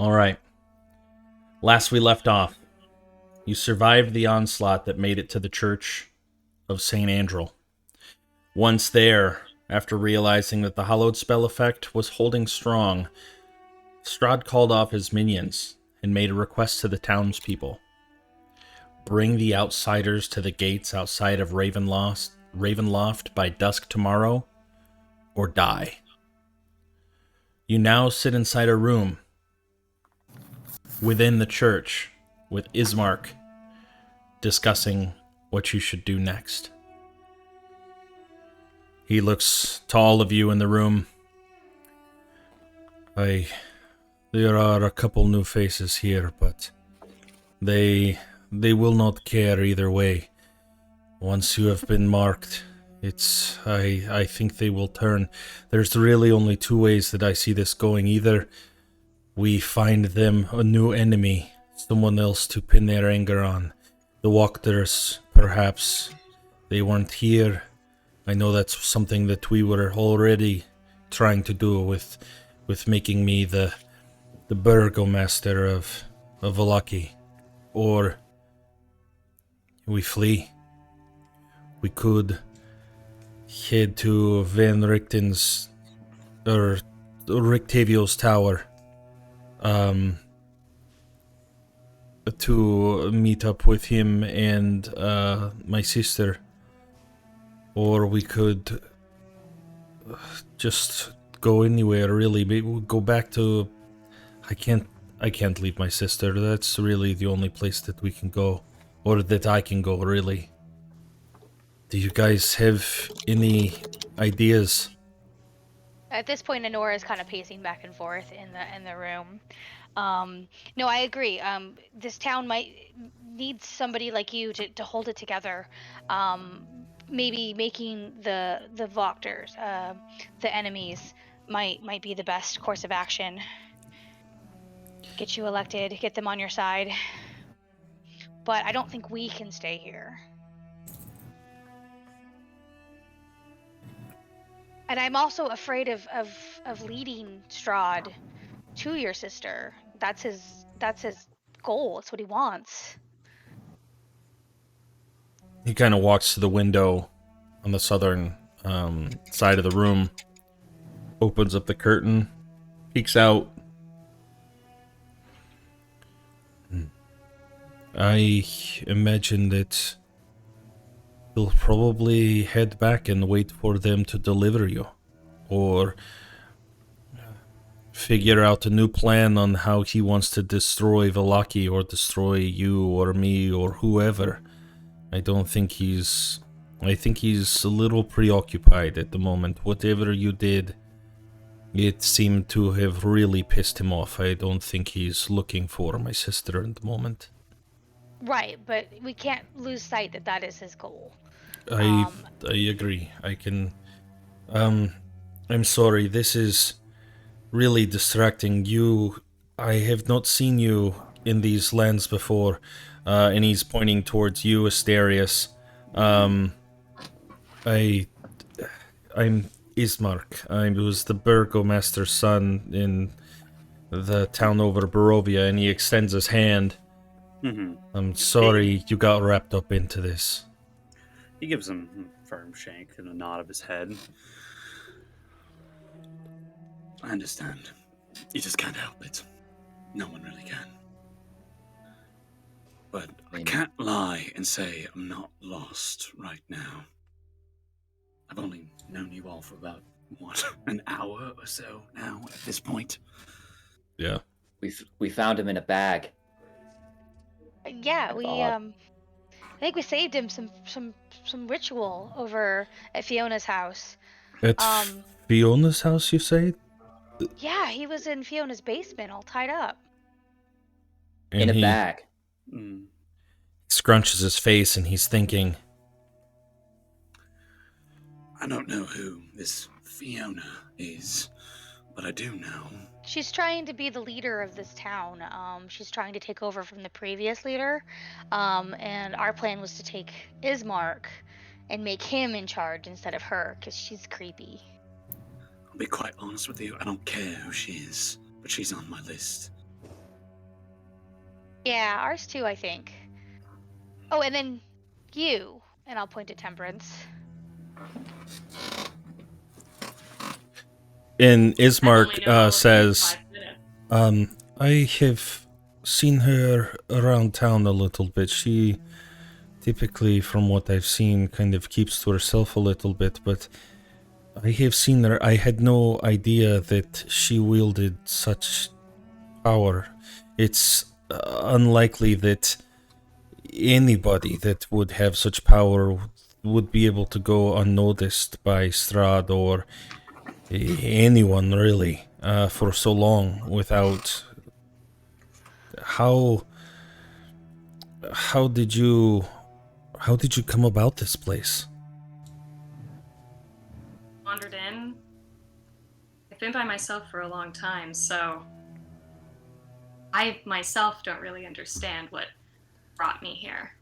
Alright. Last we left off, you survived the onslaught that made it to the Church of St. Andrew. Once there, after realizing that the hallowed spell effect was holding strong, Strahd called off his minions and made a request to the townspeople. Bring the outsiders to the gates outside of Ravenloft by dusk tomorrow, or die. You now sit inside a room within the church with Ismark discussing what you should do next. He looks to all of you in the room. There are a couple new faces here, but they will not care either way. Once you have been marked, I think they will turn. There's really only two ways that I see this going. Either we find them a new enemy, someone else to pin their anger on. The Walkers, perhaps. They weren't here. I know that's something that we were already trying to do with making me the burgomaster of Vallaki. Or we flee. We could head to Van Richten's, or Rictavio's tower, to meet up with him and my sister. Or we could just go anywhere, really. Maybe we'll go back to... I can't leave my sister. That's really the only place that we can go. Or that I can go, really. Do you guys have any ideas? At this point, Honora is kind of pacing back and forth in the room. No, I agree. This town might need somebody like you to hold it together. Maybe making the Voctors, the enemies, might be the best course of action. Get you elected, get them on your side. But I don't think we can stay here. And I'm also afraid of leading Strahd to your sister. That's his goal. It's what he wants. He kind of walks to the window on the southern side of the room, opens up the curtain, peeks out. I imagine that he'll probably head back and wait for them to deliver you, or figure out a new plan on how he wants to destroy Vallaki, or destroy you or me or whoever. I think he's a little preoccupied at the moment. Whatever you did, it seemed to have really pissed him off. I don't think he's looking for my sister at the moment. Right, but we can't lose sight that is his goal. I agree. I'm sorry, this is really distracting. I have not seen you in these lands before, and he's pointing towards you, Asterius. I'm Ismark. I was the burgomaster's son in the town over Barovia, and he extends his hand. Mm-hmm. I'm sorry you got wrapped up into this. He gives him a firm shake and a nod of his head. I understand. You just can't help it. No one really can. But I can't lie and say I'm not lost right now. I've only known you all for about, an hour or so now at this point. Yeah. We found him in a bag. Yeah, I think we saved him some ritual over at Fiona's house. At Fiona's house, you say? Yeah, he was in Fiona's basement, all tied up. And in a bag. Scrunches his face and he's thinking, I don't know who this Fiona is, but I do know. She's trying to be the leader of this town. She's trying to take over from the previous leader. And our plan was to take Ismark and make him in charge instead of her, because she's creepy. I'll be quite honest with you, I don't care who she is, but she's on my list. Yeah, ours too, I think. Oh, and then you, and I'll point to Temperance. And I've only Ismark known all of you says, 5 minutes. I have seen her around town a little bit. She typically, from what I've seen, kind of keeps to herself a little bit, but I have seen her. I had no idea that she wielded such power. It's unlikely that anybody that would have such power would be able to go unnoticed by Strahd or anyone really for so long without. How how did you how did you come about this place? Wandered in. I've been by myself for a long time, so I myself don't really understand what brought me here.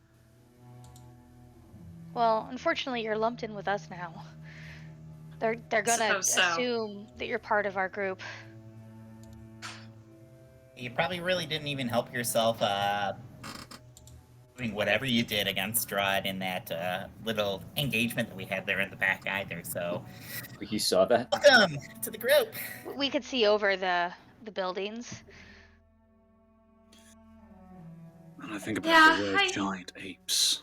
Well, unfortunately, you're lumped in with us now. They're gonna Suppose so. assume that you're part of our group. You probably really didn't even help yourself doing whatever you did against Strahd in that little engagement that we had there in the back either, so You saw that? welcome to the group. We could see over the buildings. And I think about Yeah, the word giant apes.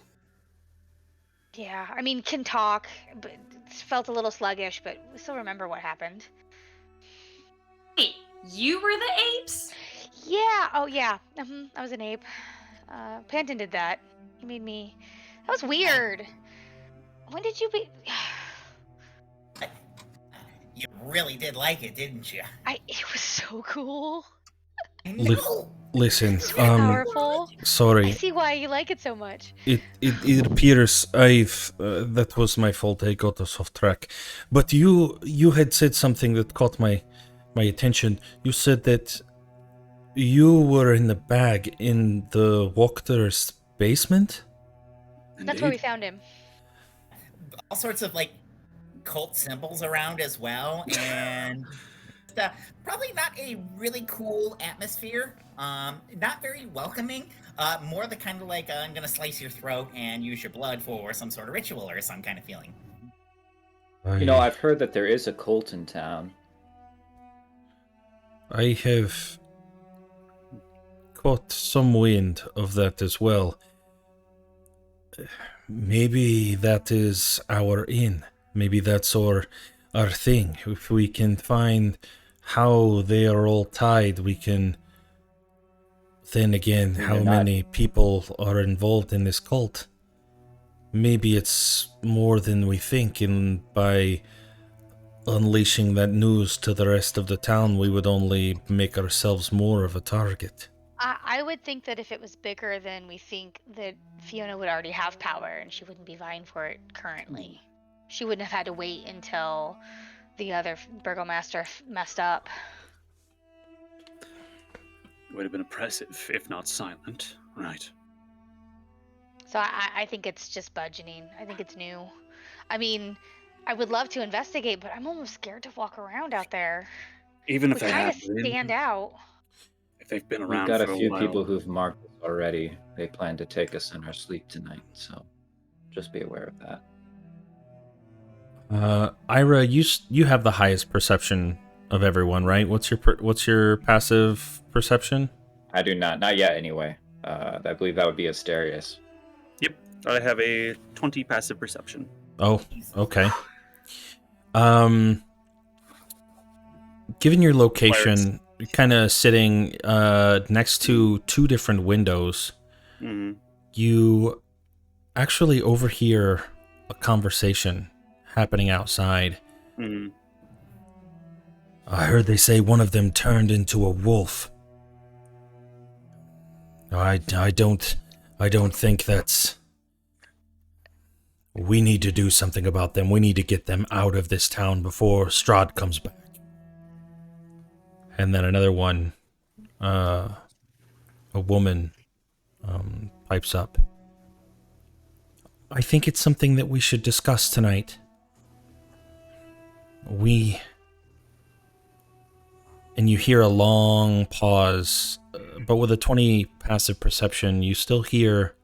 Yeah, I mean, can talk, but felt a little sluggish, but we still remember what happened. Wait, you were the apes? Yeah, oh yeah, I was an ape. Panton did that. He made me. That was weird. When did you be? You really did like it, didn't you? It was so cool. I Li- know. Listen, So powerful. I sorry. see why you like it so much. It appears I've that was my fault. I got us off track. But you had said something that caught my attention. You said that you were in the bag in the Walker's basement? That's where we Indeed. found him. All sorts of like cult symbols around as well, and probably not a really cool atmosphere. Not very welcoming. More the kind of like I'm gonna slice your throat and use your blood for some sort of ritual or some kind of feeling. You know, I've heard that there is a cult in town. I have caught some wind of that as well. Maybe that is our in. Maybe that's our thing. If we can find how they are all tied, we can. Then again, They're how not- many people are involved in this cult? Maybe it's more than we think, and by unleashing that news to the rest of the town, we would only make ourselves more of a target. I would think that if it was bigger than we think, that Fiona would already have power and she wouldn't be vying for it currently. She wouldn't have had to wait until the other burgomaster messed up. It would have been oppressive, if not silent. Right. So I think it's just budgeting. I think it's new. I mean, I would love to investigate, but I'm almost scared to walk around out there. Even if We they kind have of stand out. if they've been We've around got for a few while. people who've marked us already. They plan to take us in our sleep tonight, so just be aware of that. Ira, you have the highest perception of everyone, right? What's your passive perception? I do not yet anyway. I believe that would be Asterius. Yep, I have a 20 passive perception. Oh, okay. Given your location, kind of sitting next to two different windows, you actually overhear a conversation happening outside. I heard they say one of them turned into a wolf. I don't think that's... We need to do something about them. We need to get them out of this town before Strahd comes back. And then another one, a woman, pipes up. I think it's something that we should discuss tonight. And you hear a long pause a 20 passive perception, you still hear,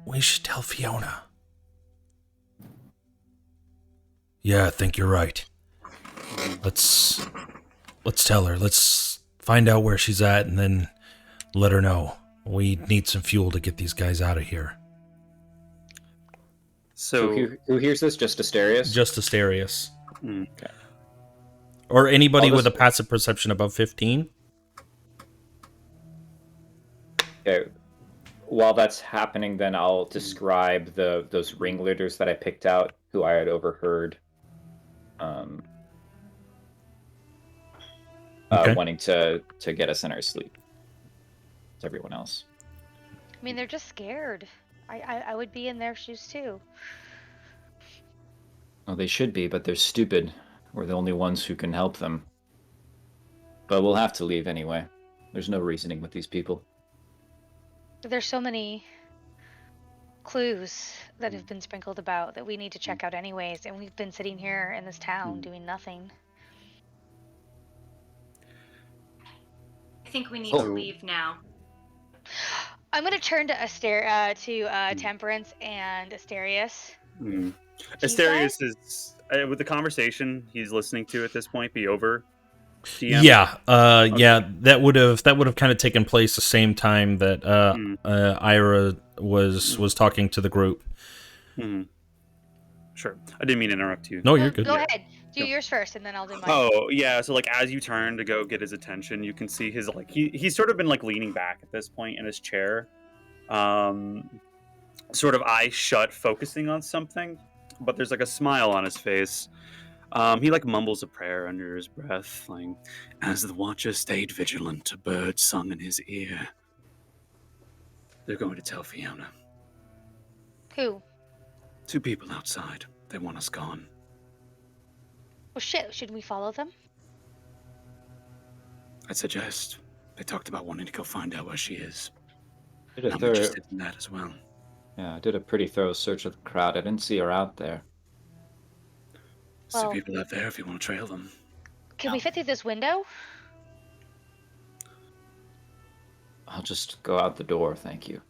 "We should tell Fiona." Yeah, I think you're right. Let's tell her. Let's find out where she's at and then let her know. We need some fuel to get these guys out of here. So who hears this? Just Asterius? Just Asterius. Okay. Or anybody with a passive perception above 15. Okay. While that's happening, then I'll describe those ringleaders that I picked out, who I had overheard wanting to get us in our sleep. It's everyone else. I mean, they're just scared. I would be in their shoes too. Well, they should be, but they're stupid. We're the only ones who can help them. But we'll have to leave anyway. There's no reasoning with these people. There's so many clues that have been sprinkled about that we need to check out anyways, and we've been sitting here in this town doing nothing. I think we need to leave now. I'm gonna turn to Temperance and Asterius. Asterius is with the conversation he's listening to at this point be over. DM? Yeah, yeah, that would have kind of taken place the same time that Ira was talking to the group. Sure, I didn't mean to interrupt you. No, you're good. Go ahead, do yours first, and then I'll do mine. Oh yeah, so like as you turn to go get his attention, you can see his like he's sort of been like leaning back at this point in his chair, sort of eyes shut, focusing on something, but there's like a smile on his face. He like mumbles a prayer under his breath, like, as the Watcher stayed vigilant, a bird sung in his ear. They're going to tell Fiona. Who? 2 people outside. They want us gone. Well, shit. Should we follow them? I'd suggest. They talked about wanting to go find out where she is. I'm interested in that as well. Yeah, I did a pretty thorough search of the crowd. I didn't see her out there. There's 2 people out there if you want to trail them. Can we fit through this window? I'll just go out the door, thank you.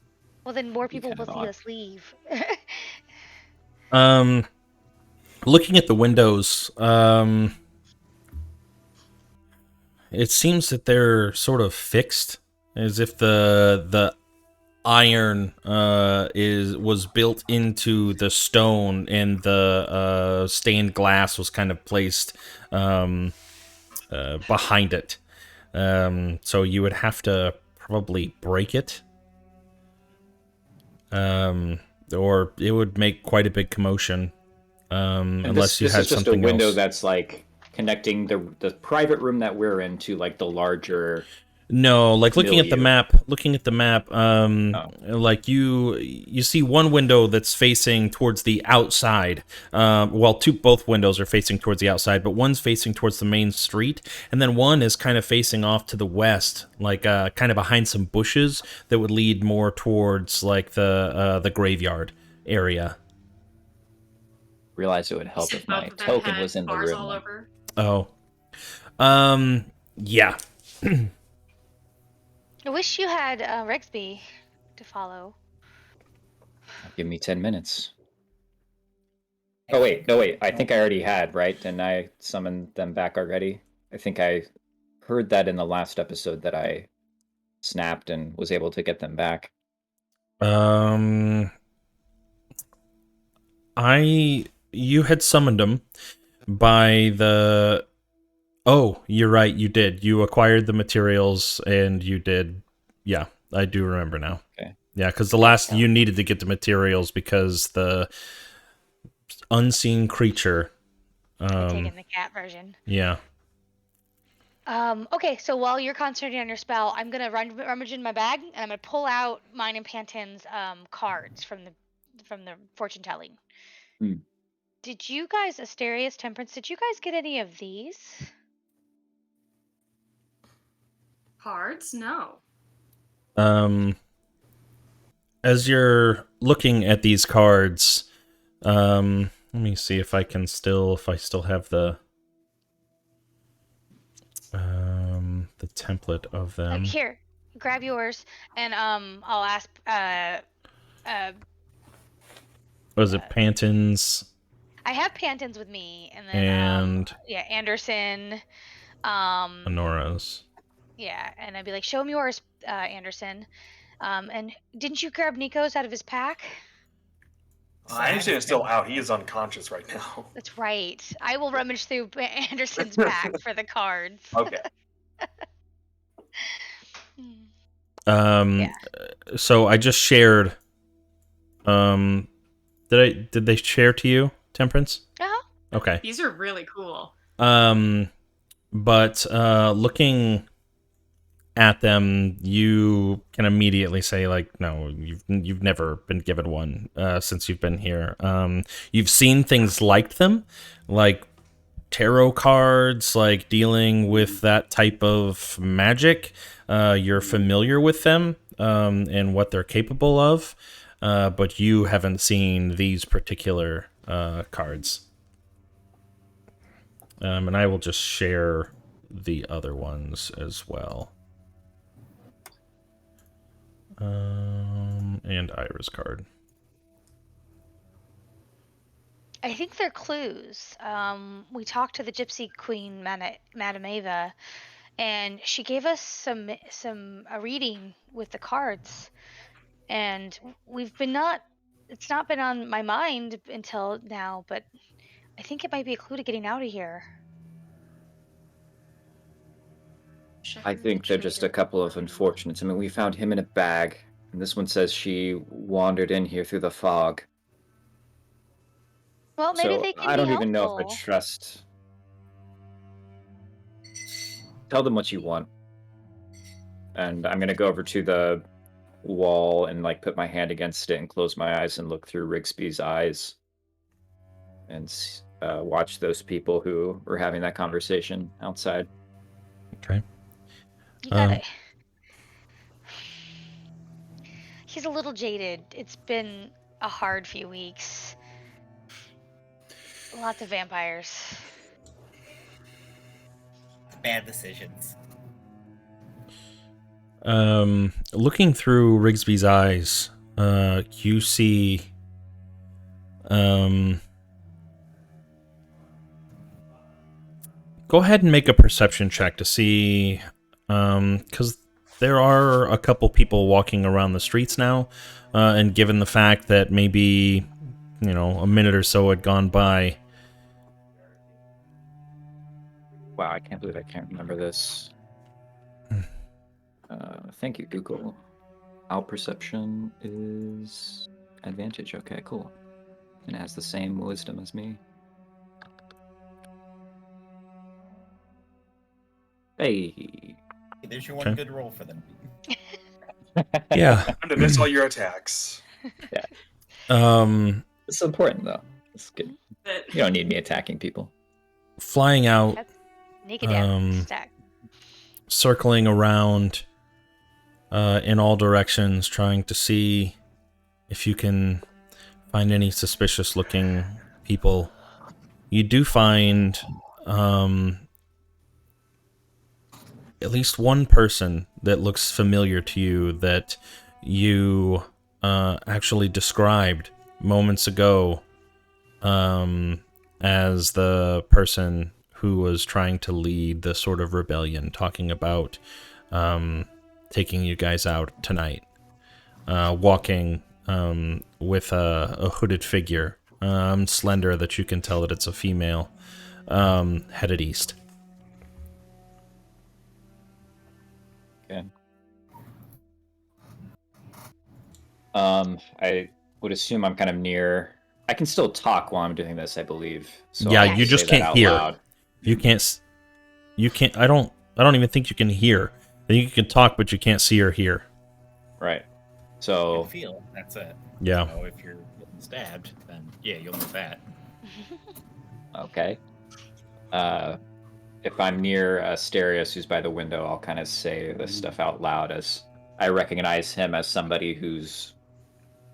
Well, then more people will see us leave. Looking at the windows, it seems that they're sort of fixed, as if the iron was built into the stone, and the stained glass was kind of placed behind it. So you would have to probably break it, or it would make quite a big commotion. Unless you had something else. This is just a window that's like connecting the private room that we're in to like the larger. No, like looking at the map, like you see one window that's facing towards the outside. Both windows are facing towards the outside, but one's facing towards the main street, and then one is kind of facing off to the west, like kind of behind some bushes that would lead more towards like the graveyard area. Realized it would help if my token was in the room. All over. Oh, yeah. I wish you had Rexby to follow. Give me 10 minutes. Oh, wait. No, wait. I think I already had, right? And I summoned them back already. I think I heard that in the last episode that I snapped and was able to get them back. You had summoned them by the... Oh, you're right, you did. You acquired the materials, and you did... Yeah, I do remember now. Okay. Yeah, because the last... You needed to get the materials because the unseen creature... Taking the cat version. Yeah. Okay, so while you're concentrating on your spell, I'm going to rummage in my bag, and I'm going to pull out mine and Panton's cards from the fortune telling. Did you guys, Asterius, Temperance, did you guys get any of these? Cards? No. As you're looking at these cards, let me see if I still have the template of them. Here, grab yours, and I'll ask. Was it Panton's? I have Pantons with me, and then And yeah, Anderson. Honora's. Yeah, and I'd be like, show him yours, Anderson. And didn't you grab Nico's out of his pack? Anderson is still out. He is unconscious right now. That's right. I will rummage through Anderson's pack for the cards. Okay. Yeah. So I just shared. Did they share to you, Temperance? Uh-huh. Okay. These are really cool. But looking at them, you can immediately say, like, no, you've never been given one since you've been here. You've seen things like them, like tarot cards, like dealing with that type of magic. You're familiar with them and what they're capable of, but you haven't seen these particular cards. And I will just share the other ones as well. And Ira's card. I think they're clues. We talked to the Gypsy Queen, Madame Ava, and she gave us a reading with the cards, and it's not been on my mind until now, but I think it might be a clue to getting out of here. I think they're just a couple of unfortunates. I mean, we found him in a bag, and this one says she wandered in here through the fog. Well, maybe So they can I don't be even know if I helpful. trust. Tell them what you want. And I'm gonna go over to the wall and like put my hand against it and close my eyes and look through Rigsby's eyes and watch those people who were having that conversation outside. Okay. You gotta. He's a little jaded. It's been a hard few weeks. Lots of vampires. Bad decisions. Looking through Rigsby's eyes, you see go ahead and make a perception check to see, because there are a couple people walking around the streets now, and given the fact that maybe, a minute or so had gone by. Wow, I can't believe I can't remember this. Thank you, Google. Our perception is advantage. Okay, cool. And it has the same wisdom as me. Hey. There's your one good roll for them. Yeah. Time to miss all your attacks. Yeah. It's important though. It's good. You don't need me attacking people. Flying out. Naked stack. Circling around in all directions, trying to see if you can find any suspicious looking people. You do find at least one person that looks familiar to you that you actually described moments ago as the person who was trying to lead the sort of rebellion, talking about taking you guys out tonight, walking with a hooded figure, slender, that you can tell that it's a female, headed east. Okay. I would assume I'm kind of near. I can still talk while I'm doing this, I believe. So Yeah, I'll you just say that can't out hear. loud. You can't. I don't even think you can hear. I think you can talk, but you can't see or hear. Right. You So can feel. That's it. Yeah. So if you're getting stabbed, then yeah, you'll know that. okay. If I'm near Asterius, who's by the window, I'll kind of say this stuff out loud as I recognize him as somebody who's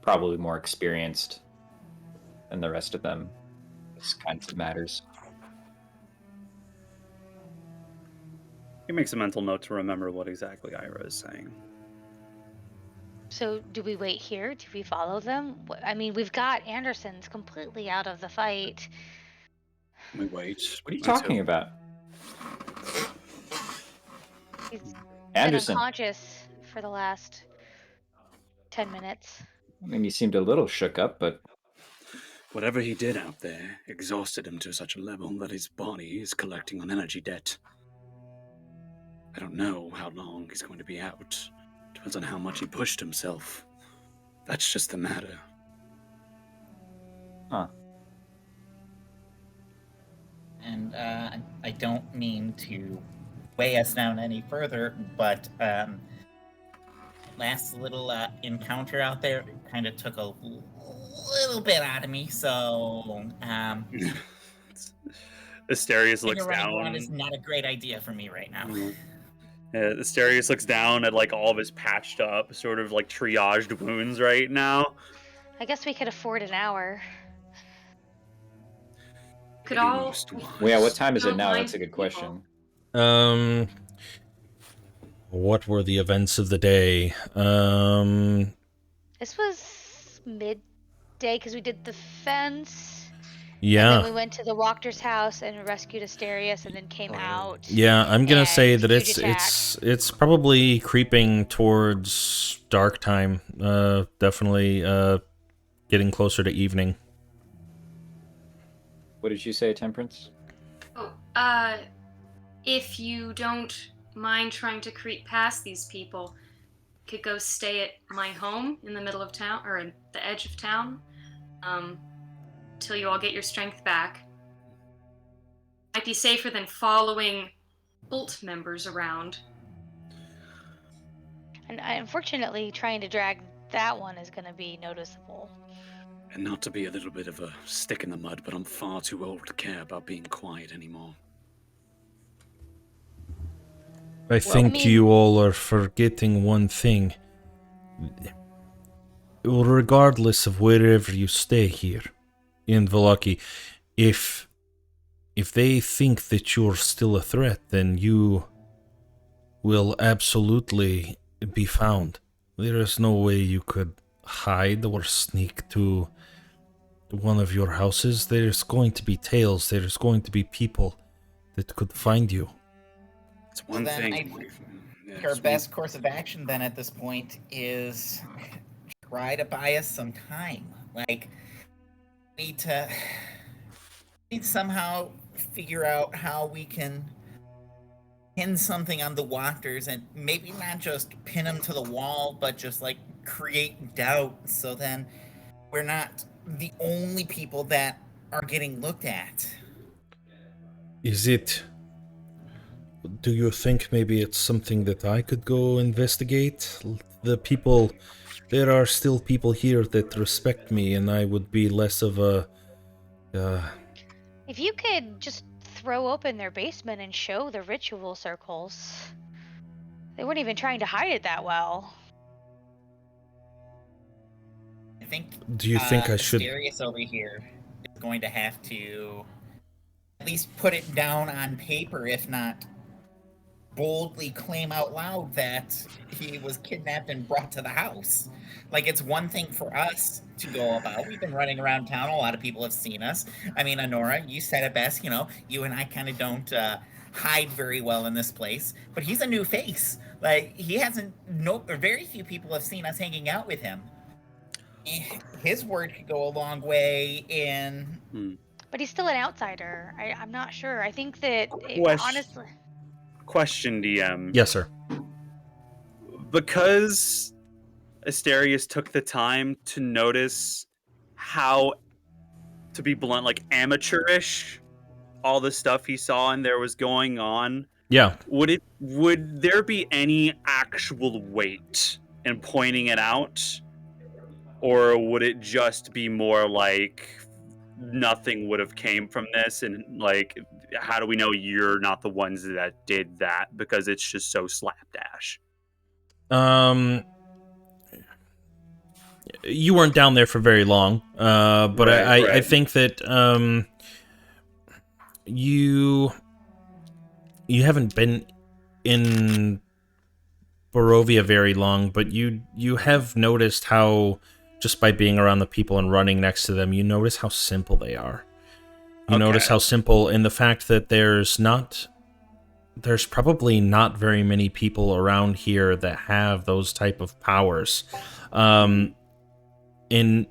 probably more experienced than the rest of them. This kinds of matters. He makes a mental note to remember what exactly Ira is saying. So, do we wait here? Do we follow them? I mean, we've got Anderson's completely out of the fight. We wait. What are you Me too. talking about? He's been Anderson. unconscious for the last 10 minutes. I mean, he seemed a little shook up, but Whatever he did out there exhausted him to such a level that his body is collecting on energy debt. I don't know how long he's going to be out. Depends on how much he pushed himself. That's just the matter. huh. And I don't mean to weigh us down any further, but last little encounter out there kind of took a little bit out of me. So Asterius looks running down. around is not a great idea for me right now. Asterius looks down at like all of his patched up, sort of like triaged wounds right now. I guess we could afford an hour. Could Maybe all. most wise. Well, yeah, what time is it Don't now? mind That's a good people. question. What were the events of the day? This was midday because we did the fence. And Yeah. then we went to the Walker's house and rescued Asterius and then came out. Yeah, I'm gonna say and that huge it's probably creeping towards dark time. Definitely getting closer to evening. What did you say, Temperance? Oh, if you don't mind trying to creep past these people, could go stay at my home in the middle of town, or in the edge of town, till you all get your strength back. Might be safer than following cult members around. And unfortunately, trying to drag that one is going to be noticeable. And not to be a little bit of a stick in the mud, but I'm far too old to care about being quiet anymore. I think you all are forgetting one thing. Regardless of wherever you stay here in Vallaki, if they think that you're still a threat, then you will absolutely be found. There is no way you could hide or sneak to one of your houses. There's going to be tales. There's going to be people that could find you. It's one Well, then thing. our best course of action then at this point is try to buy us some time. Like, need to somehow figure out how we can pin something on the Walkers, and maybe not just pin them to the wall, but just like create doubt, so then we're not the only people that are getting looked at. Is it... Do you think maybe it's something that I could go investigate? The people... There are still people here that respect me, and I would be less of a... If you could just throw open their basement and show the ritual circles. They weren't even trying to hide it that well. I think. Do you think I should... Asterius over here is going to have to at least put it down on paper, if not boldly claim out loud that he was kidnapped and brought to the house. Like, it's one thing for us to go about. We've been running around town. A lot of people have seen us. I mean, Honora, you said it best. You know, you and I kind of don't hide very well in this place. But he's a new face. Like, he hasn't... very few people have seen us hanging out with him. His word could go a long way in... But he's still an outsider. I'm not sure. I think that, honestly... Question, DM. Yes, sir. Because Asterius took the time to notice how, to be blunt, like amateurish all the stuff he saw and there was going on. Yeah. Would there be any actual weight in pointing it out? Or would it just be more like nothing would have came from this, and like, how do we know you're not the ones that did that, because it's just so slapdash? You weren't down there for very long, but Right. I think that you haven't been in Barovia very long, but you have noticed how, just by being around the people and running next to them, you notice how simple they are. You notice how simple, in the fact that there's probably not very many people around here that have those type of powers. In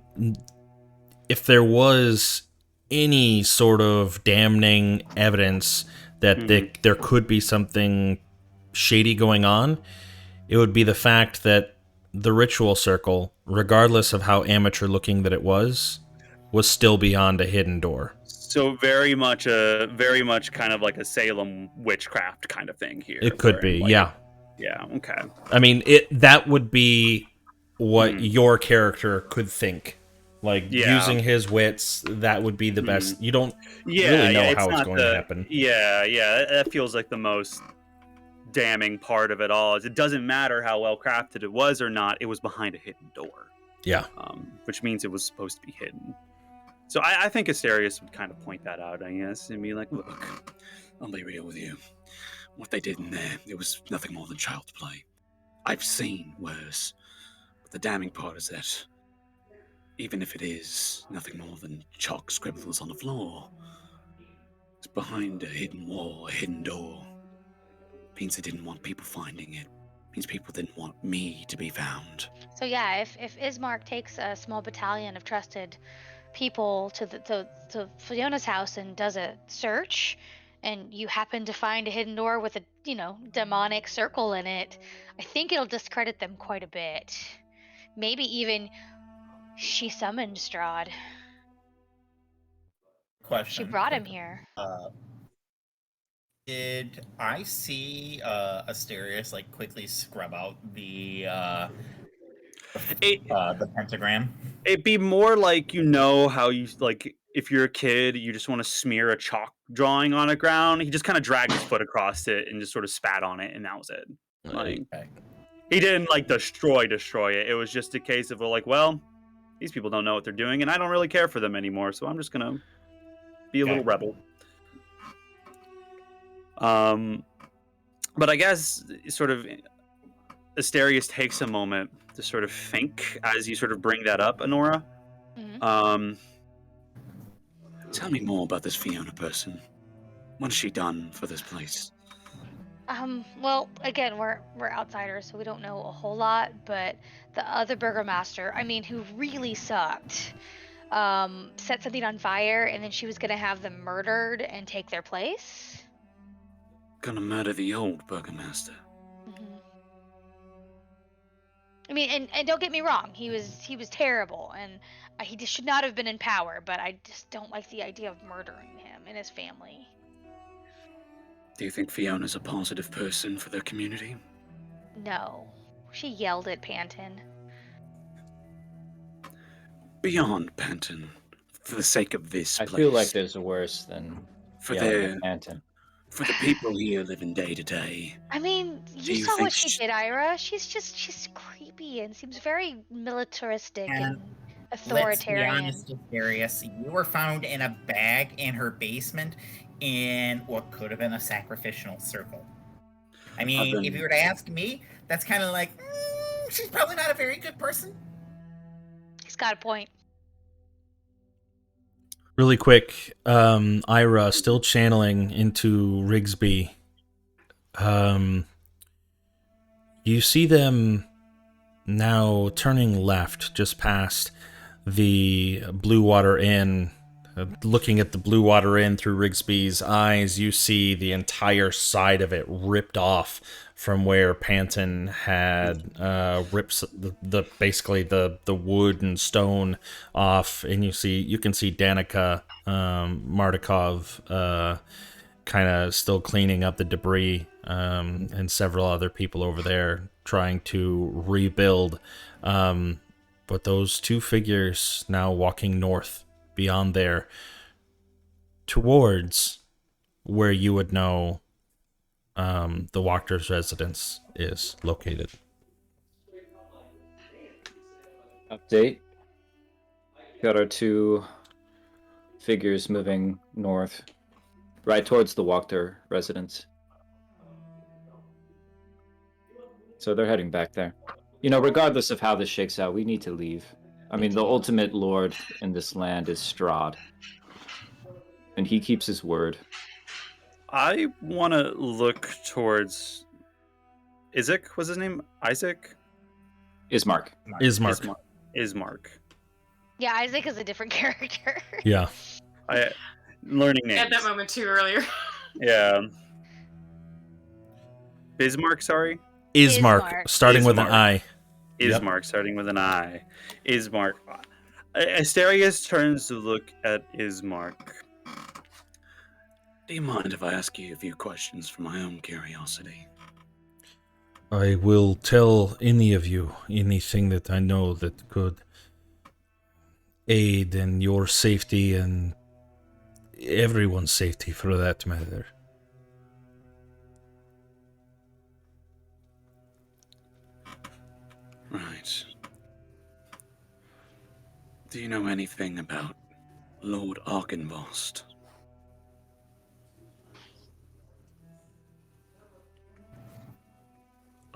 if there was any sort of damning evidence that there could be something shady going on, it would be the fact that the ritual circle, regardless of how amateur looking that it was still beyond a hidden door. So very much kind of like a Salem witchcraft kind of thing here. It could be, yeah. Yeah, okay. I mean, that would be what your character could think. Like, using his wits, that would be the best. You don't really know how it's going to happen. Yeah, that feels like the most damning part of it all. Is it doesn't matter how well crafted it was or not, it was behind a hidden door. Yeah. Which means it was supposed to be hidden. So I think Asterius would kind of point that out, I guess, and be like, look, I'll be real with you. What they did in there, it was nothing more than child's play. I've seen worse. But the damning part is that even if it is nothing more than chalk scribbles on the floor, it's behind a hidden wall, a hidden door. It means they didn't want people finding it. It means people didn't want me to be found. So yeah, if Ismark takes a small battalion of trusted people to Fiona's house and does a search, and you happen to find a hidden door with a demonic circle in it, I think it'll discredit them quite a bit. Maybe even she summoned Strahd. Question. She brought him here. Did I see Asterius like quickly scrub out the pentagram? It'd be more like, how you, like, if you're a kid, you just want to smear a chalk drawing on the ground. He just kind of dragged his foot across it and just sort of spat on it, and that was it. Like, he didn't like destroy it. It was just a case of, like, well, these people don't know what they're doing, and I don't really care for them anymore, so I'm just gonna be a little rebel. But I guess sort of Asterius takes a moment to sort of think as you sort of bring that up, Honora. Tell me more about this Fiona person. What has she done for this place? Well, again, we're outsiders, so we don't know a whole lot, but the other burgomaster, who really sucked, set something on fire, and then she was gonna have them murdered and take their place. Gonna murder the old burgomaster. And don't get me wrong, he was terrible, and he just should not have been in power, but I just don't like the idea of murdering him and his family. Do you think Fiona's a positive person for their community? No. She yelled at Panton. Beyond Panton, for the sake of this place. I feel like there's a worse than for Panton. For the people here living day to day. You saw what she did, Ira. She's creepy and seems very militaristic and authoritarian. Let's be honest, Darius. You were found in a bag in her basement in what could have been a sacrificial circle. If you were to ask me, that's kind of like, she's probably not a very good person. He's got a point. Really quick, Ira, still channeling into Rigsby. You see them now turning left just past the Blue Water Inn. Looking at the Blue Water Inn through Rigsby's eyes, you see the entire side of it ripped off from where Panton had ripped basically the wood and stone off, and you can see Danica Mardikov kind of still cleaning up the debris, and several other people over there trying to rebuild. But those two figures now walking north beyond there towards where you would know the Wachter's residence is located. Update. Got our two figures moving north, right towards the Wachter residence. So they're heading back there. You know, regardless of how this shakes out, we need to leave. I mean, the ultimate lord in this land is Strahd. And he keeps his word. I want to look towards Isaac. Was his name Isaac? Ismark. Ismark. Yeah, Isaac is a different character. Yeah. Learning I names. had that moment too earlier. Yeah. Bismarck, sorry. Ismark, starting with an Ismark. I. Ismark, starting with an I. Ismark. Asterius turns to look at Ismark. Do you mind if I ask you a few questions for my own curiosity? I will tell any of you anything that I know that could aid in your safety and everyone's safety for that matter. Right. Do you know anything about Lord Arkenvost?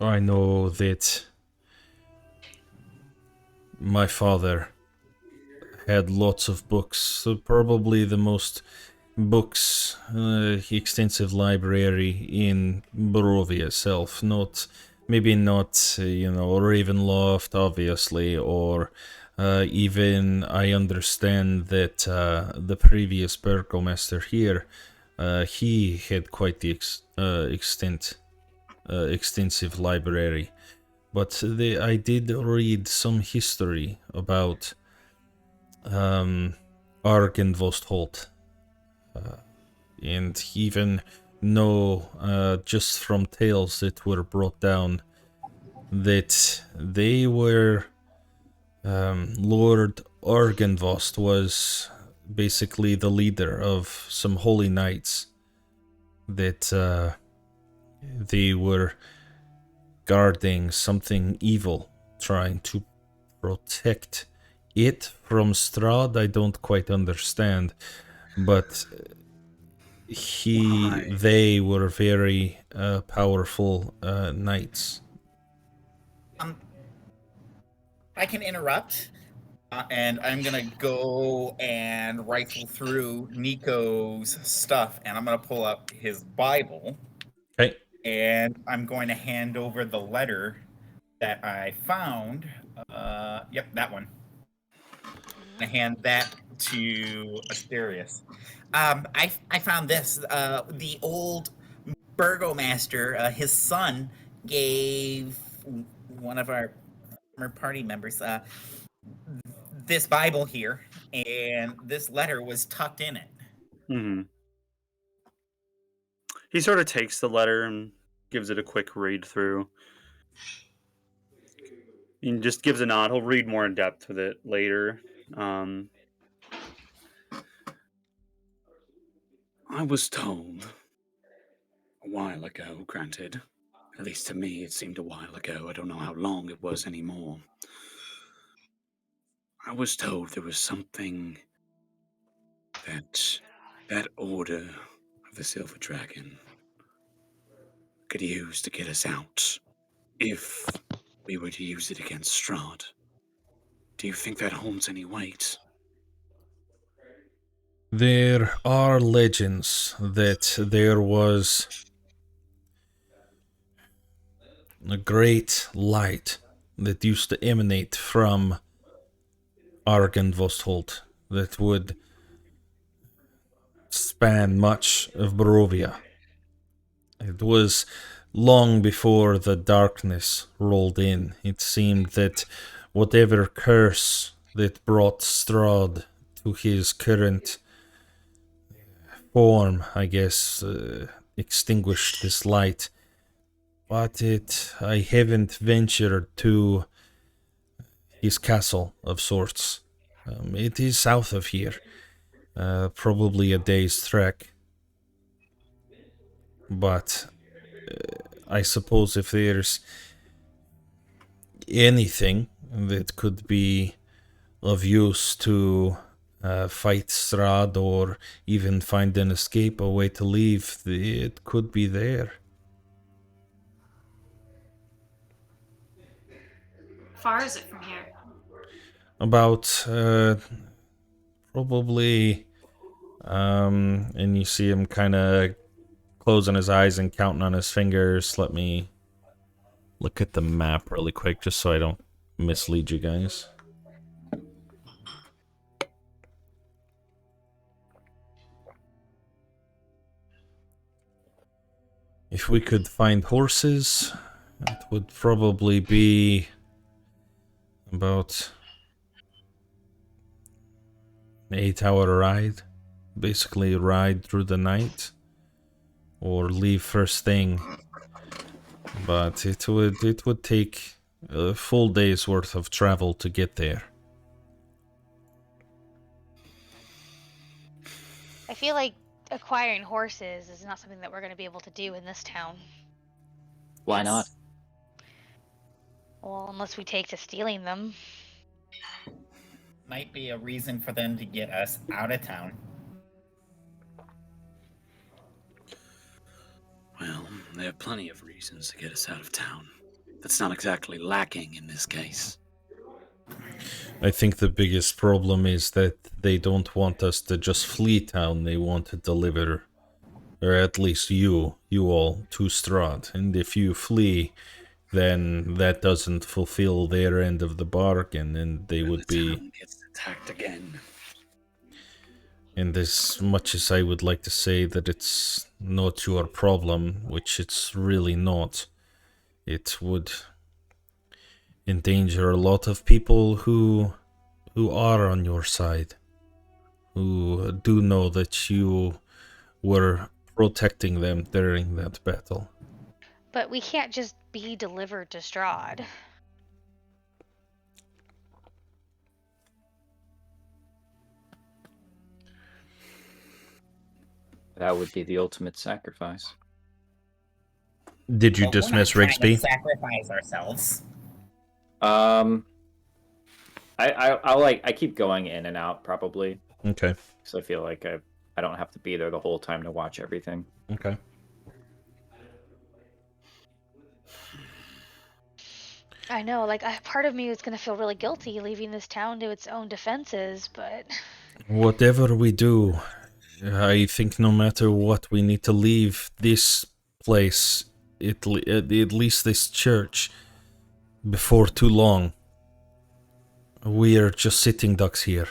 I know that my father had lots of books, so probably the most books, extensive library in Barovia itself. Maybe not, Ravenloft, obviously, or even I understand that the previous burgomaster here, he had quite the extensive library. But I did read some history about Argenvostholt, and even know just from tales that were brought down that they were Lord Argenvost was basically the leader of some holy knights that they were guarding something evil, trying to protect it from Strahd. I don't quite understand, but they were very powerful knights. I can interrupt, and I'm gonna go and rifle through Nico's stuff, and I'm gonna pull up his Bible. Okay. And I'm going to hand over the letter that I found. Yep, that one. I'm gonna hand that to Asterius. I found this. The old burgomaster, his son, gave one of our former party members this Bible here, and this letter was tucked in it. Mm-hmm. He sort of takes the letter and gives it a quick read through. He just gives a nod. He'll read more in depth with it later. I was told a while ago, granted. At least to me, it seemed a while ago. I don't know how long it was anymore. I was told there was something that order of the Silver Dragon could use to get us out if we were to use it against Strahd. Do you think that holds any weight? There are legends that there was a great light that used to emanate from Argenvostholt that would span much of Barovia. It was long before the darkness rolled in. It seemed that whatever curse that brought Strahd to his current form, I guess, extinguished this light. But I haven't ventured to his castle of sorts. It is south of here, probably a day's trek. But I suppose if there's anything that could be of use to fight Strahd or even find an escape, a way to leave, it could be there. far is it from here? About probably and you see him kind of closing his eyes and counting on his fingers. Let me look at the map really quick just so I don't mislead you guys. If we could find horses, it would probably be about an 8-hour ride. Basically ride through the night or leave first thing. But it would take a full day's worth of travel to get there. I feel like acquiring horses is not something that we're going to be able to do in this town. Why not? Well, unless we take to stealing them. Might be a reason for them to get us out of town. Well, there are plenty of reasons to get us out of town. That's not exactly lacking in this case. I think the biggest problem is that they don't want us to just flee town. They want to deliver, or at least you all, to Strahd. And if you flee, then that doesn't fulfill their end of the bargain, and they would be... town gets attacked again. And as much as I would like to say that it's not your problem, which it's really not, it would endanger a lot of people who are on your side, who do know that you were protecting them during that battle. But we can't just be delivered to Strahd. That would be the ultimate sacrifice. Did you Well, we're dismiss not trying to Rigsby? sacrifice ourselves. I keep going in and out probably, Okay. so I feel like I don't have to be there the whole time to watch everything. Okay. I know, like, part of me is going to feel really guilty leaving this town to its own defenses, but... Whatever we do, I think no matter what, we need to leave this place, at least this church, before too long. We are just sitting ducks here.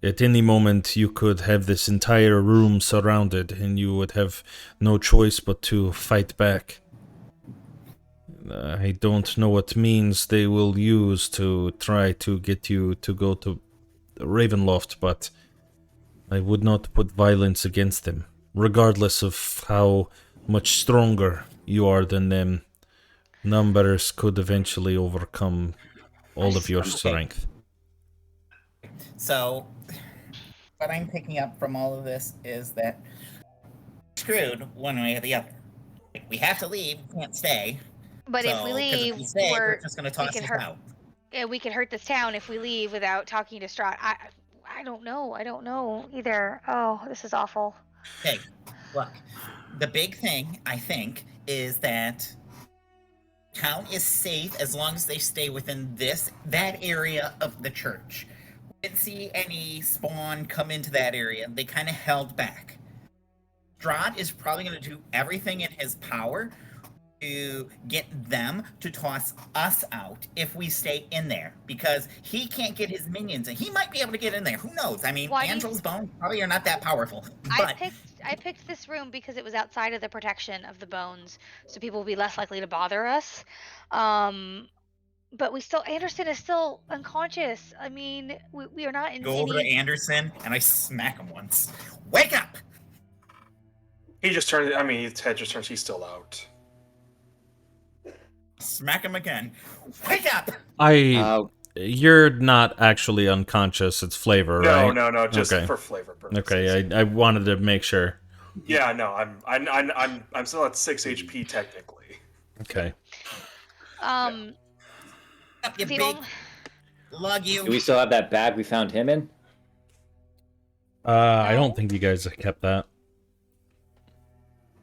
At any moment, you could have this entire room surrounded, and you would have no choice but to fight back. I don't know what means they will use to try to get you to go to Ravenloft, but I would not put violence against them. Regardless of how much stronger you are than them, numbers could eventually overcome all of your strength. So, what I'm picking up from all of this is that screwed one way or the other. We have to leave, we can't stay. But if we 'cause leave, we stay, we're they're just going to toss us out. Yeah, we could hurt this town if we leave without talking to Strahd. I don't know. I don't know either. Oh, this is awful. Hey, look, the big thing, I think, is that town is safe as long as they stay within that area of the church. We didn't see any spawn come into that area. They kind of held back. Strahd is probably going to do everything in his power to get them to toss us out if we stay in there, because he can't get his minions, and he might be able to get in there. Who knows? I mean, Angel's bones probably are not that powerful. But I picked this room because it was outside of the protection of the bones, so people will be less likely to bother us. But Anderson is still unconscious. I mean, we are not in go over to Anderson and I smack him once. Wake up! He just turned. I mean, his head just turns. He's still out. Smack him again. Wake up! You're not actually unconscious. It's flavor, right? No. Just okay. for flavor purposes. Okay, I wanted to make sure. Yeah, no, I'm still at 6 HP technically. Okay. Up, you big lug you. Do we still have that bag we found him in? I don't think you guys have kept that.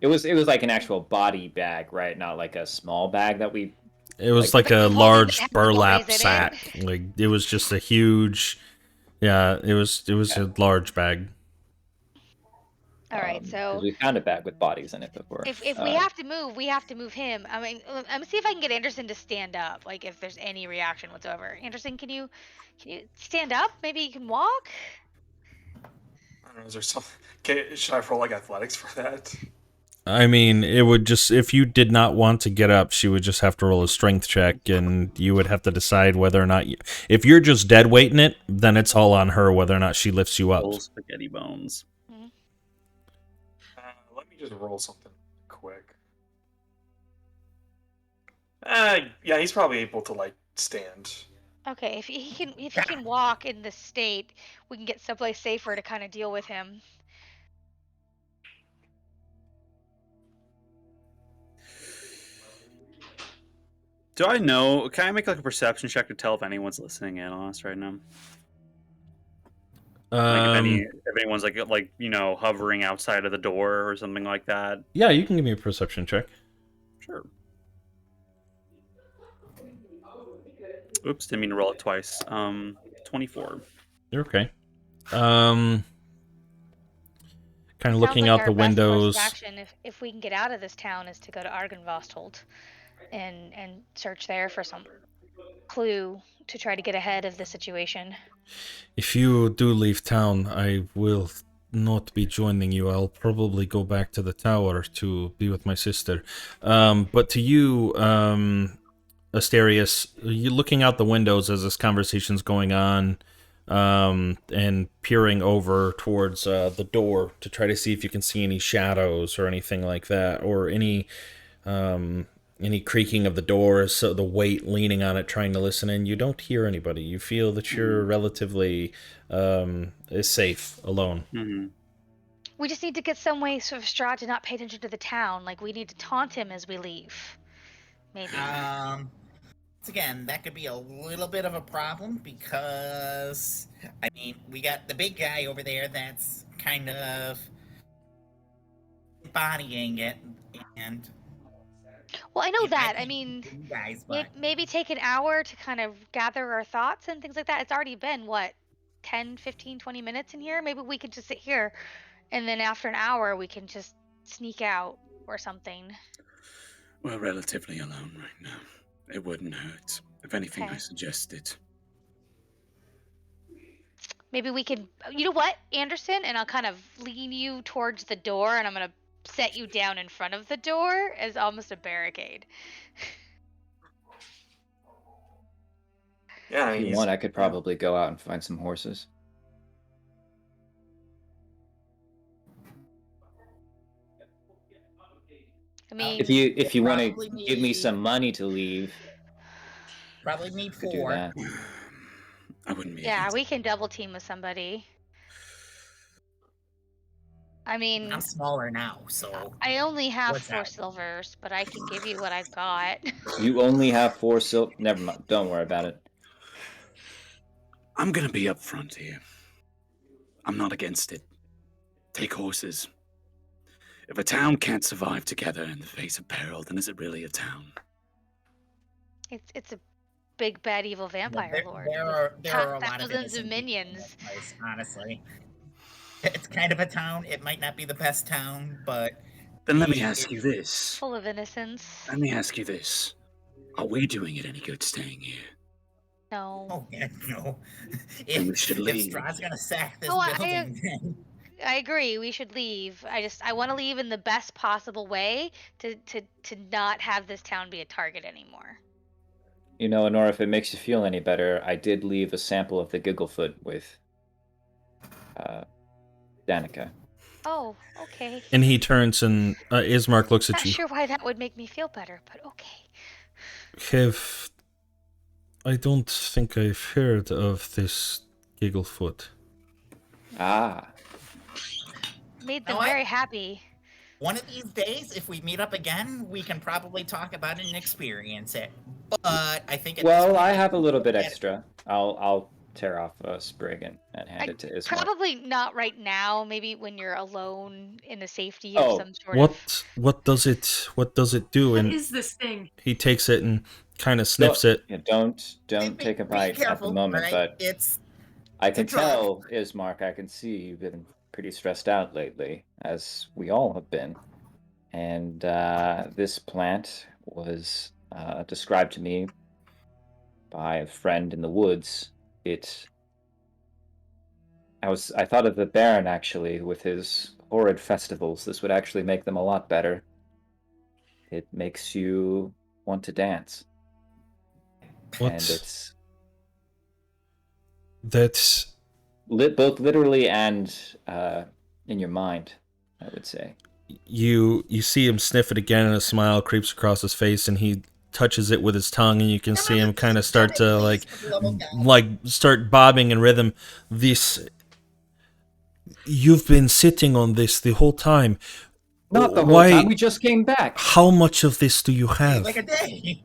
It was like an actual body bag, right? Not like a small bag that we It was like a Holding the large hat burlap boys in it. sack. Like it was just a huge. Yeah, it was a large bag. All right, 'Cause so we found a bag with bodies in it before. if we have to move him. I mean, I'm gonna see if I can get Anderson to stand up. Like if there's any reaction whatsoever. Anderson, can you stand up? Maybe you can walk. I don't know. Is there something? Should I roll like athletics for that? I mean, it would just, if you did not want to get up, she would just have to roll a strength check, and you would have to decide whether or not if you're just dead weighting it, then it's all on her whether or not she lifts you up. Full spaghetti bones. Let me just roll something quick. Yeah, he's probably able to like stand. Okay, if he can walk in this state, we can get someplace safer to kind of deal with him. Do I know? Can I make like a perception check to tell if anyone's listening in on us right now? Like if anyone's like hovering outside of the door or something like that. Yeah, you can give me a perception check. Sure. Oops, didn't mean to roll it twice. 24. You're okay. Kind of looking Sounds like out our the best course of windows. action, if we can get out of this town, is to go to Argynvostholt and search there for some clue to try to get ahead of the situation. If you do leave town, I will not be joining you. I'll probably go back to the tower to be with my sister. But to you, Asterius, you looking out the windows as this conversation's going on, and peering over towards the door to try to see if you can see any shadows or anything like that, or any creaking of the door, so the weight leaning on it, trying to listen in. You don't hear anybody. You feel that you're relatively safe alone. Mm-hmm. We just need to get some way for Strahd to not pay attention to the town. Like, we need to taunt him as we leave. Maybe. Once again, that could be a little bit of a problem because, I mean, we got the big guy over there that's kind of embodying it, and Well, I know it that. might I be mean, you guys, but maybe take an hour to kind of gather our thoughts and things like that. It's already been, what, 10, 15, 20 minutes in here? Maybe we could just sit here, and then after an hour, we can just sneak out or something. We're relatively alone right now. It wouldn't hurt. If anything, I Okay. suggest it. Maybe we could, you know what, Anderson? And I'll kind of lean you towards the door, and I'm going to set you down in front of the door as almost a barricade. Yeah, If you want, I could probably go out and find some horses. I mean, If you want probably to give me need- some money to leave, probably need could do 4. that. I wouldn't be. yeah, against we can double team with somebody. I mean, I'm smaller now, so I only have What's 4 that? silvers, but I can give you what I've got. You only have 4 silver. Never mind. Don't worry about it. I'm gonna be upfront here. I'm not against it. Take horses. If a town can't survive together in the face of peril, then is it really a town? It's a big bad evil vampire there, lord. there with are a lot of thousands of innocent people in minions. that place, honestly. It's kind of a town. It might not be the best town, but Then let me ask you this. Full of innocence. Let me ask you this. Are we doing it any good staying here? No. oh yeah, no. Then we should if leave. Strahd's gonna sack this Oh, building, then I agree. We should leave. I want to leave in the best possible way to not have this town be a target anymore. You know, Honora, if it makes you feel any better, I did leave a sample of the Gigglefoot with Danica. Oh, okay. And he turns and Ismark looks at Not you. sure why that would make me feel better, but okay. I don't think I've heard of this Gigglefoot. Ah. Made them Know what? very happy. one of these days, if we meet up again, we can probably talk about it and experience it. But I think. Well, I have a little bit extra. I'll tear off a sprig and hand it to Ismark. Probably not right now. Maybe when you're alone in the safety of Oh, some sort of. What does it do? What And is this thing? he takes it and kind of sniffs it. Yeah, don't take a bite Be careful, at the moment, right? but It's I can a drug. tell, Ismark, I can see you've been pretty stressed out lately, as we all have been. And this plant was described to me by a friend in the woods. I thought of the Baron, actually, with his horrid festivals. This would actually make them a lot better. It makes you want to dance. What? And it's That's both literally and in your mind, I would say. you see him sniff it again, and a smile creeps across his face, and he touches it with his tongue, and you can see him kind of start to like start bobbing in rhythm. You've been sitting on this the whole time. Not the whole time. We just came back. How much of this do you have? Like a day.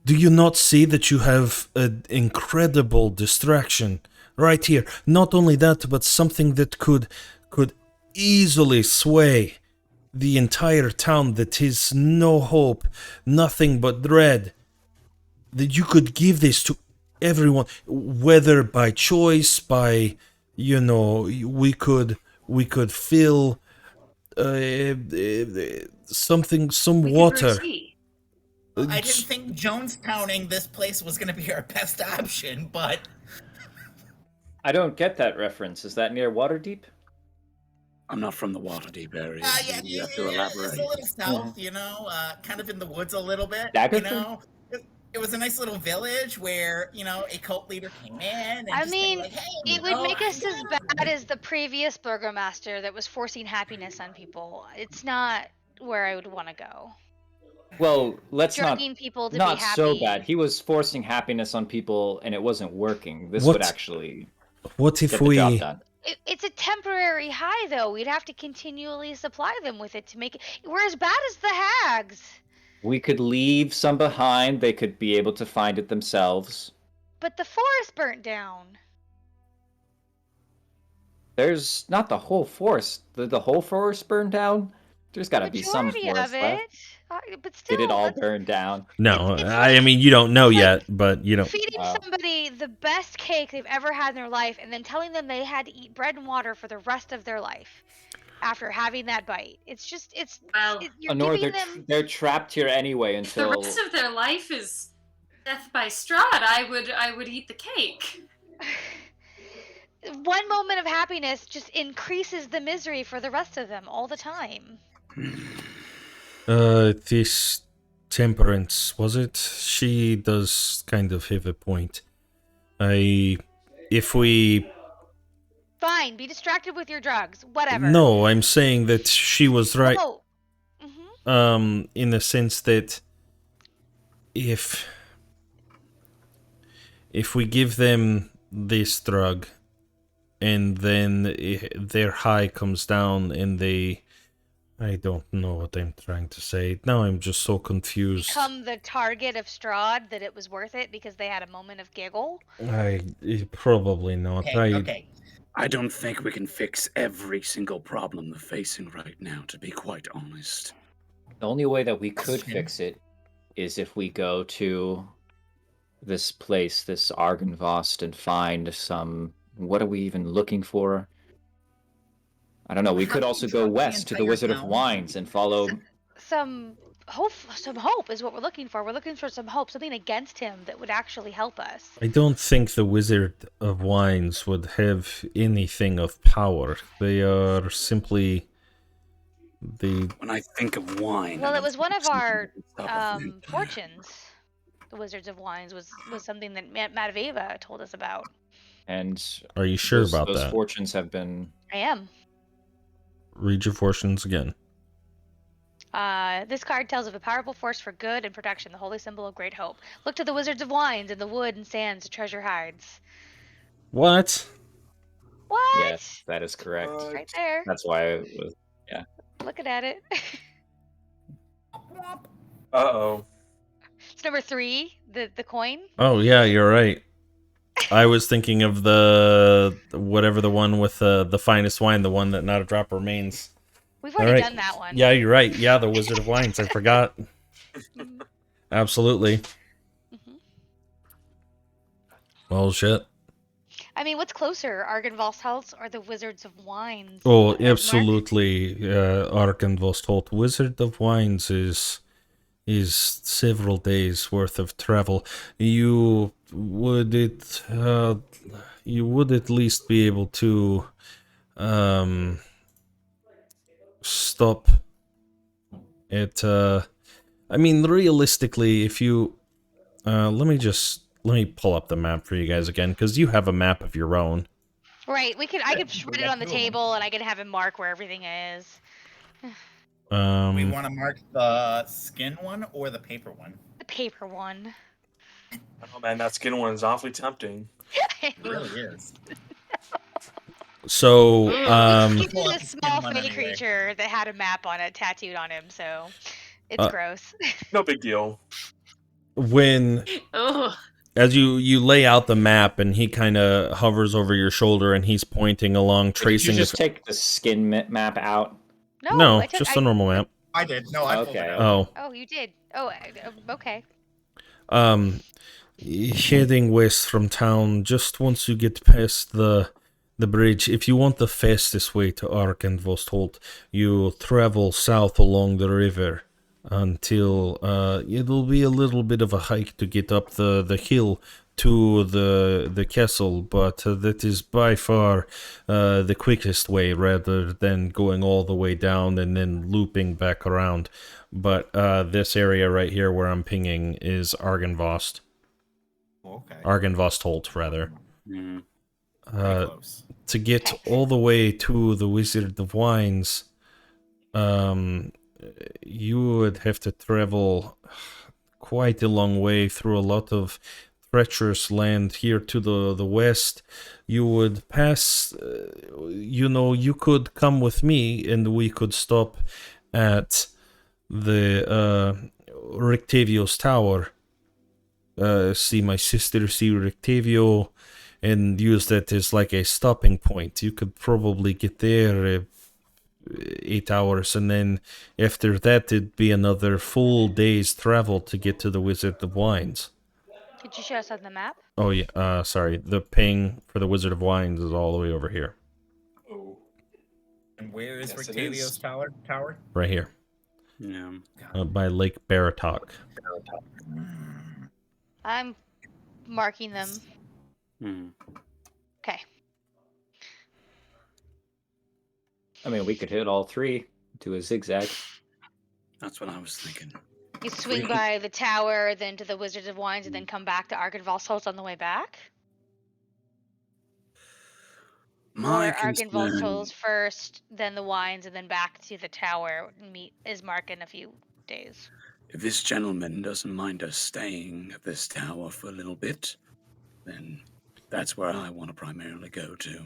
Do you not see that you have an incredible distraction right here? Not only that, but something that could easily sway the entire town, that is no hope, nothing but dread. That you could give this to everyone, whether by choice, by, we could fill some water. I didn't think Jonestowning this place was going to be our best option, but... I don't get that reference. Is that near Waterdeep? I'm not from the Waterdeep area. Yeah, You have to elaborate. It's a little south, kind of in the woods a little bit, Daggerford? It was a nice little village where, a cult leader came in and it would make us as bad as the previous burgomaster that was forcing happiness on people. It's not where I would want to go. Well, let's drugging people to not be happy. So bad. He was forcing happiness on people, and it wasn't working. This would actually what if get the job done. It's a temporary high, though. We'd have to continually supply them with it to make it. We're as bad as the hags. We could leave some behind. They could be able to find it themselves. But the forest burnt down. There's not the whole forest. The whole forest burned down? There's got to be some forest left. But still, did it all burn down? No, I mean, you don't know yet, but you don't. Feeding somebody the best cake they've ever had in their life and then telling them they had to eat bread and water for the rest of their life after having that bite. You're Honor, giving them... they're trapped here anyway until... If the rest of their life is death by Strahd, I would eat the cake. One moment of happiness just increases the misery for the rest of them all the time. This Temperance, was it? She does kind of have a point. If we... Fine, be distracted with your drugs, whatever. No, I'm saying that she was right. Oh. Mm-hmm. In the sense that if we give them this drug and then their high comes down and they... I don't know what I'm trying to say. Now I'm just so confused. Become the target of Strahd, that it was worth it because they had a moment of giggle? Probably not. Okay. I don't think we can fix every single problem they're facing right now, to be quite honest. The only way that we could fix it is if we go to this place, this Argynvost, and find some... What are we even looking for? I don't know. We could also go west to the Wizard of Wines and follow... Some hope is what we're looking for. We're looking for some hope, something against him that would actually help us. I don't think the Wizard of Wines would have anything of power. They are simply... When I think of wine... Well, it was one of our fortunes. The Wizards of Wines was something that Mataveva told us about. And are you sure about that? Those fortunes have been... I am. Read your fortunes again. This card tells of a powerful force for good and protection, the holy symbol of great hope. Look to the Wizards of Wines in the wood and sands, treasure hides. What? What? Yes, that is correct. It's right there. That's why it was... Yeah. Looking at it. Uh-oh. It's number 3, the coin. Oh, yeah, you're right. I was thinking of the one with the finest wine, the one that not a drop remains. We've already done that one. Yeah, you're right. Yeah, the Wizard of Wines. I forgot. Absolutely. Hmm. Well, shit. I mean, what's closer, Argynvost House or the Wizards of Wines? Oh, Ismark? absolutely. Arkenvost Wizard of Wines is several days worth of travel. You would at least be able to stop at I mean, realistically, if you let me pull up the map for you guys again, because you have a map of your own. Right. I could We spread it got on the 2 of 'em. table, and I could have him mark where everything is. We want to mark the skin one or the paper one? The paper one. Oh man, that skin one is awfully tempting. It really is. So, We Pull do out this the skin small one fey anyway. creature that had a map on it tattooed on him, so it's gross. No big deal. when Oh, as you lay out the map and he kind of hovers over your shoulder and he's pointing along, Did you tracing just take the skin map out? No, I No, took. just a normal map. I did. No, I pulled it Okay. out. Oh, Oh, you did. Oh, okay. heading west from town. Just once you get past the bridge, if you want the fastest way to Ark and Vostholt, you travel south along the river until it'll be a little bit of a hike to get up the hill to the castle, but that is by far the quickest way rather than going all the way down and then looping back around. But this area right here where I'm pinging is Argynvost. Okay. Argynvostholt, rather. Mm. Pretty close. To get Okay. all the way to the Wizard of Wines, you would have to travel quite a long way through a lot of treacherous land here to the west. You would pass, you could come with me and we could stop at the Rictavio's tower. See my sister, see Rictavio, and use that as like a stopping point. You could probably get there 8 hours, and then after that it'd be another full day's travel to get to the Wizard of Wines. Could you show us on the map? Oh yeah, sorry. The ping for the Wizard of Wines is all the way over here, Oh. And where is Yes, it Rictavio's is. tower? right here, Yeah. by Lake Baratok. I'm marking them. Mm. Okay. I mean, we could hit all 3, do a zigzag. That's what I was thinking. You swing by the tower, then to the Wizards of Wines, and then come back to Argynvost House on the way back? My Or Argynvost concern, House first, then the Wines, and then back to the tower and meet Ismark in a few days. if this gentleman doesn't mind us staying at this tower for a little bit, then that's where I want to primarily go to.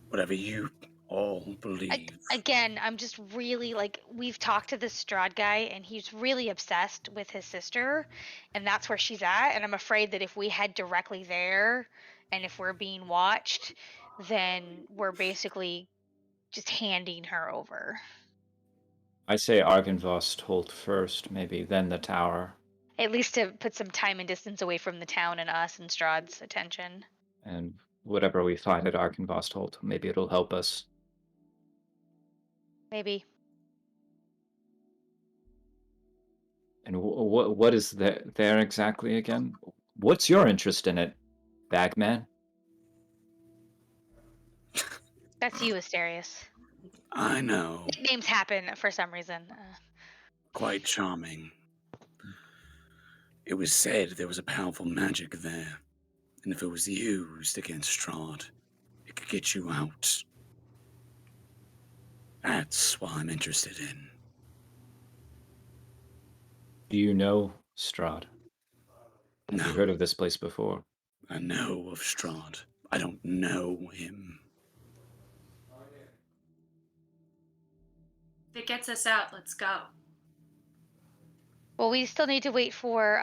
Whatever you all believe. Again, I'm just really we've talked to this Strahd guy, and he's really obsessed with his sister, and that's where she's at. And I'm afraid that if we head directly there, and if we're being watched, then we're basically just handing her over. I say Argynvostholt first, maybe, then the tower. At least to put some time and distance away from the town and us and Strahd's attention. And whatever we find at Argynvostholt, maybe it'll help us. Maybe. And what is there exactly again? What's your interest in it, Bagman? That's you, Asterius. I know. Nicknames happen for some reason. Quite charming. It was said there was a powerful magic there, and if it was used against Strahd, it could get you out. That's what I'm interested in. Do you know Strahd? Have No, you heard of this place before? I know of Strahd. I don't know him. if it gets us out, let's go. Well, we still need to wait for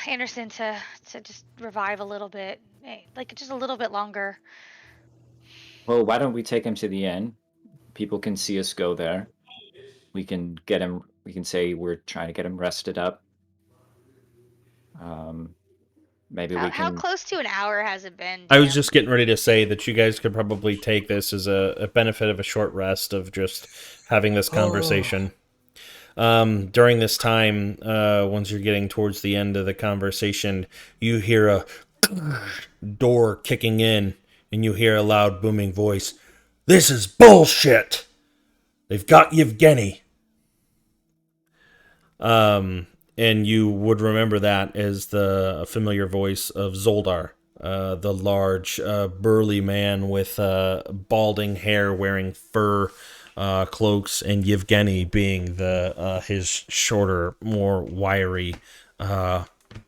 Anderson to just revive a little bit, just a little bit longer. Well, why don't we take him to the inn? People can see us go there. We can get him We can say we're trying to get him rested up. Maybe we How can. close to an hour has it been, I was Dan? just getting ready to say that you guys could probably take this as a benefit of a short rest of just having this conversation. During this time, once you're getting towards the end of the conversation, you hear a door kicking in, and you hear a loud booming voice. This is bullshit! They've got Yevgeny. And you would remember that as the familiar voice of Zoldar, the large, burly man with balding hair, wearing fur cloaks, and Yevgeny being the his shorter, more wiry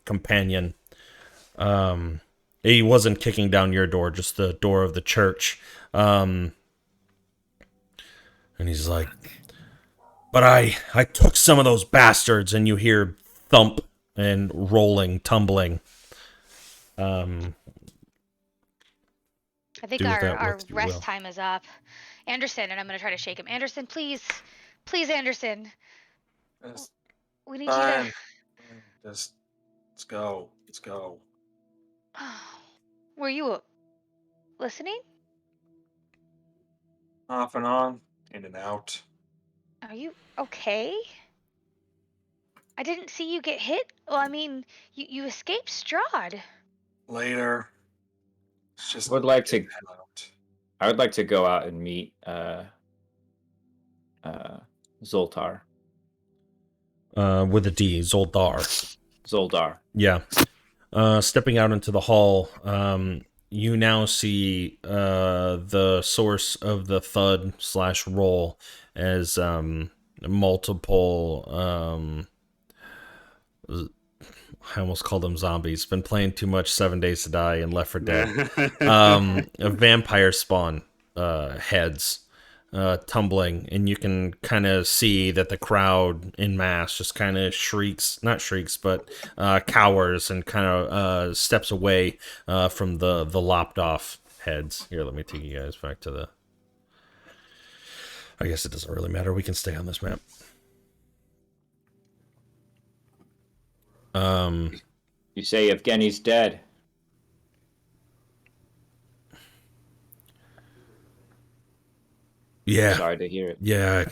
companion. He wasn't kicking down your door, just the door of the church. And he's like, but I took some of those bastards, and you hear thump and rolling, tumbling. I think Do with that our what you rest will. time is up. Anderson, and I'm gonna try to shake him. Anderson, please, please, Anderson. It's We need you to. fine. Just let's go. Let's go. Were you listening? Off and on, in and out. Are you okay? I didn't see you get hit. Well, I mean, you escaped Strahd. Later. It's just Would like to. head out. I would like to go out and meet Zoltar. With a D, Zoldar. Zoldar. Yeah. Stepping out into the hall, you now see the source of the thud / roll as multiple. I almost called them zombies. Been playing too much 7 Days to Die and Left 4 Dead. A vampire spawn heads tumbling, and you can kind of see that the crowd in mass just kind of not shrieks, but cowers and kind of steps away from the lopped off heads. Here, let me take you guys back to the. I guess it doesn't really matter. We can stay on this map. You say Evgeny's dead. Yeah. Sorry to hear it. Yeah.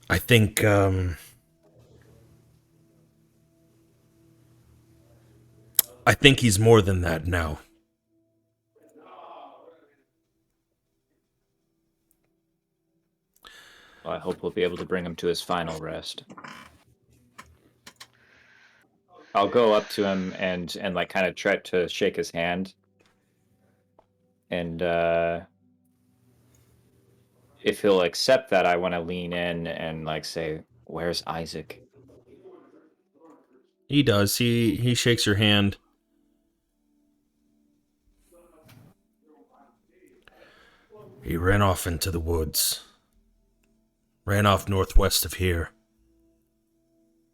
I think he's more than that now. Well, I hope we'll be able to bring him to his final rest. I'll go up to him and like kind of try to shake his hand. And if he'll accept that, I want to lean in and like say, "Where's Isaac?" He does. He shakes your hand. He ran off into the woods. Ran off northwest of here.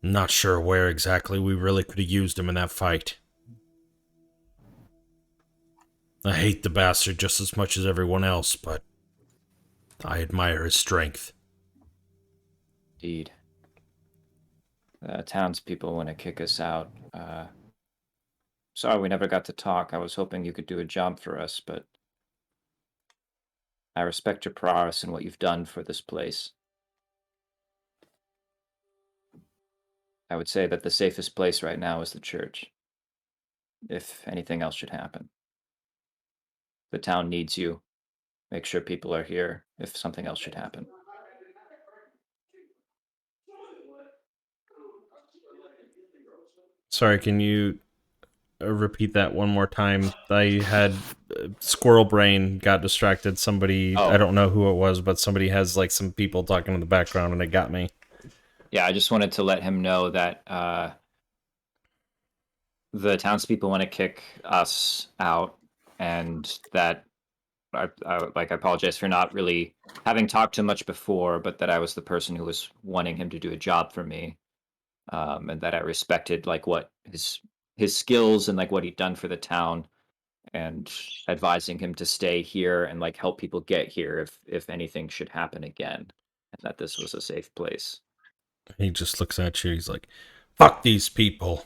Not sure where exactly. We really could have used him in that fight. I hate the bastard just as much as everyone else, but I admire his strength. Indeed. Townspeople want to kick us out. Sorry we never got to talk. I was hoping you could do a job for us, but I respect your prowess and what you've done for this place. I would say that the safest place right now is the church, if anything else should happen. The town needs you. Make sure people are here if something else should happen. Sorry, can you repeat that one more time? I had squirrel brain got distracted. Somebody, I don't know who it was, but somebody has like some people talking in the background, and it got me. Yeah, I just wanted to let him know that the townspeople want to kick us out, and that I apologize for not really having talked too much before, but that I was the person who was wanting him to do a job for me, and that I respected like what his skills and like what he'd done for the town, and advising him to stay here and like help people get here if anything should happen again, and that this was a safe place. He just looks at you. He's like, fuck these people.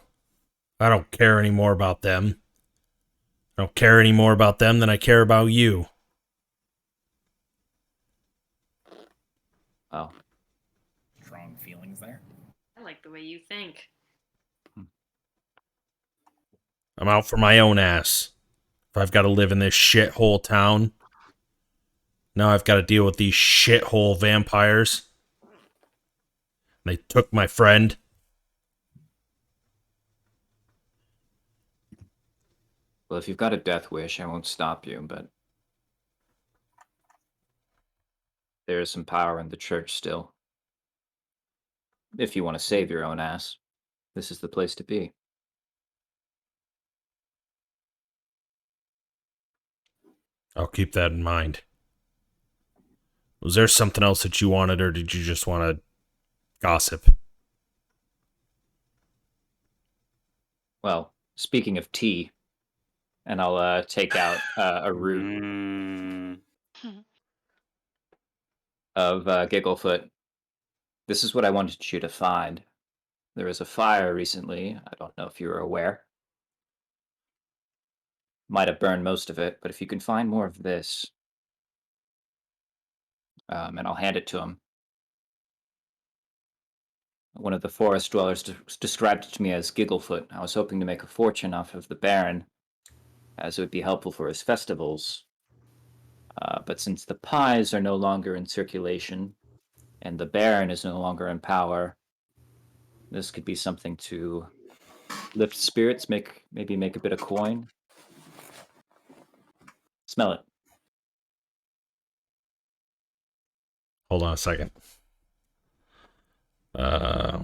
I don't care any more about them. I don't care any more about them than I care about you. Oh. Strong feelings there. I like the way you think. I'm out for my own ass. If I've got to live in this shithole town, now I've got to deal with these shithole vampires. They took my friend. Well, if you've got a death wish, I won't stop you, but there is some power in the church still. If you want to save your own ass, this is the place to be. I'll keep that in mind. Was there something else that you wanted, or did you just want to gossip? Well, speaking of tea, and I'll take out a root of Gigglefoot. This is what I wanted you to find. There was a fire recently. I don't know if you were aware. Might have burned most of it, but if you can find more of this, and I'll hand it to him. One of the forest dwellers described it to me as Gigglefoot. I was hoping to make a fortune off of the Baron, as it would be helpful for his festivals. But since the pies are no longer in circulation, and the Baron is no longer in power, this could be something to lift spirits, maybe make a bit of coin. Smell it. Hold on a second. Let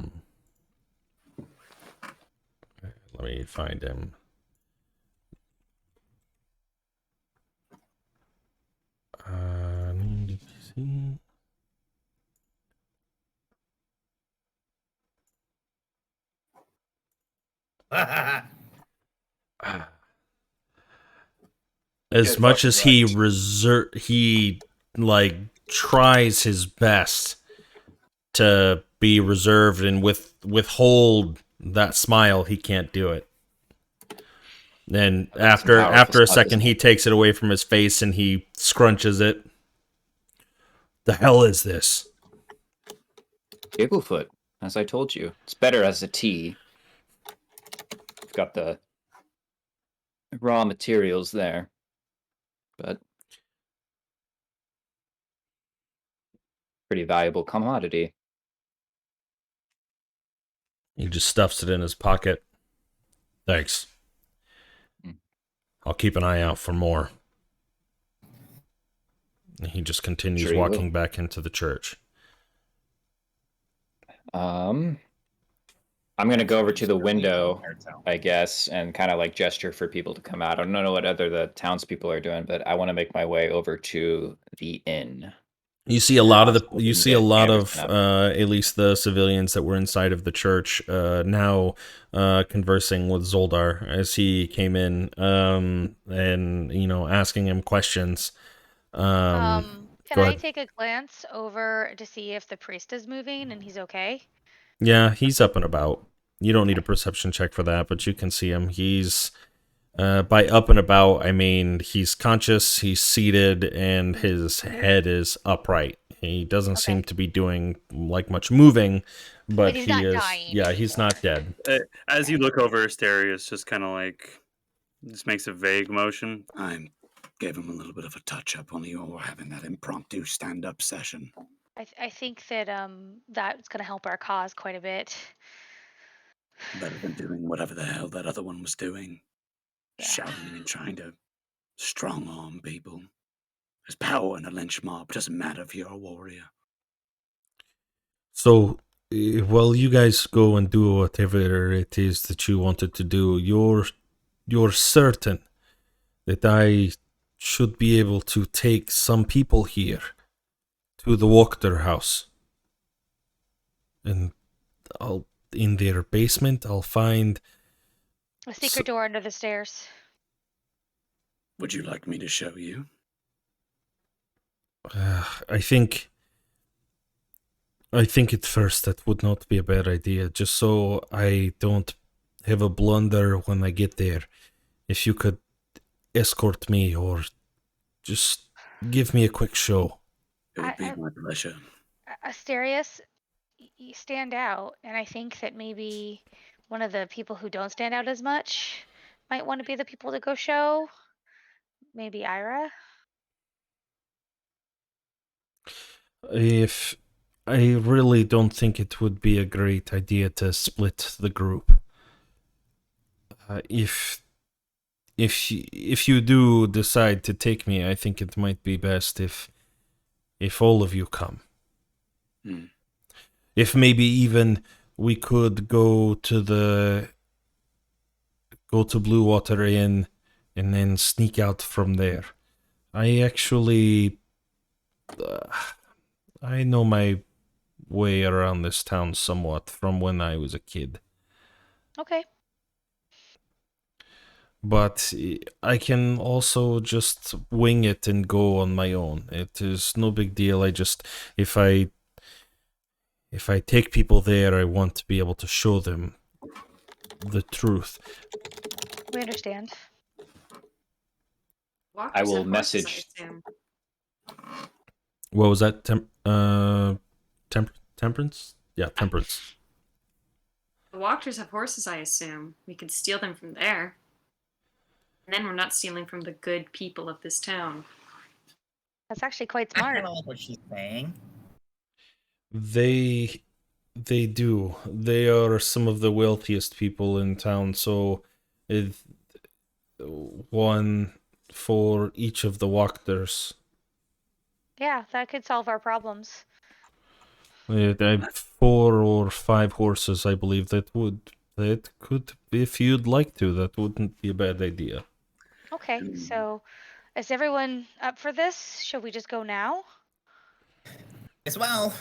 me find him. Need to see. As much as he tries his best to be reserved and withhold that smile, he can't do it. Then after a second, he takes it away from his face and he scrunches it. The hell is this? Gigglefoot, as I told you. It's better as a tea. You've got the raw materials there. But pretty valuable commodity. He just stuffs it in his pocket. Thanks. I'll keep an eye out for more. And he just continues walking back into the church. I'm going to go over to the window, I guess, and kind of like gesture for people to come out. I don't know what other the townspeople are doing, but I want to make my way over to the inn. You see a lot of at least the civilians that were inside of the church now conversing with Zoldar as he came in and asking him questions. Can I take a glance over to see if the priest is moving and he's okay? Yeah, he's up and about. You don't need a perception check for that, but you can see him. He's by up and about, I mean he's conscious, he's seated, and his head is upright. He doesn't seem to be doing like much moving, but he's he not is. dying. Yeah, he's not dead. As you look over, Asterius just kind of like just makes a vague motion. I gave him a little bit of a touch up when you all were having that impromptu stand-up session. I think that that's going to help our cause quite a bit. Better than doing whatever the hell that other one was doing. Yeah. Shouting and trying to strong-arm people. There's power in a lynch mob. Doesn't matter if you're a warrior. So, while you guys go and do whatever it is that you wanted to do, you're certain that I should be able to take some people here to the Wachter house. And in their basement, I'll find a secret door under the stairs. Would you like me to show you? I think I think at first that would not be a bad idea, just so I don't have a blunder when I get there. If you could escort me or just give me a quick show. It would be my pleasure. Asterius, you stand out, and I think that maybe one of the people who don't stand out as much might want to be the people to go show. Maybe Ira? If I really don't think it would be a great idea to split the group. If you do decide to take me, I think it might be best if all of you come. Hmm. If maybe even we could go to Blue Water Inn and then sneak out from there. I actually I know my way around this town somewhat from when I was a kid. Okay. But I can also just wing it and go on my own. It is no big deal. I just, if I take people there, I want to be able to show them the truth. We understand. Walkers I will have horses, message. I assume. What was that? Temperance? Yeah, temperance. The walkers have horses, I assume. We could steal them from there. And then we're not stealing from the good people of this town. That's actually quite I smart. kind of like what she's saying. They do. They are some of the wealthiest people in town, so one for each of the walkers. Yeah, that could solve our problems. 4 or 5 horses, I believe. That could, if you'd like to, that wouldn't be a bad idea. Okay, so is everyone up for this? Shall we just go now? As well,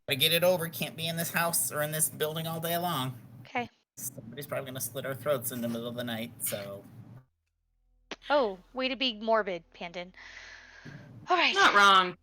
gotta get it over. Can't be in this house or in this building all day long. Okay. Somebody's probably gonna slit our throats in the middle of the night, so. Oh, way to be morbid, Pandon. All right. Not wrong.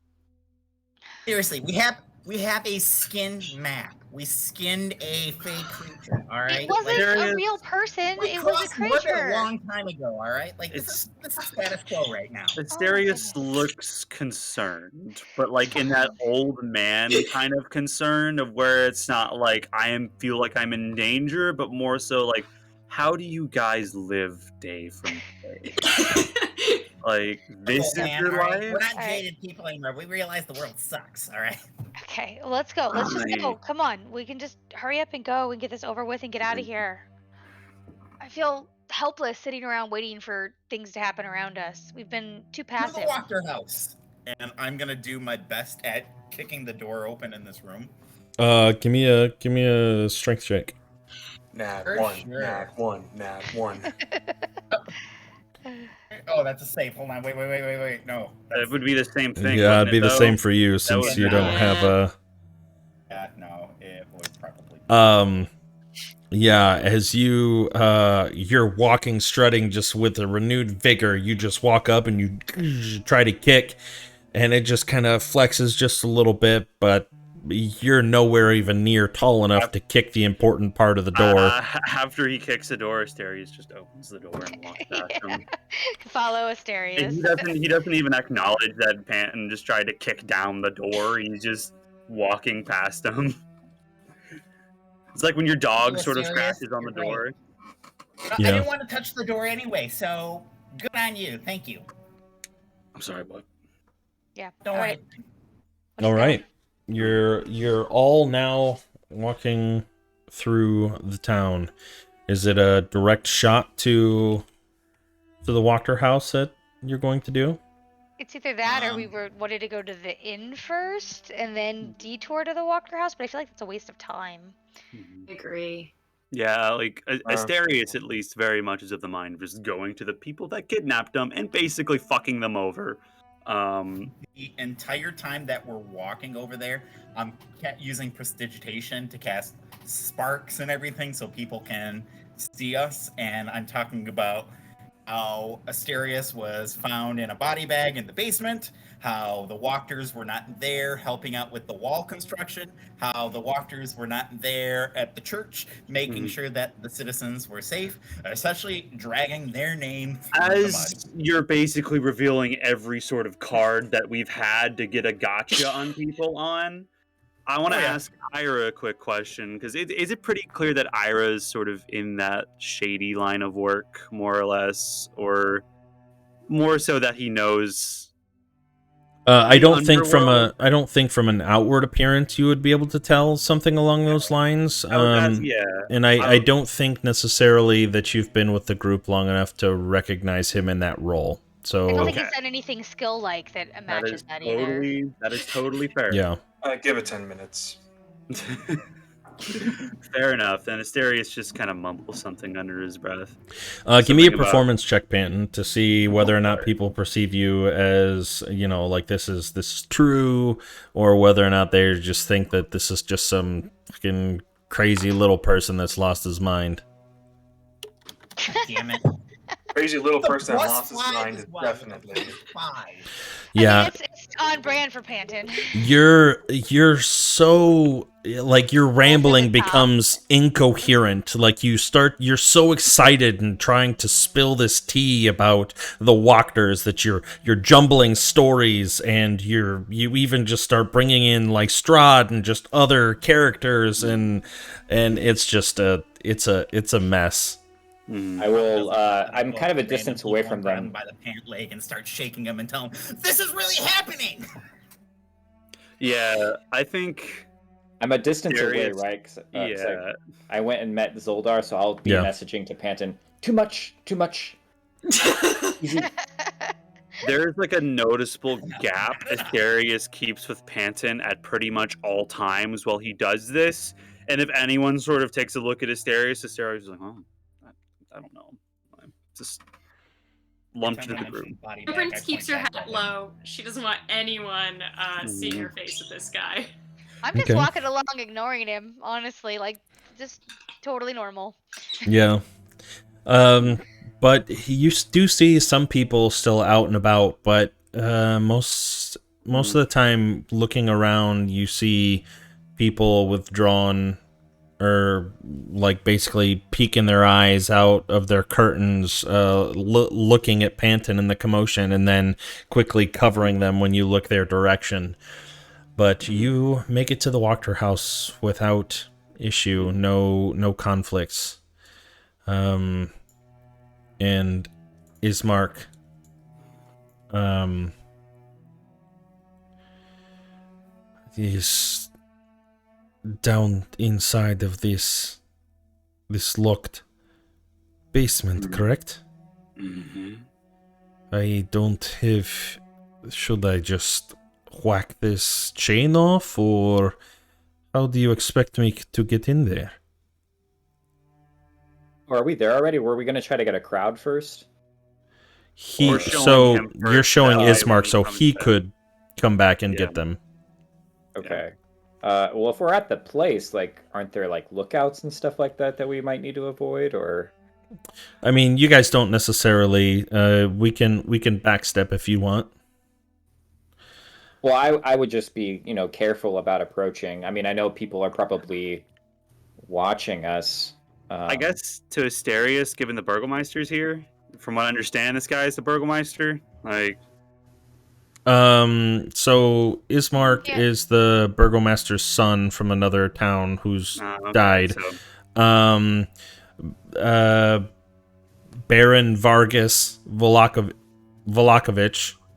Seriously, we have a skinned map. We skinned a fake creature. All right. It wasn't Like, a real person. We It was a crossed more than a creature. long time ago. All right. Like this is status quo right now. Asterius goodness. looks concerned, but like in that old man kind of concern of where it's not like feel like I'm in danger, but more so like, how do you guys live day from day? Like this Oh, is man, your all right? life. We're not All right. jaded people anymore. We realize the world sucks. All right. Okay, let's go. Let's just go. Fine. Come on. We can just hurry up and go and get this over with and get out of here. I feel helpless sitting around waiting for things to happen around us. We've been too To the passive. Walker house, and I'm gonna do my best at kicking the door open in this room. Give me a strength check. Nat For 1, sure. nat 1, nat 1. Oh, that's a safe. Hold on. Wait. No. It would be the same thing. Yeah, wouldn't it'd be it, the though? same for you since would you be- don't have a. Yeah, no, it would probably. Yeah, as you're walking, strutting just with a renewed vigor, you just walk up and you try to kick, and it just kind of flexes just a little bit, but you're nowhere even near tall enough to kick the important part of the door. After he kicks the door, Asterius just opens the door and walks past him. Follow And Asterius. he doesn't even acknowledge that Panton just tried to kick down the door. He's just walking past him. It's like when your dog sort of Asterius, scratches on the you're door. I Yeah. didn't want to touch the door anyway, so good on you. Thank you. I'm sorry, what? Yeah. Don't All worry. right. All right, you're all now walking through the town. Is it a direct shot to the Walker house that you're going to do? It's either that or we wanted to go to the inn first and then detour to the Walker house, but I feel like that's a waste of time. I agree. Yeah, like Asterius at least very much is of the mind of just going to the people that kidnapped them and basically fucking them over. The entire time that we're walking over there, I'm using prestidigitation to cast sparks and everything so people can see us. And I'm talking about how Asterius was found in a body bag in the basement, how the walkers were not there helping out with the wall construction, how the walkers were not there at the church making sure that the citizens were safe, essentially dragging their name through the mud. As you're basically revealing every sort of card that we've had to get a gotcha on people on, I want to ask Ira a quick question, because is it pretty clear that Ira is sort of in that shady line of work, more or less, or more so that he knows? I don't think underworld? from an outward appearance you would be able to tell something along those lines. Yeah. And I don't think necessarily that you've been with the group long enough to recognize him in that role. So I don't think he's done anything skill-like that matches that either. That is totally fair. Yeah. Give it 10 minutes. Fair enough. Then Asterius just kind of mumbles something under his breath. Give me a performance check, Panton, to see whether or not people perceive you as, like this is true, or whether or not they just think that this is just some fucking crazy little person that's lost his mind. Damn it. Crazy little person that lost his +5 mind, as well. definitely. Yeah. I mean, it's on brand for Panton. You're so, like, your rambling becomes incoherent. Like, you're so excited and trying to spill this tea about the Walkers that you're jumbling stories, and you even just start bringing in like Strahd and just other characters, and it's just it's a mess. I will. I'm kind of a distance away from them. By the pant leg and start shaking them and tell them, "This is really happening." Yeah, I think I'm a distance away, Asterius- right? 'Cause, yeah. I went and met Zoldar, so I'll be messaging to Panton. Too much. There's like a noticeable gap Asterius keeps with Panton at pretty much all times while he does this. And if anyone sort of takes a look at Asterius is like, oh, I don't know. I'm just lumped into the group. Temperance keeps her head low. She doesn't want anyone seeing her face with this guy. I'm just walking along, ignoring him. Honestly, like just totally normal. Yeah. But you do see some people still out and about, but most of the time looking around you see people withdrawn, or like basically peeking their eyes out of their curtains, looking at Panton and the commotion, and then quickly covering them when you look their direction. But you make it to the Walker house without issue, no conflicts. And Ismark, is down inside of this locked basement, correct? Mm-hmm. I don't have... Should I just whack this chain off, or how do you expect me to get in there? Or are we there already? Were we going to try to get a crowd first? You're showing Ismark, so he could come back and get them. Okay. Well, if we're at the place, like, aren't there like lookouts and stuff like that we might need to avoid, or? I mean, you guys don't necessarily. We can backstep if you want. Well, I would just be, careful about approaching. I mean, I know people are probably watching us. I guess to Asterius, given the Burgomeister's here, from what I understand, this guy is the Burgomeister. Like, so Ismark is the Burgomaster's son from another town who's died. So. Baron Vargas Vallaki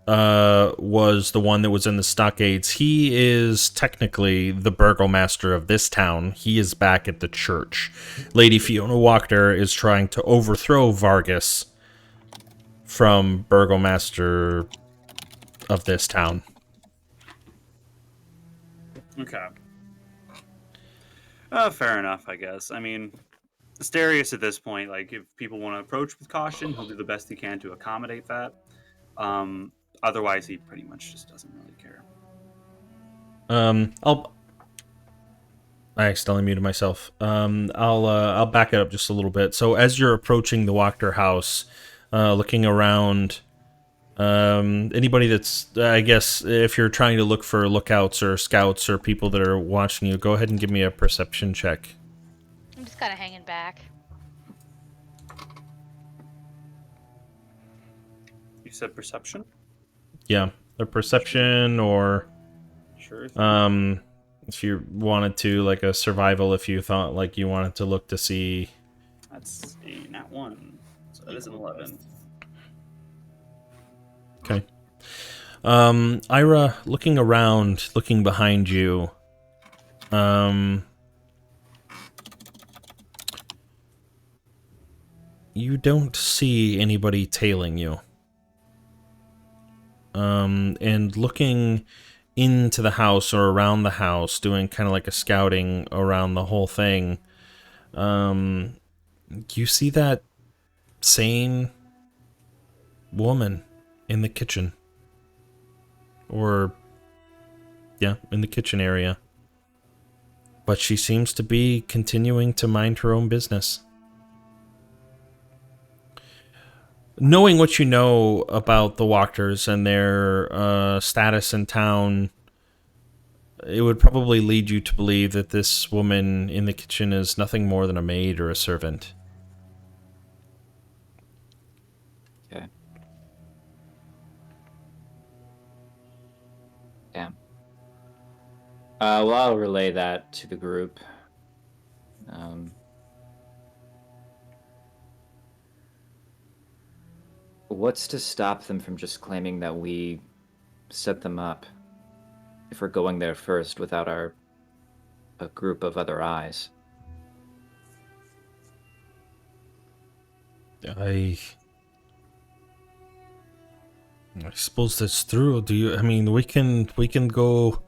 was the one that was in the stockades. He is technically the burgomaster of this town. He is back at the church. Lady Fiona Walker is trying to overthrow Vargas from burgomaster of this town. Okay. Fair enough, I guess. I mean, Asterius at this point, like, if people want to approach with caution, he'll do the best he can to accommodate that. Otherwise, he pretty much just doesn't really care. I accidentally muted myself. I'll back it up just a little bit. So as you're approaching the Wachter house, looking around. Anybody that's, I guess, if you're trying to look for lookouts or scouts or people that are watching you, go ahead and give me a perception check. I'm just kind of hanging back. You said perception? Yeah, a perception or, Sure. if you wanted to, like a survival, if you thought like you wanted to look to see. That's a nat 1. So that is an 11. Okay. Ira, looking around, looking behind you, you don't see anybody tailing you. And looking into the house or around the house, doing kind of like a scouting around the whole thing, you see that same woman in the kitchen. Or, yeah, in the kitchen area. But she seems to be continuing to mind her own business. Knowing what you know about the Walkers and their status in town, it would probably lead you to believe that this woman in the kitchen is nothing more than a maid or a servant. Okay. Damn. Well, I'll relay that to the group. What's to stop them from just claiming that we set them up if we're going there first without a group of other eyes? I suppose that's true. I mean, we can go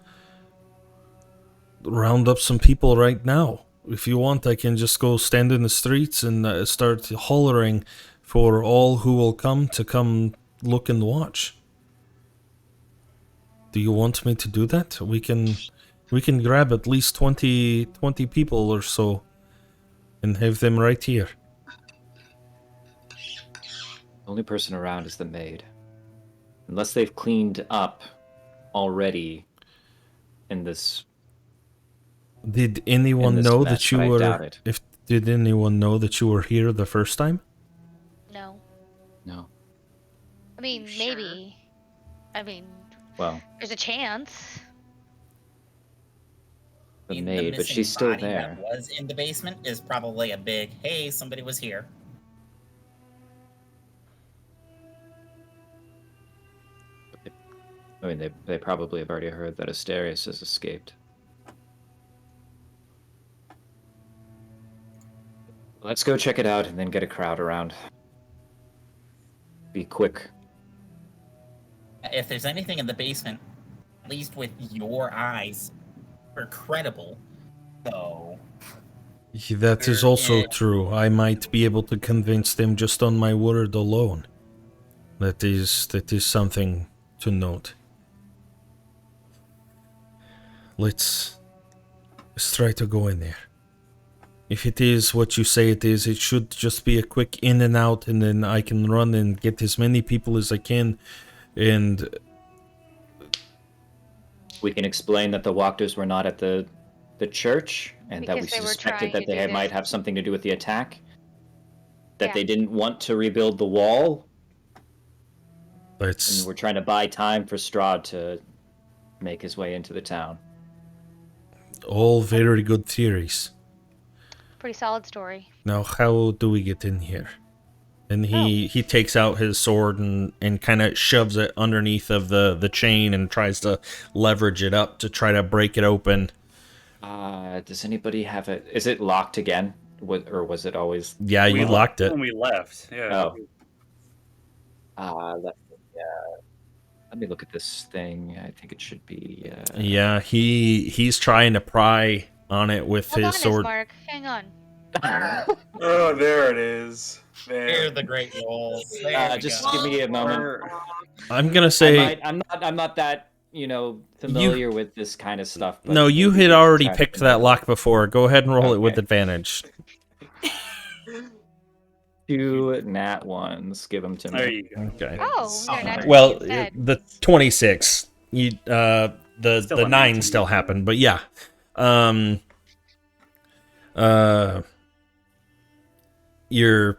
round up some people right now. If you want, I can just go stand in the streets and start hollering for all who will come to come look and watch. Do you want me to do that? We can grab at least 20 people or so and have them right here. The only person around is the maid. Unless they've cleaned up already in this. Did anyone know mess, that you but I were? doubt it. Did anyone know that you were here the first time? No. No. I mean, Sure. maybe. I mean, Well, there's a chance. the The maid, but missing she's still body there. That was in the basement is probably a big, hey, somebody was here. I mean, they probably have already heard that Asterius has escaped. Let's go check it out and then get a crowd around. Be quick. If there's anything in the basement, at least with your eyes, are credible. So That is also Yeah. true. I might be able to convince them just on my word alone. That is something to note. Let's try to go in there. If it is what you say it is, it should just be a quick in and out, and then I can run and get as many people as I can. And We can explain that the Walkers were not at the church, and that we Because they were suspected trying that to they do might this. have something to do with the attack. That Yeah. they didn't want to rebuild the wall, and let's we're trying to buy time for Strahd to make his way into the town. all very good theories. Pretty solid story. Now, how do we get in here? And he takes out his sword and kind of shoves it underneath of the chain and tries to leverage it up to try to break it open. Does anybody have it? Is it locked again? Or was it always? Yeah, We you locked it. when we left. Yeah. Oh. Let me look at this thing. I think it should be. Yeah, he's trying to pry on it with Hold on, his sword. Mark. Hang on. Oh, there it is. They're There. the great rolls. There we Just go. give me a moment. I'm gonna say I'm not that familiar with this kind of stuff. But no. You maybe had we can already try to picked think that of it. lock before. Go ahead and roll it with Okay. advantage. 2 nat 1s. Give them to me. There you go. Okay. Oh, they're not Well, instead. the 26. The Still a 9 19. still happened, but yeah. You're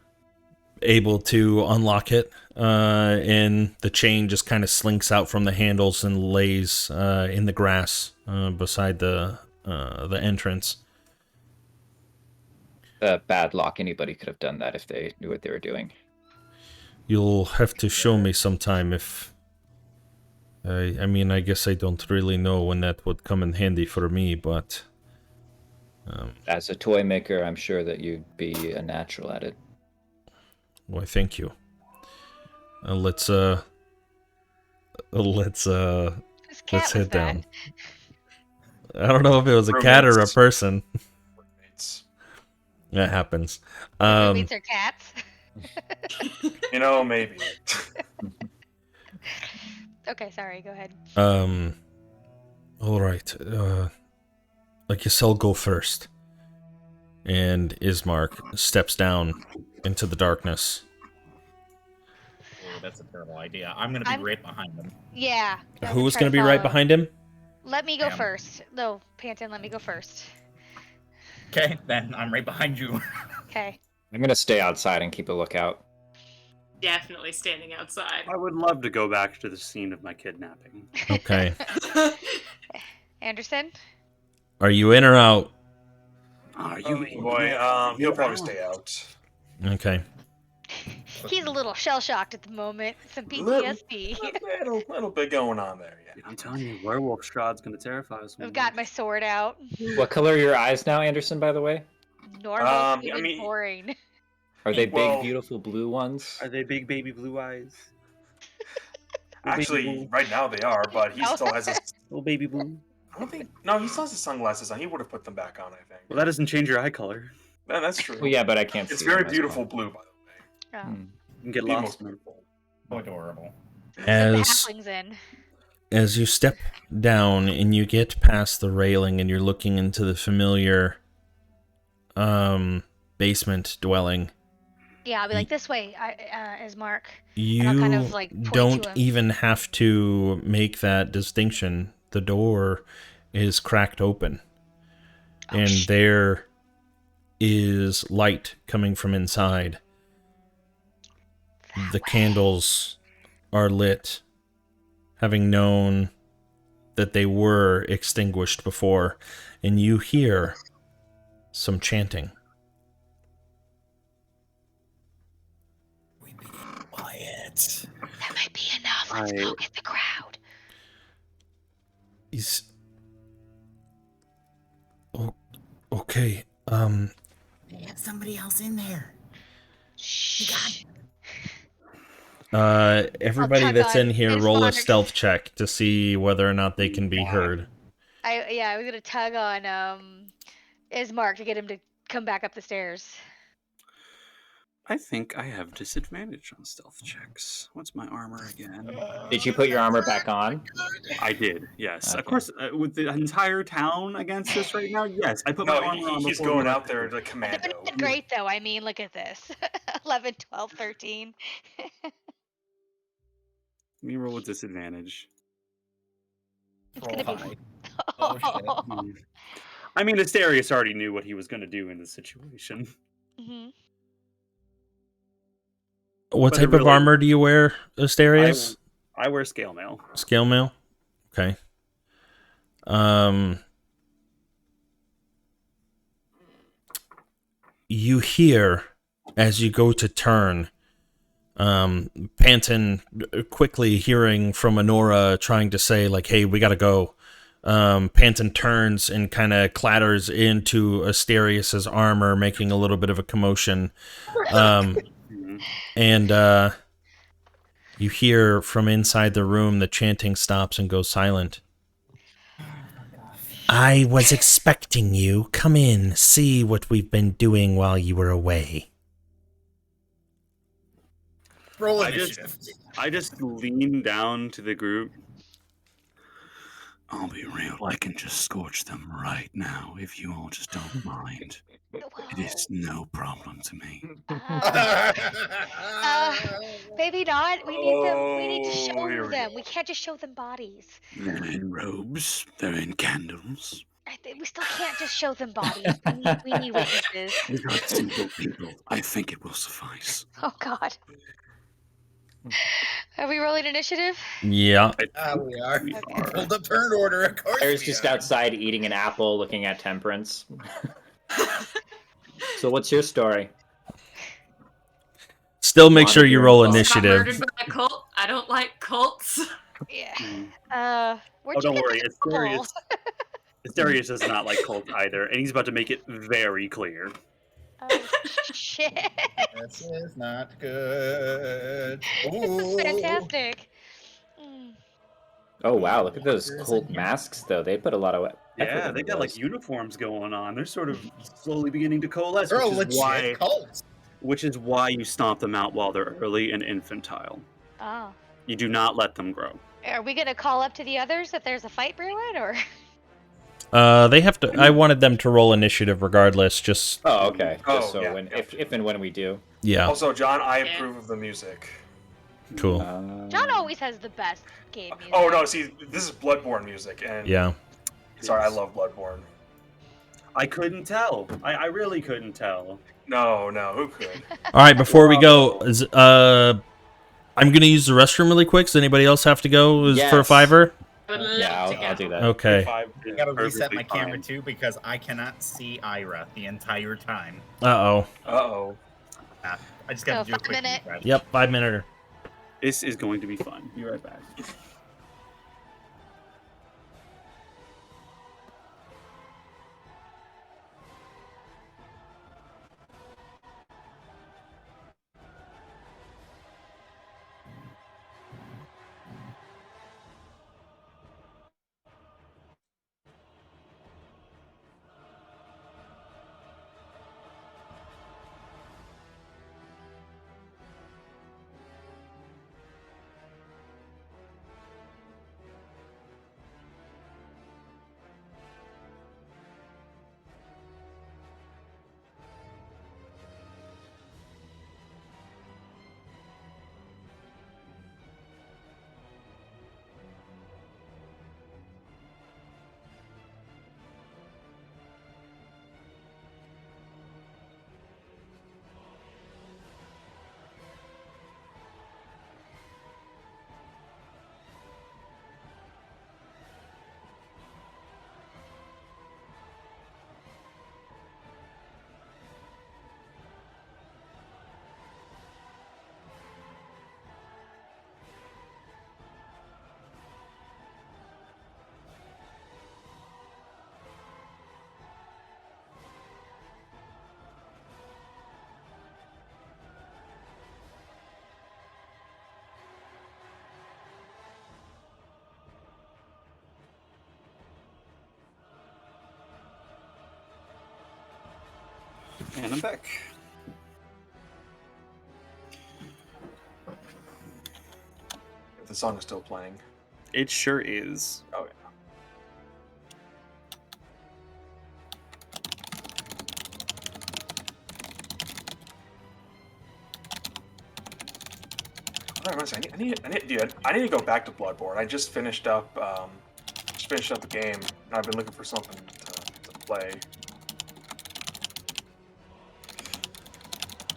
able to unlock it, and the chain just kind of slinks out from the handles and lays in the grass beside the entrance. Bad luck. Anybody could have done that if they knew what they were doing. You'll have to show me sometime if... I mean, I guess I don't really know when that would come in handy for me, but... As a toy maker, I'm sure that you'd be a natural at it. Why, thank you. Let's Whose cat was head that? down. I don't know if it was a cat or a Roommates. person. Roommates. That happens. Roommates are cats. You know, maybe. Okay, sorry. Go ahead. All right. I guess I'll go first. And Ismark steps down into the darkness. Oh, that's a terrible idea. I'm gonna be I'm- right behind them. Yeah. I'm Who's try going to be right follow. behind him? Let me go Pam. first. No, Panton, let me go first. Okay, then I'm right behind you. Okay. I'm gonna stay outside and keep a lookout. Definitely standing outside. I would love to go back to the scene of my kidnapping. Okay. Anderson? Are you in or out? Are Oh, you boy, he'll probably stay out. Okay. He's a little shell shocked at the moment. Some Little- PTSD. Little bit going on there, yeah. I'm telling you, werewolf Strahd's gonna terrify us. I've got my sword out. What color are your eyes now, Anderson, by the way? Normal, I even mean- boring. Are they big, Well- beautiful blue ones? Are they big baby blue eyes? Actually, right now they are, but he still has his. Little baby blue. I don't think. No, he still has his sunglasses on. He would have put them back on, I think. Well, that doesn't change your eye color. Yeah, that's true. Well, yeah, but I can't It's see very them as beautiful well. blue, by the way. Oh. Hmm. You can get The lost most in it. beautiful. So adorable. Let the As halflings in. as you step down and you get past the railing and you're looking into the familiar basement dwelling, Yeah, I'll be like, this way, Ismark. you I'll kind of, like, point to don't him. even have to make that distinction. The door is cracked open, Oh, and shit. there is light coming from inside. The candles are lit, having known that they were extinguished before, and you hear some chanting. We be quiet. That might be enough. Let's go get the crowd. Is okay. They have somebody else in there. Shh. Everybody tug that's on in here, roll a Ismark. stealth check to see whether or not they can be heard. I was gonna tug on Ismark to get him to come back up the stairs. I think I have disadvantage on stealth checks. What's my armor again? Did you put your armor back on? I did, yes. Of Okay. course, with the entire town against us right now, yes. I put No, my armor on he's before we going left. out there to They're commando. not great though. I mean, look at this. 11, 12, 13. Let me roll with disadvantage. It's Roll gonna be. high. Oh, shit. Hmm. I mean, Asterius already knew what he was going to do in this situation. Mhm. What But it type of really- armor do you wear, Asterius? I wear scale mail. Scale mail? Okay. You hear as you go to turn, Panton quickly hearing from Honora trying to say, like, hey, we gotta go. Panton turns and kind of clatters into Asterius's armor, making a little bit of a commotion. Mhm. And you hear from inside the room the chanting stops and goes silent. I was expecting you. Come in, see what we've been doing while you were away. Roll I just- initiative. I just lean down to the group. I'll be real. I can just scorch them right now if you all just don't mind. It is no problem to me. Maybe not. We need them. We need to Oh, here show we them. go. We can't just show them bodies. They're in robes. They're in candles. We still can't just show them bodies. We need witnesses. We got simple people. I think it will suffice. Oh God. Are we rolling initiative? Yeah. We are. We Okay. are. Pulled up turn order, of course. I was we just are. outside eating an apple, looking at Temperance. So what's your story? Still make sure you roll Got Got initiative. murdered by a cult. I don't like cults. Yeah. Mm. Where'd Oh, you don't get worry. that apple? Asterius does not like cults either, and he's about to make it very clear. Oh shit! This is not good. This is Ooh. fantastic. Mm. Oh wow, look at those Monsters cult in here. masks though. They put a lot of effort Yeah, into they got like those. uniforms going on. They're sort of slowly beginning to coalesce, They're a which is legit cult. why you stomp them out while they're early and infantile. Oh. You do not let them grow. Are we gonna call up to the others that there's a fight brewing, or? They have to. I wanted them to roll initiative regardless. Just Oh, okay. Oh, Just so yeah, when gotcha. if and when we do. yeah, Also, John, I Yeah. approve of the music. cool. John always has the best game music. Oh no, see, this is Bloodborne music, and Yeah. sorry, I love Bloodborne. I couldn't tell. I really couldn't tell. No, who could? All right. Before we go, I'm gonna use the restroom really quick. Does anybody else have to go? For a Yes. $5? I would love Yeah, to I'll go. do that. Okay. Five I is gotta reset perfectly my camera fine. too because I cannot see Ira the entire time. Uh oh. Uh-oh. I just gotta So, do a 5 quick minute. refresh. Yep. 5 minute. This is going to be fun. Be right back. And I'm back. The song is still playing. It sure is. Oh yeah. I need to go back to Bloodborne. I just finished up the game, and I've been looking for something to play.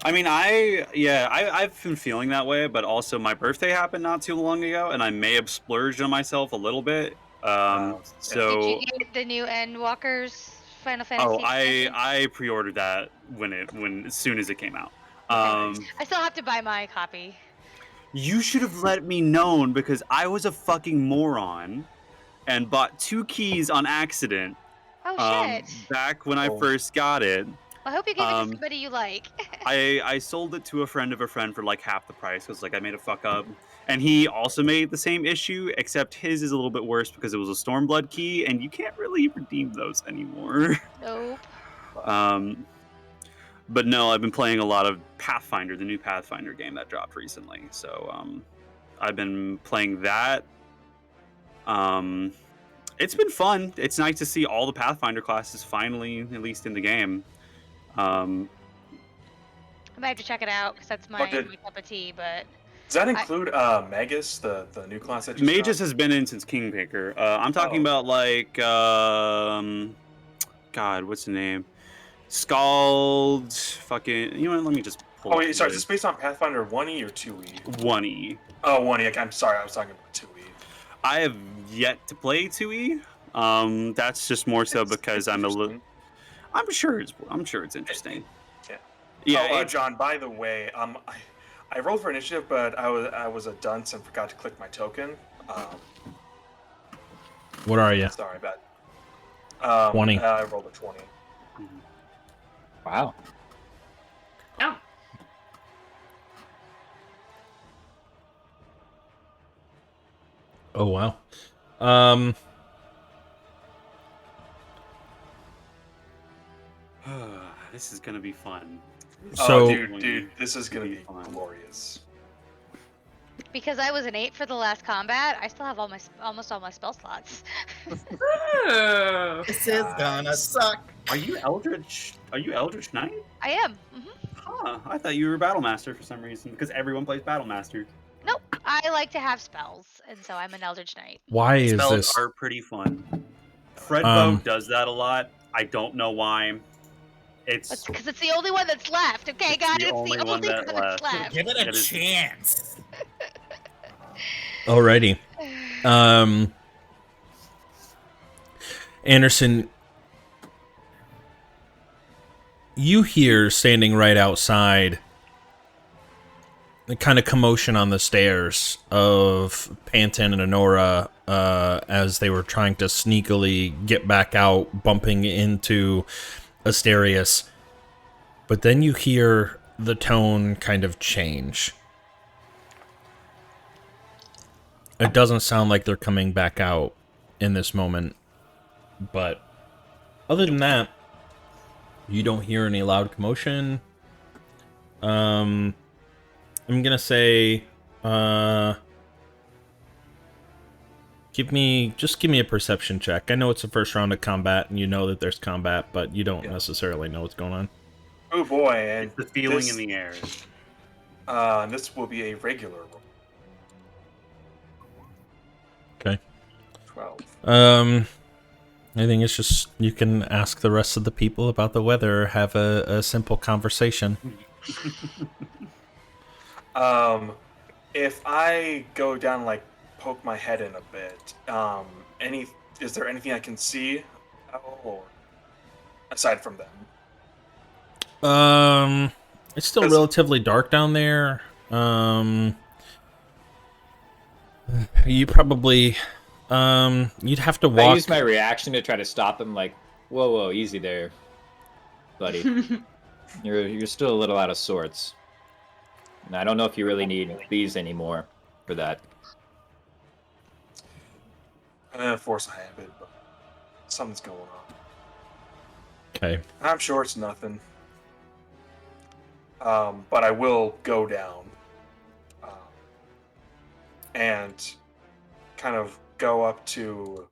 I mean, I've been feeling that way, but also my birthday happened not too long ago, and I may have splurged on myself a little bit. So, Did you get the new Endwalker's Final Fantasy? expansion? I pre-ordered that when as soon as it came out. I still have to buy my copy. You should have let me known because I was a fucking moron and bought 2 keys on accident. Oh shit! Back when I Oh. first got it. I hope you give it to somebody you like. I sold it to a friend of a friend for like half the price because like I made a fuck up, and he also made the same issue, except his is a little bit worse because it was a Stormblood key, and you can't really redeem those anymore. Nope. But no, I've been playing a lot of Pathfinder, the new Pathfinder game that dropped recently. So I've been playing that, It's been fun. It's nice to see all the Pathfinder classes finally, at least in the game. I might have to check it out because that's my cup of tea. But Does that include Magus, the new class that just Magus dropped? has been in since Kingmaker. I'm talking about like God, what's the name? Scald, fucking. You know what? Let me just. Oh wait, sorry. Is this based on Pathfinder 1e or 2e? 1e. Oh, 1e. I'm sorry, I was talking about 2e. I have yet to play 2e. That's just more so because I'm a little. I'm sure it's interesting. Yeah. Yeah. Oh, John. By the way, I rolled for initiative, but I was a dunce and forgot to click my token. What are you? Sorry about. 20. I rolled a 20. Wow. Oh. Oh wow. This is gonna be fun. So, dude, this is gonna be glorious. because I was an 8 for the last combat, I still have almost all my spell slots. Oh. This is gonna suck. Are you Eldritch? Are you Eldritch Knight? I am. Huh. I thought you were Battle Master for some reason because everyone plays Battle Master. Nope. I like to have spells, and so I'm an Eldritch Knight. why is Spells this? are pretty fun. Fredbow does that a lot. I don't know why. It's because it's the only one that's left. Okay, guys, it's the only one that's left. left. Give it a chance. Alrighty. Anderson, you hear standing right outside the kind of commotion on the stairs of Panton and Honora as they were trying to sneakily get back out, bumping into Asterius. But then you hear the tone kind of change. It doesn't sound like they're coming back out in this moment. But other than that, you don't hear any loud commotion. I'm gonna say, give me a perception check. I know it's the first round of combat, and you know that there's combat, but you don't necessarily know what's going on. Oh boy, and it's the feeling in the air. This will be a regular roll. Okay. 12. I think it's just you can ask the rest of the people about the weather or have a simple conversation. If I go down, like, poke my head in a bit, is there anything I can see at all, or aside from them? It's still relatively dark down there. You probably, you'd have to walk. I use my reaction to try to stop him, like, whoa, easy there, buddy. You're still a little out of sorts. And I don't know if you really need these anymore for that. Force a habit, but something's going on. Okay. I'm sure it's nothing. But I will go down and kind of go up to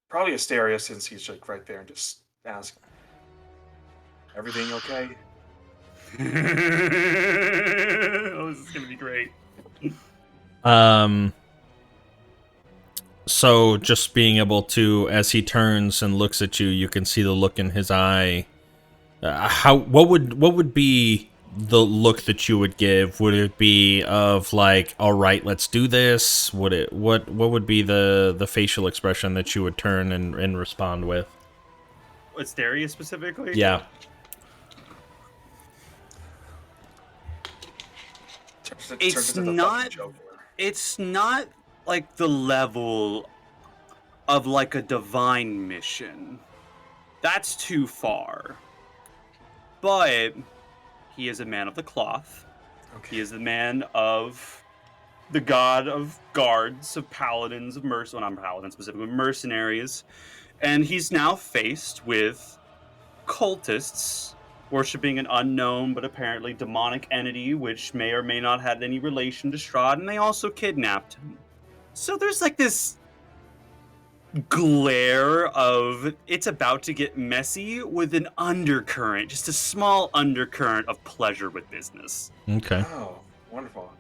probably Asterius, since he's like right there, and just ask, "Everything okay?" Oh, this is gonna be great. So just being able to, as he turns and looks at you, you can see the look in his eye. What would be the look that you would give? Would it be of like, all right, let's do this? What would be the facial expression that you would turn and respond with? Asterius specifically? Yeah. It's not like the level of like a divine mission. That's too far. But he is a man of the cloth. Okay. He is the man of the god of guards, of paladins, of well, not paladins specifically, mercenaries. And he's now faced with cultists worshipping an unknown but apparently demonic entity, which may or may not have any relation to Strahd, and they also kidnapped him. So there's like this glare of it's about to get messy with an undercurrent, just a small undercurrent of pleasure with business. Okay. Oh, wonderful.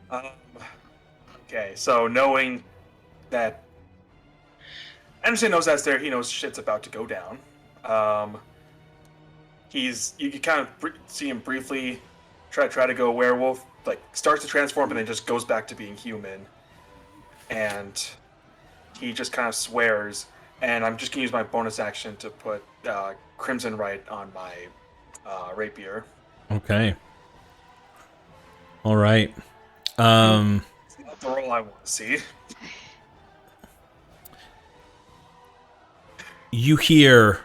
Okay, so knowing that Anderson knows that's there, he knows shit's about to go down. You can kind of see him briefly try to go werewolf, like starts to transform, but then just goes back to being human. And he just kind of swears, and I'm just gonna use my bonus action to put Crimson Right on my rapier. Okay. All right. It's not the roll I want to see. You hear.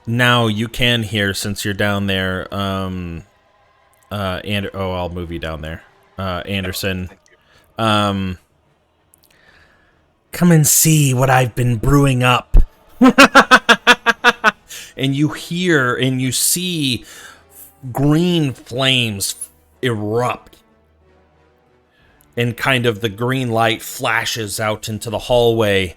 Now you can hear, since you're down there. And I'll move you down there. Anderson. Thank you. Come and see what I've been brewing up. And you hear and you see green flames erupt. And kind of the green light flashes out into the hallway.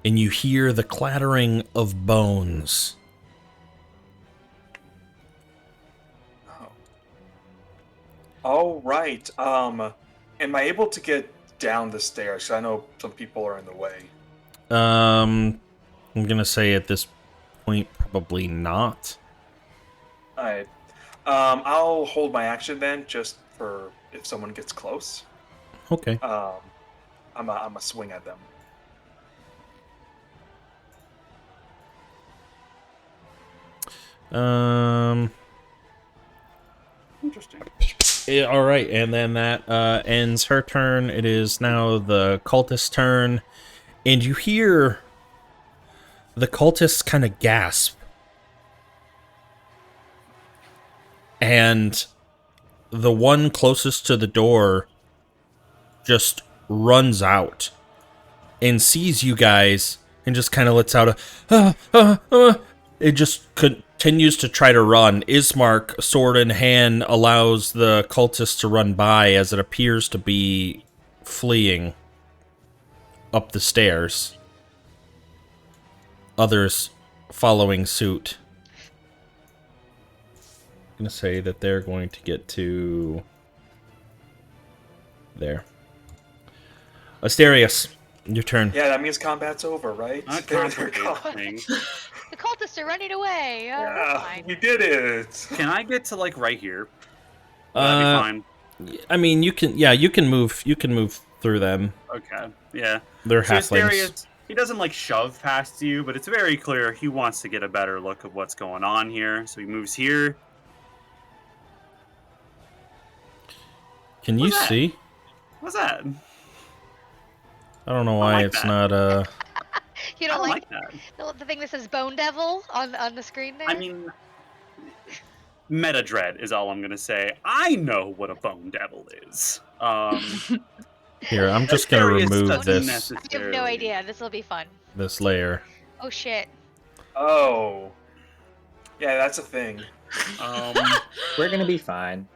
And you hear the clattering of bones. Oh. All right. Am I able to get down the stairs? 'Cause I know some people are in the way. I'm gonna say at this point, probably not. All right. I'll hold my action then, just for if someone gets close. Okay. I'm a swing at them. Interesting. Yeah, all right, and then that ends her turn. It is now the cultist's turn, and you hear the cultists kind of gasp, and the one closest to the door just runs out and sees you guys and just kind of lets out a It just continues to try to run. Ismark, sword in hand, allows the cultist to run by as it appears to be fleeing up the stairs. Others following suit. I'm going to say that they're going to get to there. Asterius, your turn. Yeah, that means combat's over, right? Not They're complicated. The cultists are running away. That's Yeah, fine. we did it. Can I get to like right here? Would that be fine? I mean, you can. Yeah, you can move. You can move through them. Okay. Yeah. They're So halflings. Asterius, he doesn't like shove past you, but it's very clear he wants to get a better look of what's going on here. So he moves here. Can you What's that? see? What's that? I don't know why like it's that. not. You I don't don't like like that. the thing that says Bone Devil on the screen there? I mean, meta dread is all I'm gonna say. I know what a bone devil is. Here, I'm just gonna Asterius remove doesn't this I have no necessarily- idea. This will be fun. this layer. Oh shit. Oh. Yeah, that's a thing. We're gonna be fine.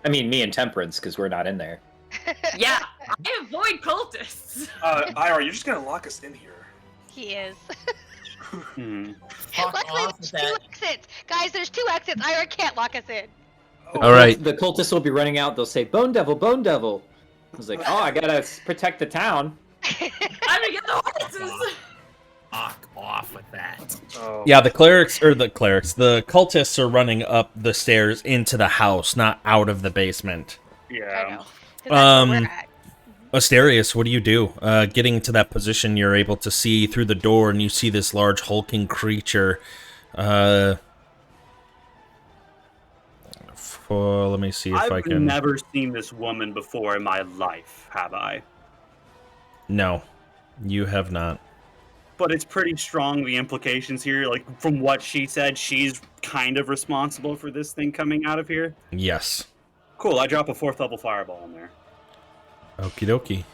I mean, me and Temperance, because we're not in there. Yeah, I avoid cultists. Ira, you're just gonna lock us in here. He is. hmm. Fuck Luckily, off there's with two that. exits. Guys, there's two exits. Ira can't lock us in. All right. The cultists will be running out. They'll say, "Bone devil, bone devil." I was like, "Oh, I gotta protect the town." I'm gonna get the horses. Fuck off with that. Oh. Yeah, the cultists are running up the stairs into the house, not out of the basement. I Yeah. know. 'Cause that's where we're at. Asterius, what do you do? Getting to that position, you're able to see through the door, and you see this large hulking creature. Let me see if I I've can. never seen this woman before in my life, have I? No, you have not. But it's pretty strong, the implications here. Like, from what she said, she's kind of responsible for this thing coming out of here. Yes. Cool, I drop a 4th level fireball in there. Okie dokie.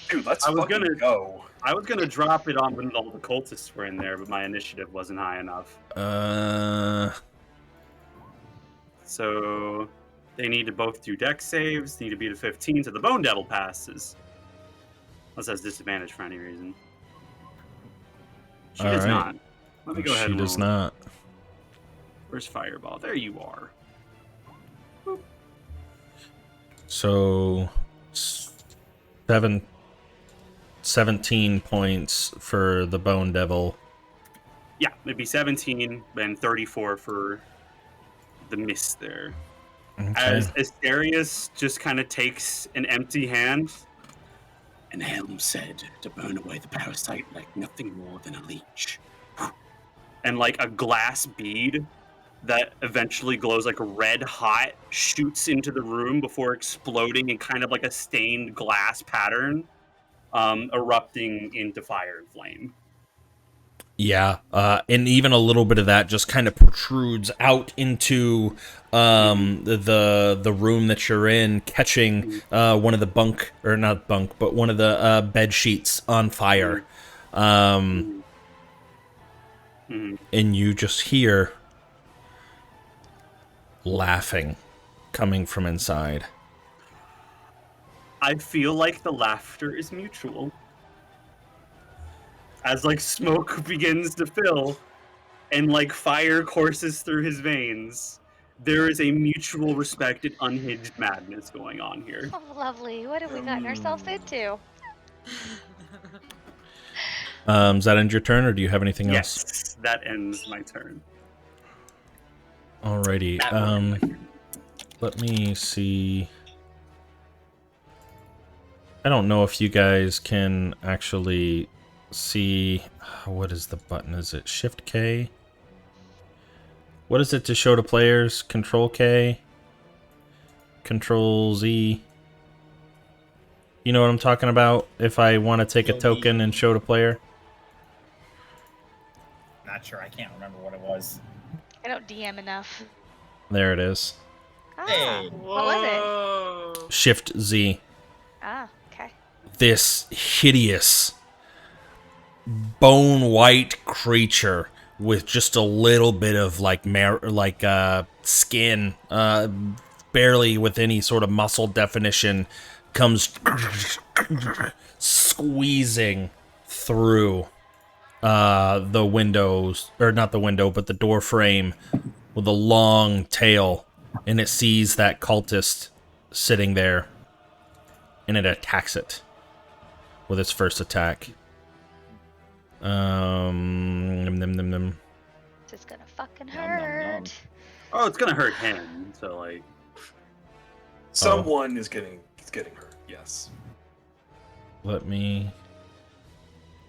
Dude, let's I was fucking gonna- go. I was gonna drop it on when all the cultists were in there, but my initiative wasn't high enough. So they need to both do dex saves, need to beat a 15, so the Bone Devil passes. Unless has disadvantage for any reason. She All does right. not. Let me go ahead She and does roll. not. Where's Fireball? There you are. So 17 points for the Bone Devil. Yeah, it'd be 17 and 34 for the miss there. Okay. As Asterius just kind of takes an empty hand. And Helm said to burn away the parasite like nothing more than a leech. And like a glass bead that eventually glows like red hot shoots into the room before exploding in kind of like a stained glass pattern, erupting into fire and flame. Yeah, and even a little bit of that just kind of protrudes out into the room that you're in, catching one of the one of the bed sheets on fire, and you just hear laughing coming from inside. I feel like the laughter is mutual. As like smoke begins to fill and like fire courses through his veins, there is a mutual respected unhinged madness going on here. Oh, lovely. What have we gotten ourselves into? Does that end your turn, or do you have anything else? Yes, that ends my turn. Alrighty. Let me see. I don't know if you guys can actually see. What is the button? Is it Shift K? What is it to show to players? Control K? Control Z? You know what I'm talking about? If I want to take a token and show to player? Not sure. I can't remember what it was. I don't DM enough. There it is. Ah, Hey. what was it? Shift Z. Ah, okay. This hideous bone white creature with just a little bit of skin, barely with any sort of muscle definition, comes squeezing through the windows, or not the window, but the door frame, with a long tail, and it sees that cultist sitting there, and it attacks it with its first attack. This is gonna fucking Nom, nom, nom. hurt. Oh, it's gonna hurt him. So like, Someone is getting hurt. Yes. Let me...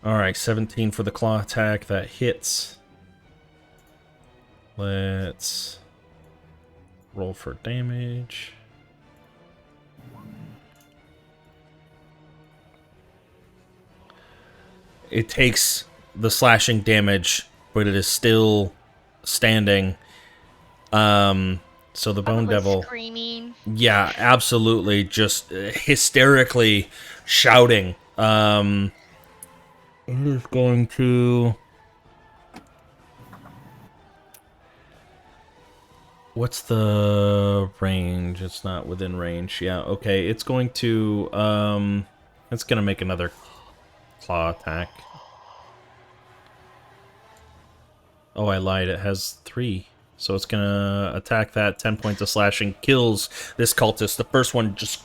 Alright, 17 for the claw attack. That hits. Let's roll for damage. It takes the slashing damage, but it is still standing. So the Bone Probably Devil... screaming. Yeah, absolutely. Just hysterically shouting. It is going to... What's the range? It's not within range. Yeah, okay. It's going to... It's going to make another claw attack. Oh, I lied. It has 3. So it's going to attack that. 10 points of slashing. Kills this cultist. The first one just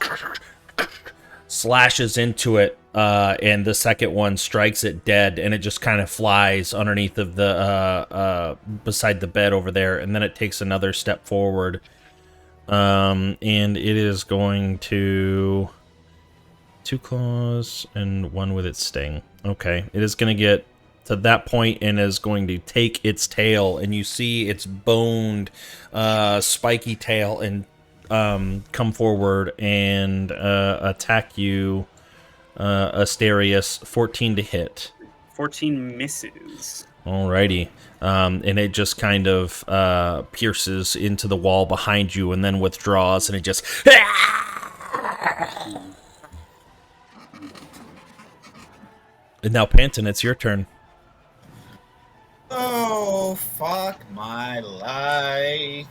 slashes into it. And the second one strikes it dead. And it just kind of flies underneath of the... beside the bed over there. And then it takes another step forward. And it is going to... 2 claws and 1 with its sting. Okay. It is going to get to that point and is going to take its tail, and you see its boned, spiky tail, and come forward and attack you, Asterius. 14 to hit. 14 misses. Alrighty. And it just kind of pierces into the wall behind you and then withdraws, and it just... And now, Panton, it's your turn. Oh, fuck my life.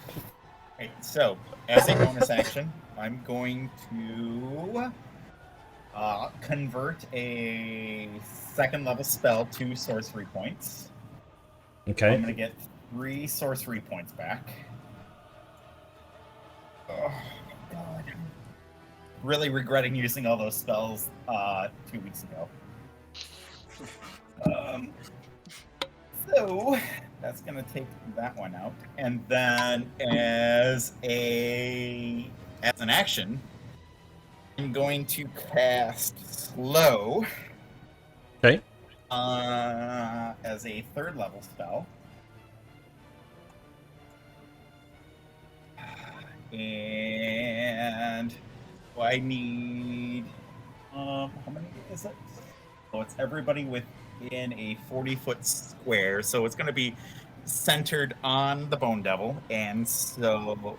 Okay, so, as a bonus action, I'm going to convert a second level spell to sorcery points. Okay. I'm going to get 3 sorcery points back. Oh, God. Really regretting using all those spells 2 weeks ago. So that's going to take that one out. And then as an action, I'm going to cast Slow Okay. as a 3rd level spell. And I need how many is it? So it's everybody within a 40-foot square. So it's going to be centered on the Bone Devil. And so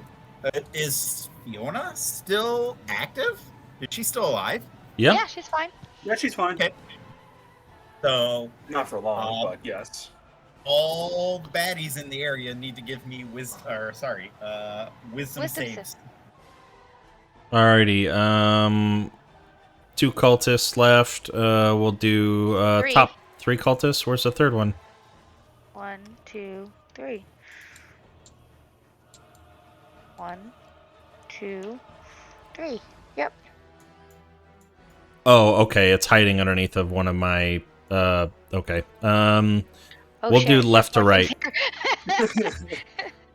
is Fiona still active? Is she still alive? Yeah. Yeah, she's fine. Yeah, she's fine. Okay. So Not for long, but yes. all the baddies in the area need to give me wisdom Wisdom saves. Alrighty. 2 cultists left. We'll do 3. top 3 cultists. Where's the 3rd one? 1, 2, 3. 1, 2, 3. Yep. Oh, okay. It's hiding underneath of one of my. Okay. Oh, We'll do shit. left to There's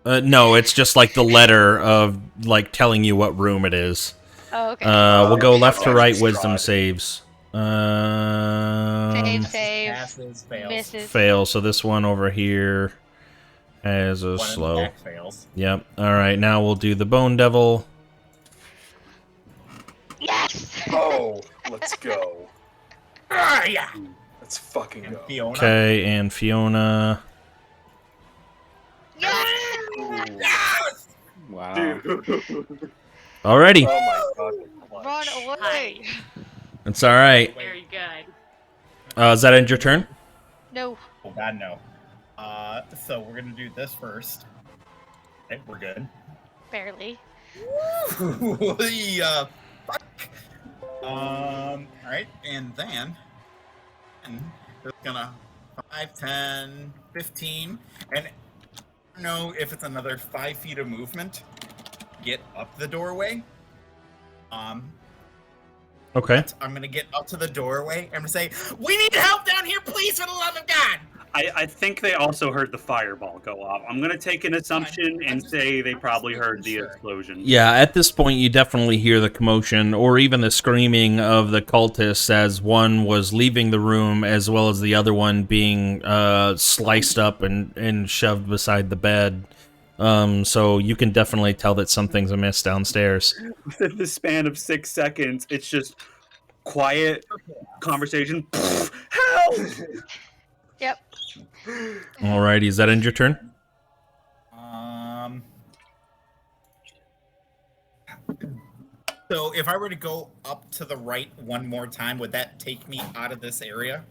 right. No, it's just like the letter of like telling you what room it is. Oh, okay. We'll go left to Oh, right. Strahd. Wisdom saves. Save. Passes, fails. Misses. Fail. So this one over here has a One in the slow. back fails. Yep. All right. Now we'll do the Bone Devil. Yes! Oh, let's go. Ah, yeah. Let's fucking And go. Fiona. Okay, and Fiona. Yes! Yes! Wow. Dude. Alrighty. Oh my god. Run away! It's all right. Very good. Is that end your turn? No. Oh god, no. So we're gonna do this first. Okay, we're good. Barely. Fuck. Alright, and then it's gonna 5, 10, 15, and I don't know if it's another 5 feet of movement. Get up the doorway. Okay. I'm gonna get up to the doorway. I'm gonna say, "We need help down here, please, for the love of God!" I think they also heard the fireball go off. I'm gonna take an assumption and say they probably heard the explosion. Yeah, at this point, you definitely hear the commotion or even the screaming of the cultists as one was leaving the room, as well as the other one being sliced up and shoved beside the bed. So you can definitely tell that something's amiss downstairs. Within the span of 6 seconds, it's just quiet conversation. Help! Yep. Alrighty, is that end your turn? So if I were to go up to the right one more time, would that take me out of this area?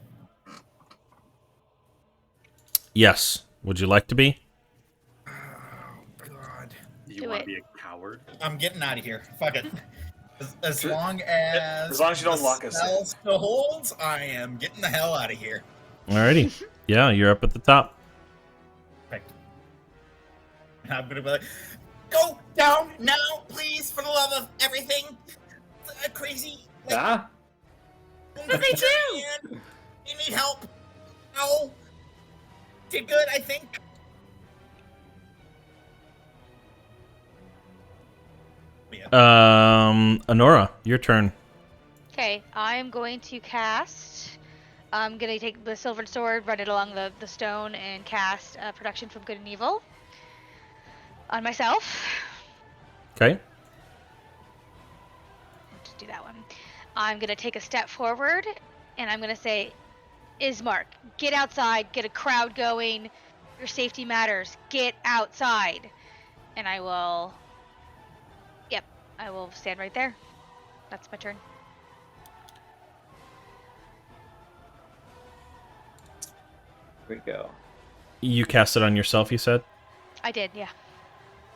Yes. Would you like to be? Oh God! Do you Do want it. to be a coward? I'm getting out of here. Fuck it. As long as you don't the lock us in. spell still holds, I am getting the hell out of here. Alrighty. Yeah, you're up at the top. Perfect. I'm gonna be like, go down now, please, for the love of everything. Crazy. Like, Ah, But they do. You need help. No. Did good, I think. Honora, your turn. Okay, I'm going to cast. I'm going to take the silver sword, run it along the stone, and cast Protection from Good and Evil on myself. Okay. Just do that one. I'm going to take a step forward, and I'm going to say, Ismark, get outside, get a crowd going. Your safety matters. Get outside. And I will. Yep, I will stand right there. That's my turn. here we go. You cast it on yourself, you said? I did, yeah.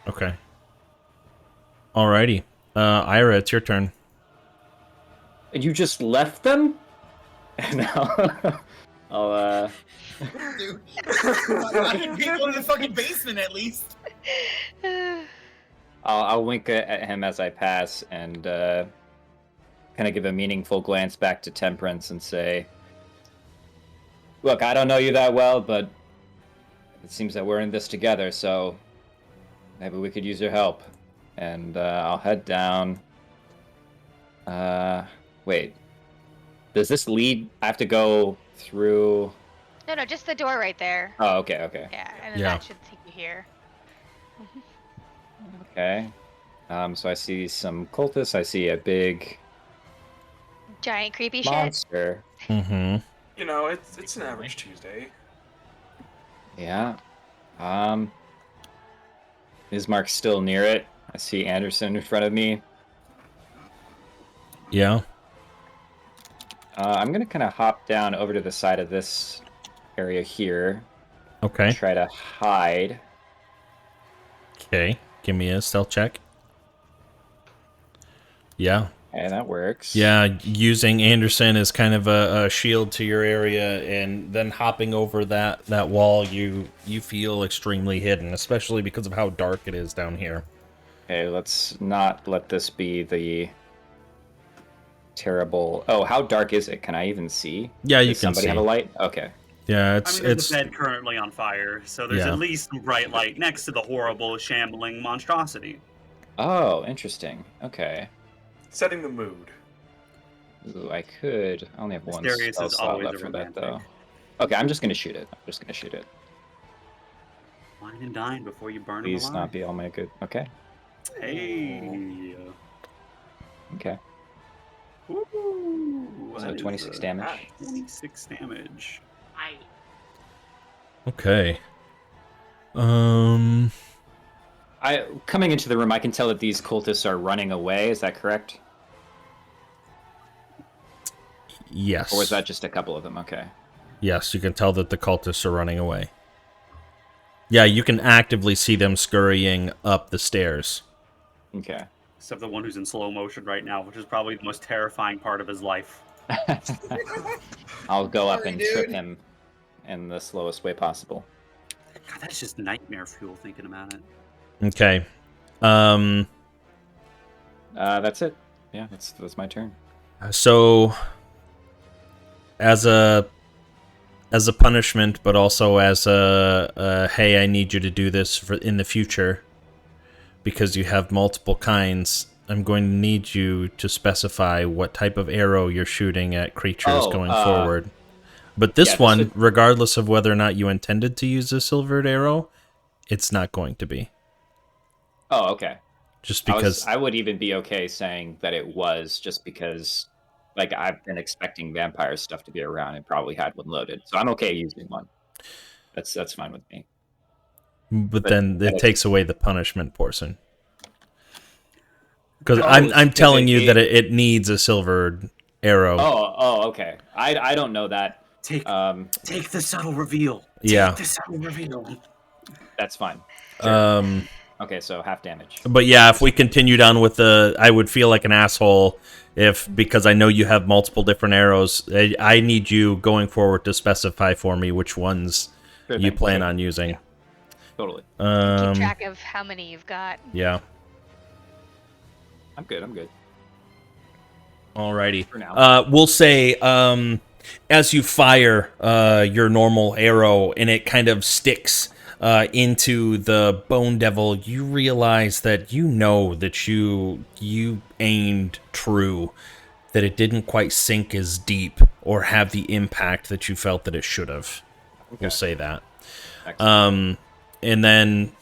Okay. Alrighty. Ira, it's your turn. You just left them? No. I'll Dude, I can go to the fucking basement at least. I'll wink at him as I pass and kind of give a meaningful glance back to Temperance and say, "Look, I don't know you that well, but it seems that we're in this together, so maybe we could use your help." And I'll head down. Wait. Does this lead? I have to go through. No, just the door right there. Oh, okay. Yeah, and then Yeah. that should take you here. Okay. So I see some cultists. I see a big Giant creepy shit. monster. Mm-hmm. You know, it's an average Tuesday. Yeah. Ismark's still near it. I see Anderson in front of me. Yeah. I'm gonna kind of hop down over to the side of this area here. Okay. Try to hide. Okay. Give me a stealth check. Yeah. Okay, that works. Yeah, using Anderson as kind of a shield to your area, and then hopping over that wall, you feel extremely hidden, especially because of how dark it is down here. Okay, let's not let this be the terrible. Oh, how dark is it? Can I even see? Yeah, you Does can somebody see. have a light? Okay. Yeah, I mean, there's a bed currently on fire, so there's Yeah. at least some bright light next to the horrible, shambling monstrosity. Oh, interesting. Okay. Setting the mood. Ooh, I could. I only have one Mysterious spell is slot always left a for that, though. romantic. Okay, I'm just gonna shoot it. Wine and dine before you burn Please them not alive. be all my good. Okay. Hey. Okay. Ooh, So that 26 is, damage. 26 damage. Okay. Coming into the room, I can tell that these cultists are running away. Is that correct? Yes. Or was that just a couple of them? Okay. Yes, you can tell that the cultists are running away. Yeah, you can actively see them scurrying up the stairs. Okay. Except the one who's in slow motion right now, which is probably the most terrifying part of his life. I'll go up Sorry, and dude. trip him in the slowest way possible. God, that's just nightmare fuel thinking about it. Okay. That's it. Yeah, that's my turn. So, as a punishment, but also as a hey, I need you to do this for in the future, because you have multiple kinds. I'm going to need you to specify what type of arrow you're shooting at creatures going forward. But this one, regardless of whether or not you intended to use a silvered arrow, it's not going to be. Oh, okay. Just because I would even be okay saying that it was, just because, like, I've been expecting vampire stuff to be around and probably had one loaded, so I'm okay using one. That's fine with me. But then it takes away the punishment portion. Because I'm telling you that it needs a silvered arrow. Oh, okay. I don't know that. Take the subtle reveal. Yeah. Take the subtle reveal. That's fine. Sure. Okay, so half damage. But yeah, if we continued on with I would feel like an asshole because I know you have multiple different arrows. I need you going forward to specify for me which ones you plan on using. Yeah. Totally. Keep track of how many you've got. Yeah. I'm good. Alrighty. For now. We'll say as you fire your normal arrow and it kind of sticks into the bone devil, you realize that that you aimed true, that it didn't quite sink as deep or have the impact that you felt that it should have. Okay. We'll say that. Excellent. And then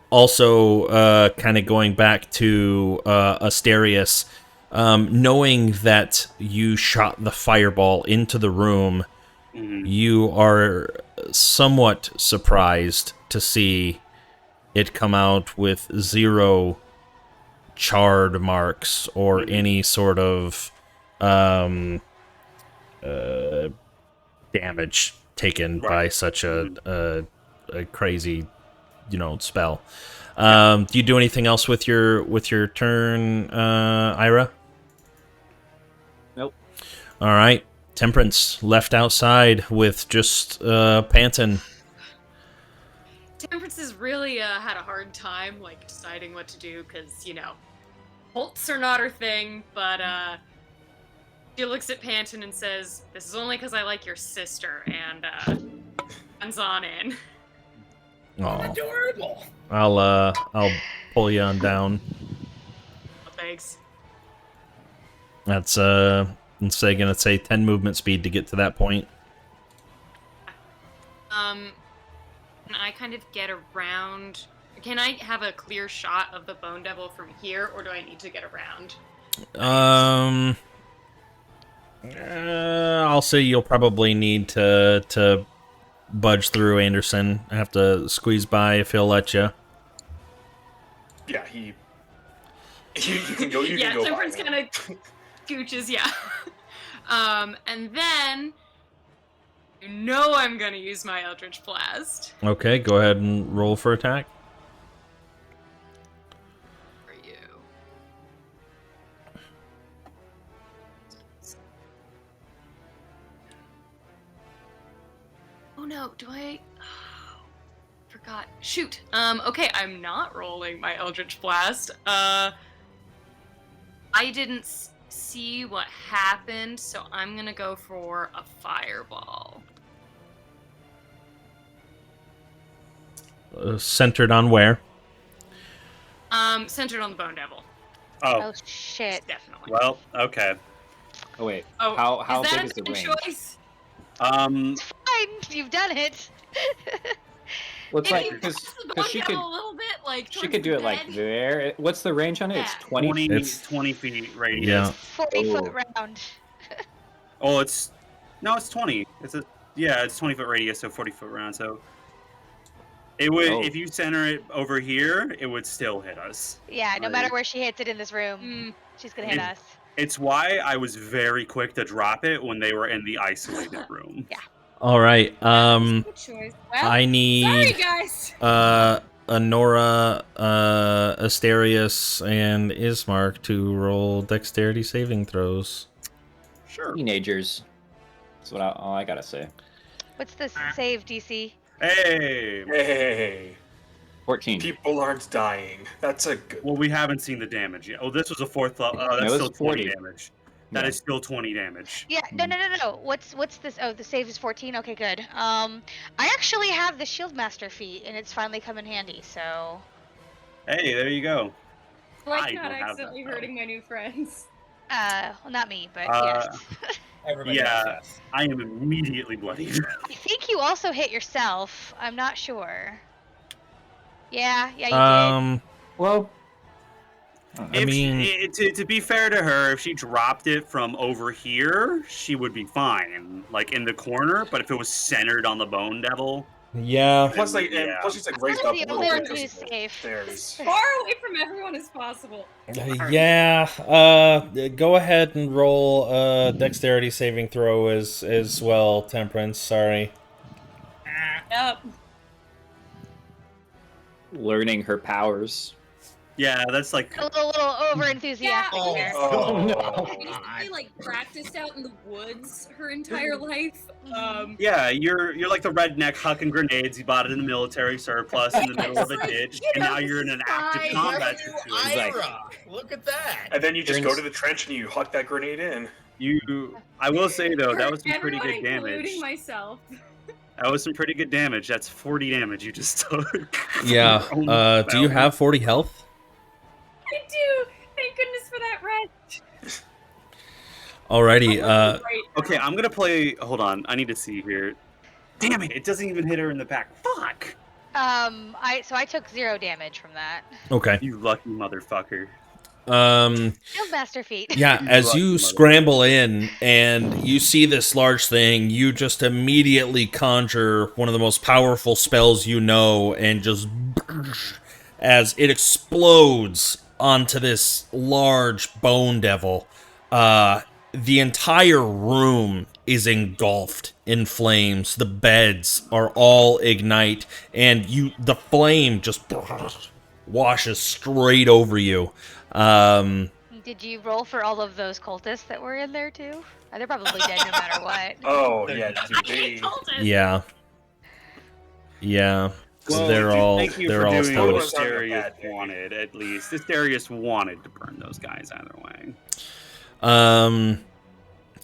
also kind of going back to Asterius, knowing that you shot the fireball into the room, you are somewhat surprised to see it come out with 0 charred marks or any sort of damage taken by such a crazy, spell. Do you do anything else with your turn, Ira? Nope. All right. Temperance left outside with just Panton. Temperance has really had a hard time, like, deciding what to do, because, you know, Holtz are not her thing, but she looks at Panton and says, "This is only because I like your sister," and runs on in. Oh, Adorable. I'll pull you on down. Oh, thanks. That's gonna say 10 movement speed to get to that point. Can I kind of get around? Can I have a clear shot of the Bone Devil from here, or do I need to get around? I'll say you'll probably need to budge through Anderson. I have to squeeze by if he'll let you. Yeah, you can go. You Yeah, can go. Temperance by him. kind of scooches, yeah. And then you know I'm gonna use my Eldritch Blast Okay, go ahead and roll for attack. for you. Oh no, do I? Oh, forgot. Shoot. Okay, I'm not rolling my Eldritch Blast. I didn't see what happened, so I'm gonna go for a fireball. Centered on where? Centered on the Bone Devil. Oh, Oh shit. Definitely. well, okay. Oh wait. Oh, How is that big is a the bad range? choice? It's fine. You've done it. Well, it's If like you because press the Bone she Devil could a little bit, like she towards could do the it like bed. there. What's the range on it? It's Yeah. 20. 20 feet radius. Yeah. 40-foot Oh. round. Oh, it's 20. It's 20-foot radius, so 40-foot round. So it would, Oh. if you center it over here, it would still hit us. Yeah, no Right. matter where she hits it in this room, Mm, she's gonna hit It- us. It's why I was very quick to drop it when they were in the isolated room. All right. good choice. Well, I sorry need guys. Honora, Asterius, and Ismark to roll dexterity saving throws. Sure. Teenagers. That's what all I gotta say. What's the save DC? Hey. Hey, 14. people aren't dying. That's a good. Well, we haven't seen the damage yet. Oh, this was a fourth level. No, That's it's still 20 40. damage. That Yeah. is still 20 damage. Yeah, no. What's this? Oh, the save is 14. Okay, good. I actually have the Shieldmaster feat, and it's finally come in handy. So, Hey, there you go. I Like not don't have that, accidentally though. hurting my new friends. well, not me, but Uh, yes. Everybody Yeah. else does. I am immediately bloodied. I think you also hit yourself. I'm not sure. Yeah, you did. Well, I mean- to be fair to her, if she dropped it from over here, she would be fine, like in the corner. But if it was centered on the Bone Devil, Yeah. Plus, like, Yeah. and plus, she's like raised I'm up a the little only bit one because who's of the safe. stairs. Far away from everyone as possible. Yeah. Go ahead and roll a dexterity saving throw as well, Temperance. Sorry. Yep. learning her powers. yeah, that's like A little over enthusiastic Yeah. there. Oh, Oh, She basically like practiced out in the woods her entire life. yeah, you're like the redneck hucking grenades. You bought it in the military surplus in the middle of a Like, ditch, you and know, now you're in an active fine. combat Nephew situation. like- Ira, look at that. and then you just go Turns- to the trench and you huck that grenade in. I will say though, that Hurt was some pretty everyone, good damage. including myself. That was some pretty good damage. That's 40 damage you just took. from Yeah. your own Do you spell. have 40 health? I do. Thank goodness for that rest. Alrighty. Right. Okay, I'm gonna play. Hold on, I need to see here. Damn it! It doesn't even hit her in the back. Fuck! I took 0 damage from that. Okay. You lucky motherfucker. Shieldmaster feat. Yeah, as you scramble in and you see this large thing, you just immediately conjure one of the most powerful spells you know, and just as it explodes onto this large bone devil, the entire room is engulfed in flames. The beds are all ignite, and the flame just washes straight over you. Did you roll for all of those cultists that were in there too? They're probably dead no matter what. Oh They're yeah, dead. dude, they. Yeah. Yeah. Well, they're all thank you they're for all doing what toast. Asterius Bad day. wanted, at least. Asterius wanted to burn those guys either way.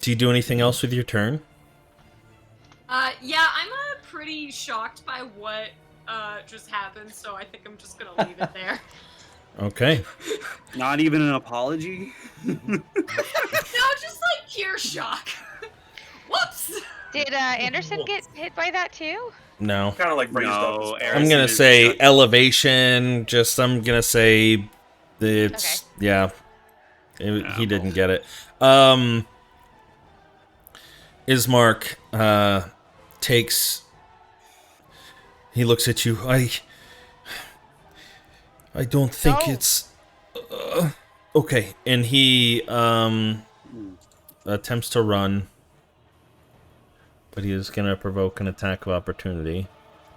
Do you do anything else with your turn? Yeah, I'm pretty shocked by what just happened, so I think I'm just gonna leave it there. Okay. Not even an apology? No, just like pure shock. Whoops! Did Anderson get hit by that too? No. Kind of like raised up. No, his Aaron- I'm spells. gonna is say just- elevation. I'm gonna say it's yeah. Yeah, He didn't well. get it. Ismark takes. He looks at you. I don't think No. it's okay. And he attempts to run, but he is gonna provoke an attack of opportunity.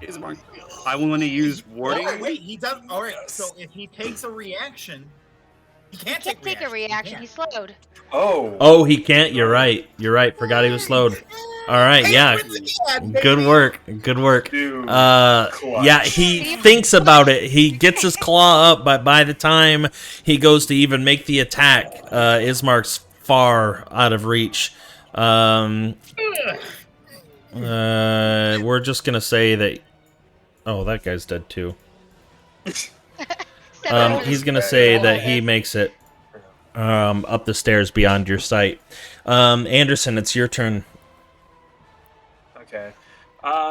Ismark, I want to use warding. Oh, wait, he does. All right, so if he takes a reaction, he He can't can't take a reaction. He He's slowed. Oh. Oh, he can't. You're right. You're right. Forgot he was slowed. All right. Yeah. Good work. Good work. Dude, Yeah, he thinks about it. He gets his claw up, but by the time he goes to even make the attack, Ismark's far out of reach. We're just gonna say that. Oh, that guy's dead too. He's gonna say that he makes it up the stairs beyond your sight. Anderson, it's your turn. Okay.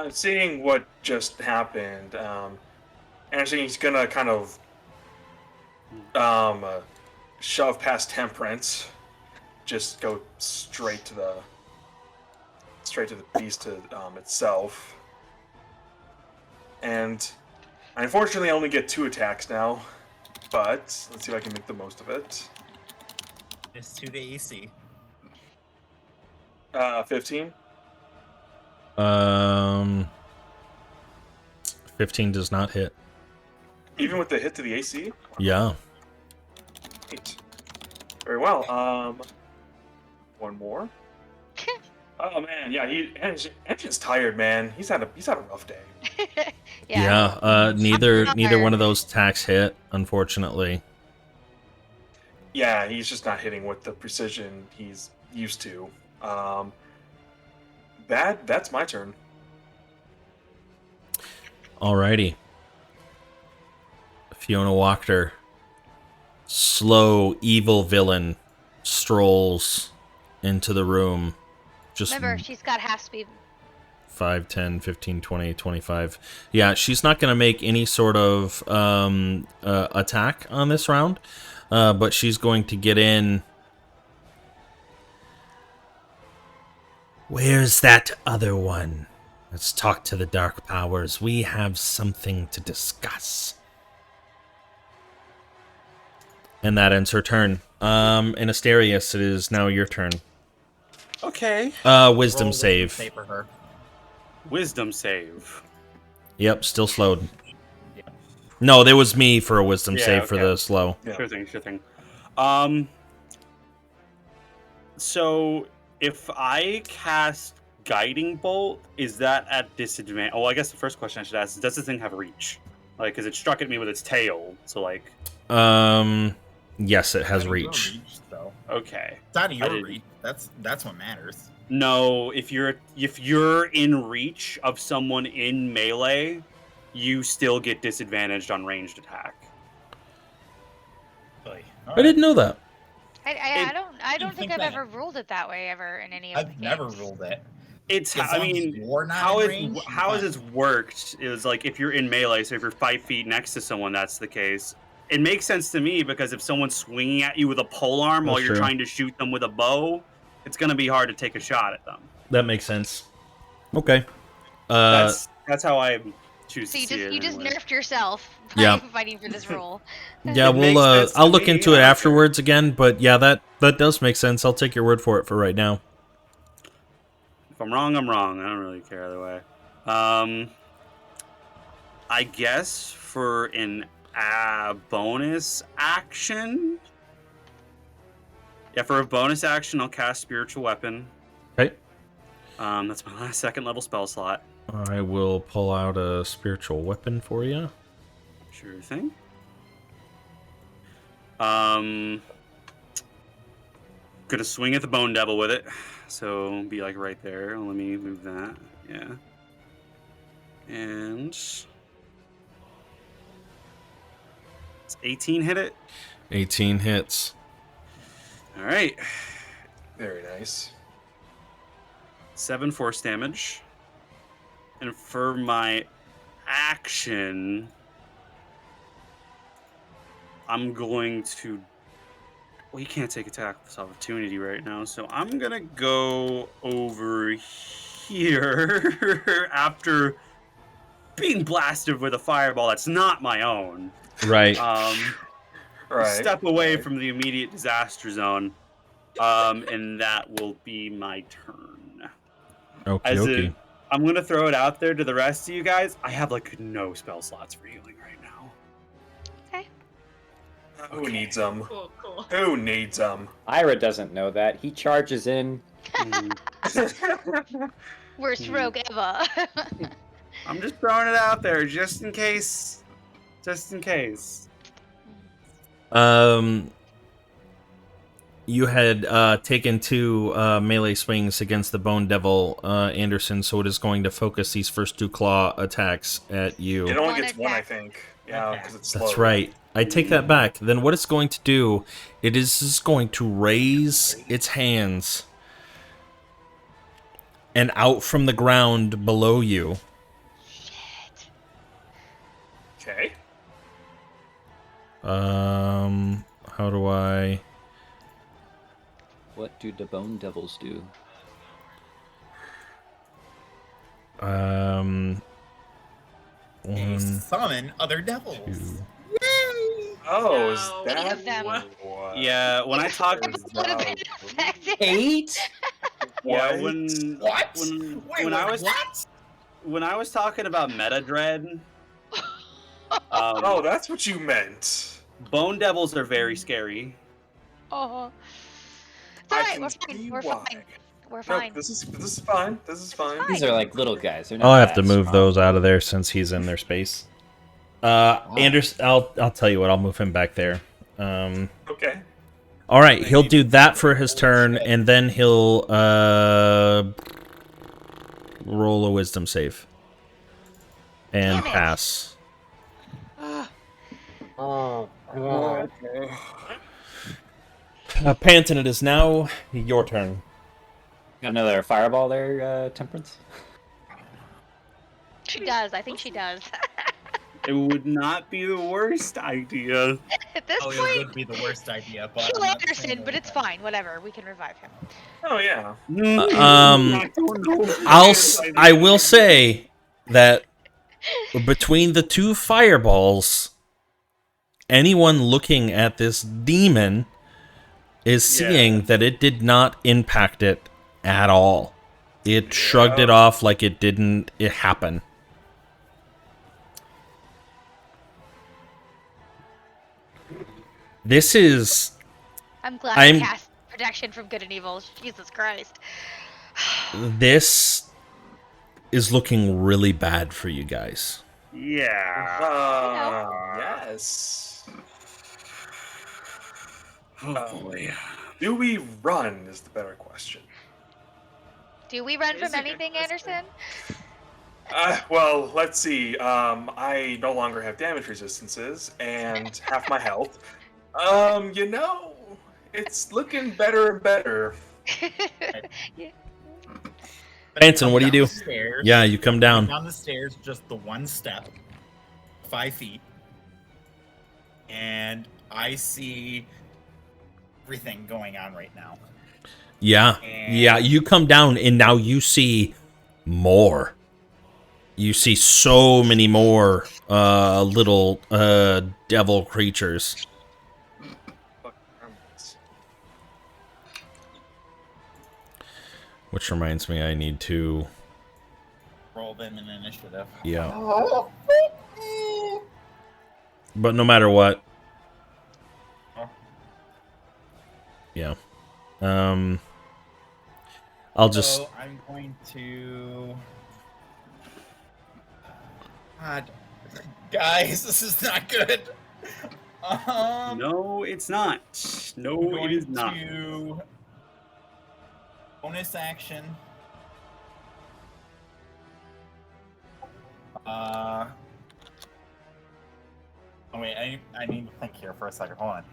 Seeing what just happened, Anderson, he's gonna kind of shove past Temperance, just go straight to the beast itself, and I unfortunately only get 2 attacks now, but let's see if I can make the most of it. It's 2 to AC. 15. 15 does not hit. Even with the hit to the AC. Yeah. Right. Very well. One more. Oh man, yeah. Engine's tired, man. He's had a rough day. Yeah. Neither one of those attacks hit, unfortunately. Yeah, he's just not hitting with the precision he's used to. That's my turn. Alrighty. Fiona Wachter, slow, evil villain, strolls into the room. Just Remember, she's got half speed. 5, 10, 15, 20, 25. Yeah, she's not going to make any sort of attack on this round, but she's going to get in. Where's that other one? Let's talk to the Dark Powers. We have something to discuss. And that ends her turn. And Asterius, it is now your turn. Okay. Wisdom Roll save. for her. Wisdom save. Yep, still slowed. No, there was me for a wisdom Yeah, save for okay. the slow. Yeah. Sure thing. So if I cast Guiding Bolt, is that at disadvantage? Oh, I guess the first question I should ask is, does this thing have reach? Like, because it struck at me with its tail, so like... Yes, it has Out of your reach. though. Okay. It's out of your didn't- reach. That's what matters. No, if you're in reach of someone in melee, you still get disadvantaged on ranged attack. Really. I didn't know that. I don't think think I've that- ever ruled it that way ever in any of the I've games. never ruled it. It's, As I long as mean, you're not how in it range, how you're has this worked is like if you're in melee, so if you're 5 feet next to someone, that's the case. It makes sense to me because if someone's swinging at you with a polearm while That's you're true. trying to shoot them with a bow, it's gonna be hard to take a shot at them. That makes sense. Okay. That's how I choose So to see it. you just anyway. nerfed yourself by Yeah. fighting for this rule. Yeah, It makes sense to I'll look me, into it I don't care. afterwards again, but yeah, that does make sense. I'll take your word for it for right now. If I'm wrong, I'm wrong. I don't really care either way. I guess for an bonus action, Yeah, for a bonus action, I'll cast Spiritual Weapon. Okay. That's my last second level spell slot. I will pull out a spiritual weapon for you. Sure thing. Gonna swing at the Bone Devil with it. So be like right there. Let me move that. Yeah. And it's 18 hit it. 18 hits. All right. Very nice. 7 force damage. And for my action, I'm going to... Well, you can't take attack with this opportunity right now, so I'm going to go over here after being blasted with a fireball that's not my own. Right. Right. Step away from the immediate disaster zone. And that will be my turn. Okie As dokie. in, I'm going to throw it out there to the rest of you guys. I have like no spell slots for healing right now. Okay. Who needs them? Cool, cool. Who needs them? Ira doesn't know that. He charges in. Worst rogue ever. I'm just throwing it out there just in case. Just in case. You had taken 2 melee swings against the Bone Devil, Anderson, so it is going to focus these first 2 claw attacks at you. It only One gets one, I attack. think. Yeah, because it's slow. That's right. I take that back. Then what it's going to do, it is just going to raise its hands and out from the ground below you. Shit. Okay. How do I... What do the Bone Devils do? They summon other devils. 2. Oh, is No. that 8 of them. what? Yeah, when I talk... Would have been effective. 8? Yeah, What? What? when Wait, I was what? when I was talking about meta dread, Oh, that's what you meant. Bone Devils are very scary. Oh. It's I alright, can we're fine. see We're why. fine. We're No, fine. this is fine. This is fine. These are like little guys. They're not I'll have to that move strong. those out of there since he's in their space. Anderson, I'll tell you what, I'll move him back there. Okay. All right, he'll do that for his turn, and then he'll roll a wisdom save and Damn it. pass. Panton, it is now your turn. Got another fireball there, Temperance? She does. I think she does. It would not be the worst idea. At this Oh, it point, would be the worst idea, but kill I'm not Anderson, saying but it's that. fine. Whatever. We can revive him. Oh yeah. I will say that between the 2 fireballs, anyone looking at this demon is seeing that it did not impact it at all. It shrugged it off like it didn't happen. This is... I'm glad I'm- I cast protection from good and evil. Jesus Christ. This is looking really bad for you guys. Yeah. Yes. Oh boy. Do we run is the better question. Do we run Is from a good anything, question. Anderson? Well, let's see. I no longer have damage resistances and half my health. You know, it's looking better and better. Yeah. But I Anson, come what do you down do? the stairs, Yeah, you come down. down the stairs, just the one step, 5 feet, and I see everything going on right now. Yeah. And Yeah, you come down and now you see more. You see so many more little devil creatures. Which reminds me, I need to... roll them in initiative. Yeah. But no matter what... Yeah. I'll just. So I'm going to. God, guys, this is not good. No, it's not. I'm No, it going is not. to bonus action. Oh wait, I need to think here for a second. Hold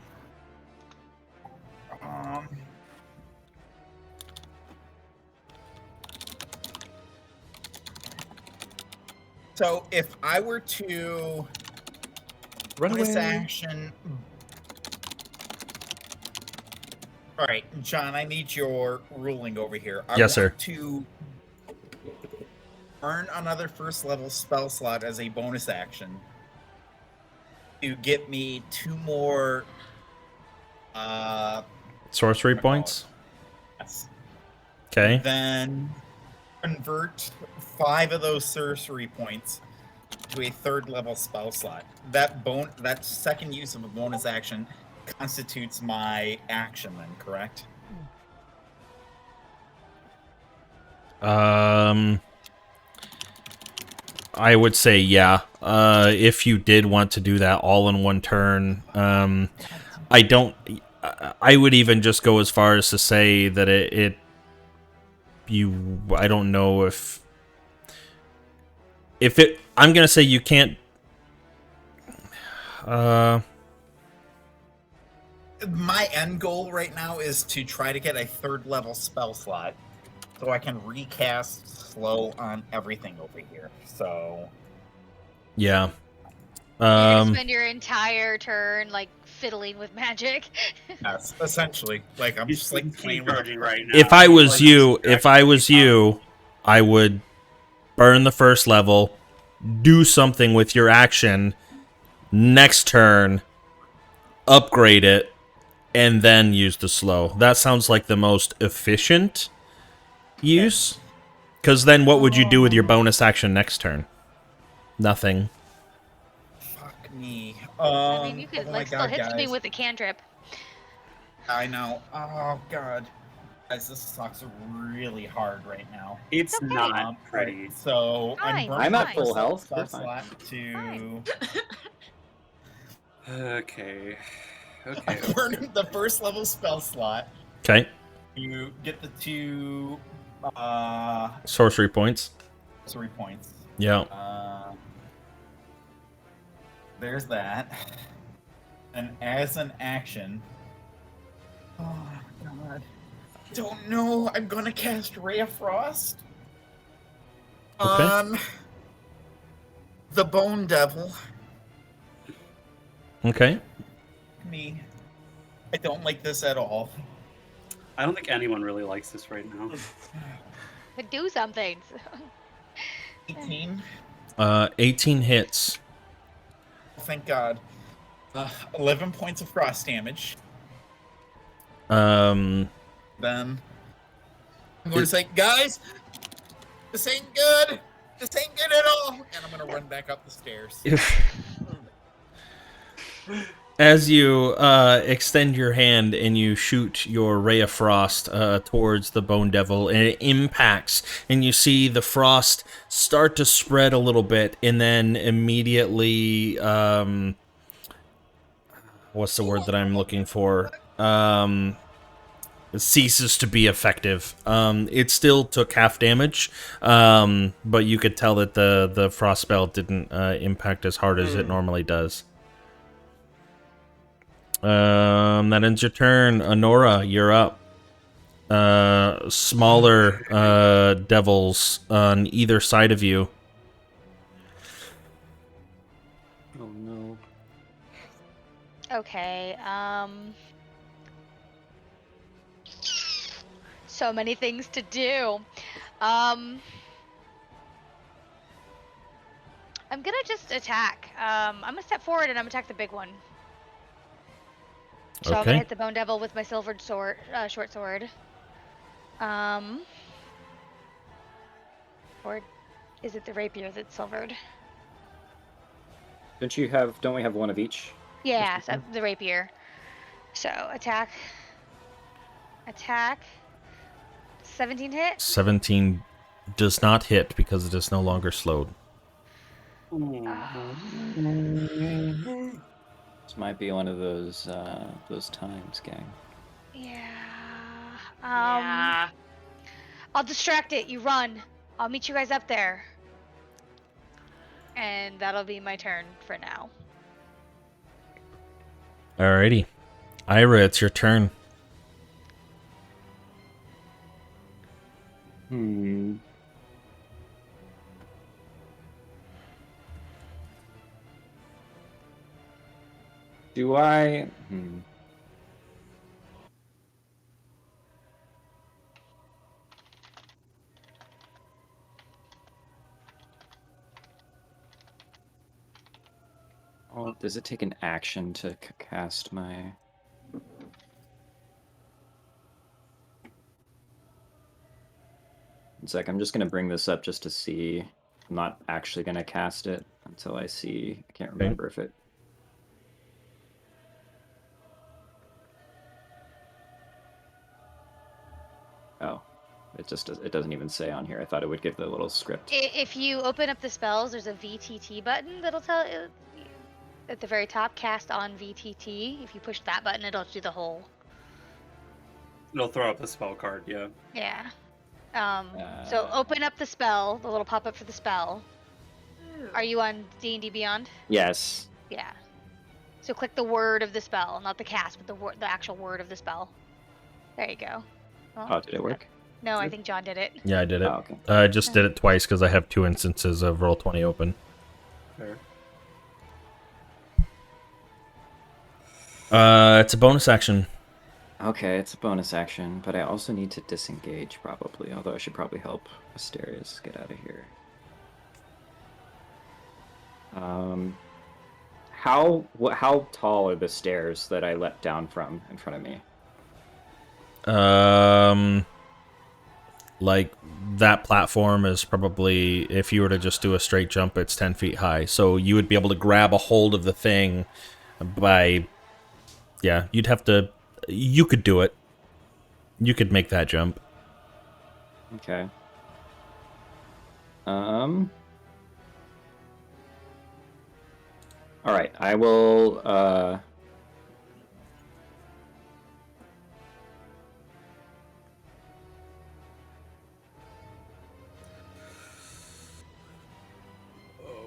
on. So if I were to Run bonus away. action. All right, John, I need your ruling over here. I Yes, sir. want to earn another first level spell slot as a bonus action to get me 2 more Sorcery points. yes. Okay. Then convert 5 of those sorcery points to a 3rd level spell slot. That second use of a bonus action constitutes my action then, correct? I would say yeah. If you did want to do that all in one turn, I don't. I would even just go as far as to say that I don't know if it. I'm gonna say you can't. My end goal right now is to try to get a 3rd level spell slot so I can recast slow on everything over here. So Yeah. You're gonna spend your entire turn like fiddling with magic. yes, essentially, like I'm He's just like playing with charging right now. If I was Like, you, distracting I would burn the first level, do something with your action, next turn, upgrade it, and then use the slow. That sounds like the most efficient use. Because then what would you do with your bonus action next turn? Nothing. Fuck me. I mean, you could Oh my like still god, hit something guys. with a cantrip. I know. Oh god, guys, this sucks really hard right now. It's okay. not pretty. Right, so Fine, I'm at fine. full health. Spell We're fine. slot to. Okay. I'm Okay. burning the first level spell slot. Okay. You get the 2 Sorcery points. 3 points. Yeah. There's that. And as an action, oh god, don't know. I'm gonna cast Ray of Frost Okay. on the Bone Devil. Okay. Me, I don't like this at all. I don't think anyone really likes this right now. But do something. 18. 18 hits. Thank God. 11 points of frost damage. Um, Then I'm going to say, guys, this ain't good. This ain't good at all. And I'm going to run back up the stairs. As you extend your hand and you shoot your ray of frost towards the bone devil, and it impacts, and you see the frost start to spread a little bit, and then immediately, what's the word that I'm looking for? It ceases to be effective. It still took half damage, but you could tell that the frost spell didn't impact as hard as it normally does. That ends your turn. Honora, you're up. Smaller devils on either side of you. Oh no. Okay, so many things to do. I'm gonna just attack. I'm gonna step forward and I'm gonna attack the big one. So I'm Okay. gonna hit the bone devil with my silvered sword, short sword. Or is it the rapier that's silvered? Don't we have one of each? Yeah, so the rapier. So attack. Attack. 17 hit. 17 does not hit because it is no longer slowed. This might be one of those times, gang. Yeah. Yeah. I'll distract it. You run. I'll meet you guys up there. And that'll be my turn for now. Alrighty. Ira, it's your turn. Do I? Oh, does it take an action to cast my? It's like I'm just gonna bring this up just to see. I'm not actually gonna cast it until I see. I can't remember if it. Oh, it just does. It doesn't even say on here. I thought it would give the little script. If you open up the spells, there's a VTT button that'll tell you at the very top. Cast on VTT. If you push that button, it'll do the whole. It'll throw up the spell card, yeah. Yeah. So open up the spell, the little pop-up for the spell. Are you on D&D Beyond? Yes. Yeah. So click the word of the spell, not the cast, but the actual word of the spell. There you go. Oh, did it work? No, I think John did it. Yeah, I did it. Oh, okay. I just did it twice because I have 2 instances of Roll20 open. Fair. It's a bonus action. Okay, it's a bonus action, but I also need to disengage probably. Although I should probably help Asterius get out of here. How tall are the stairs that I let down from in front of me? Like that platform is probably, if you were to just do a straight jump, it's 10 feet high. So you would be able to grab a hold of the thing by, yeah, you'd have to, you could do it. You could make that jump. Okay. All right, I will. Oh,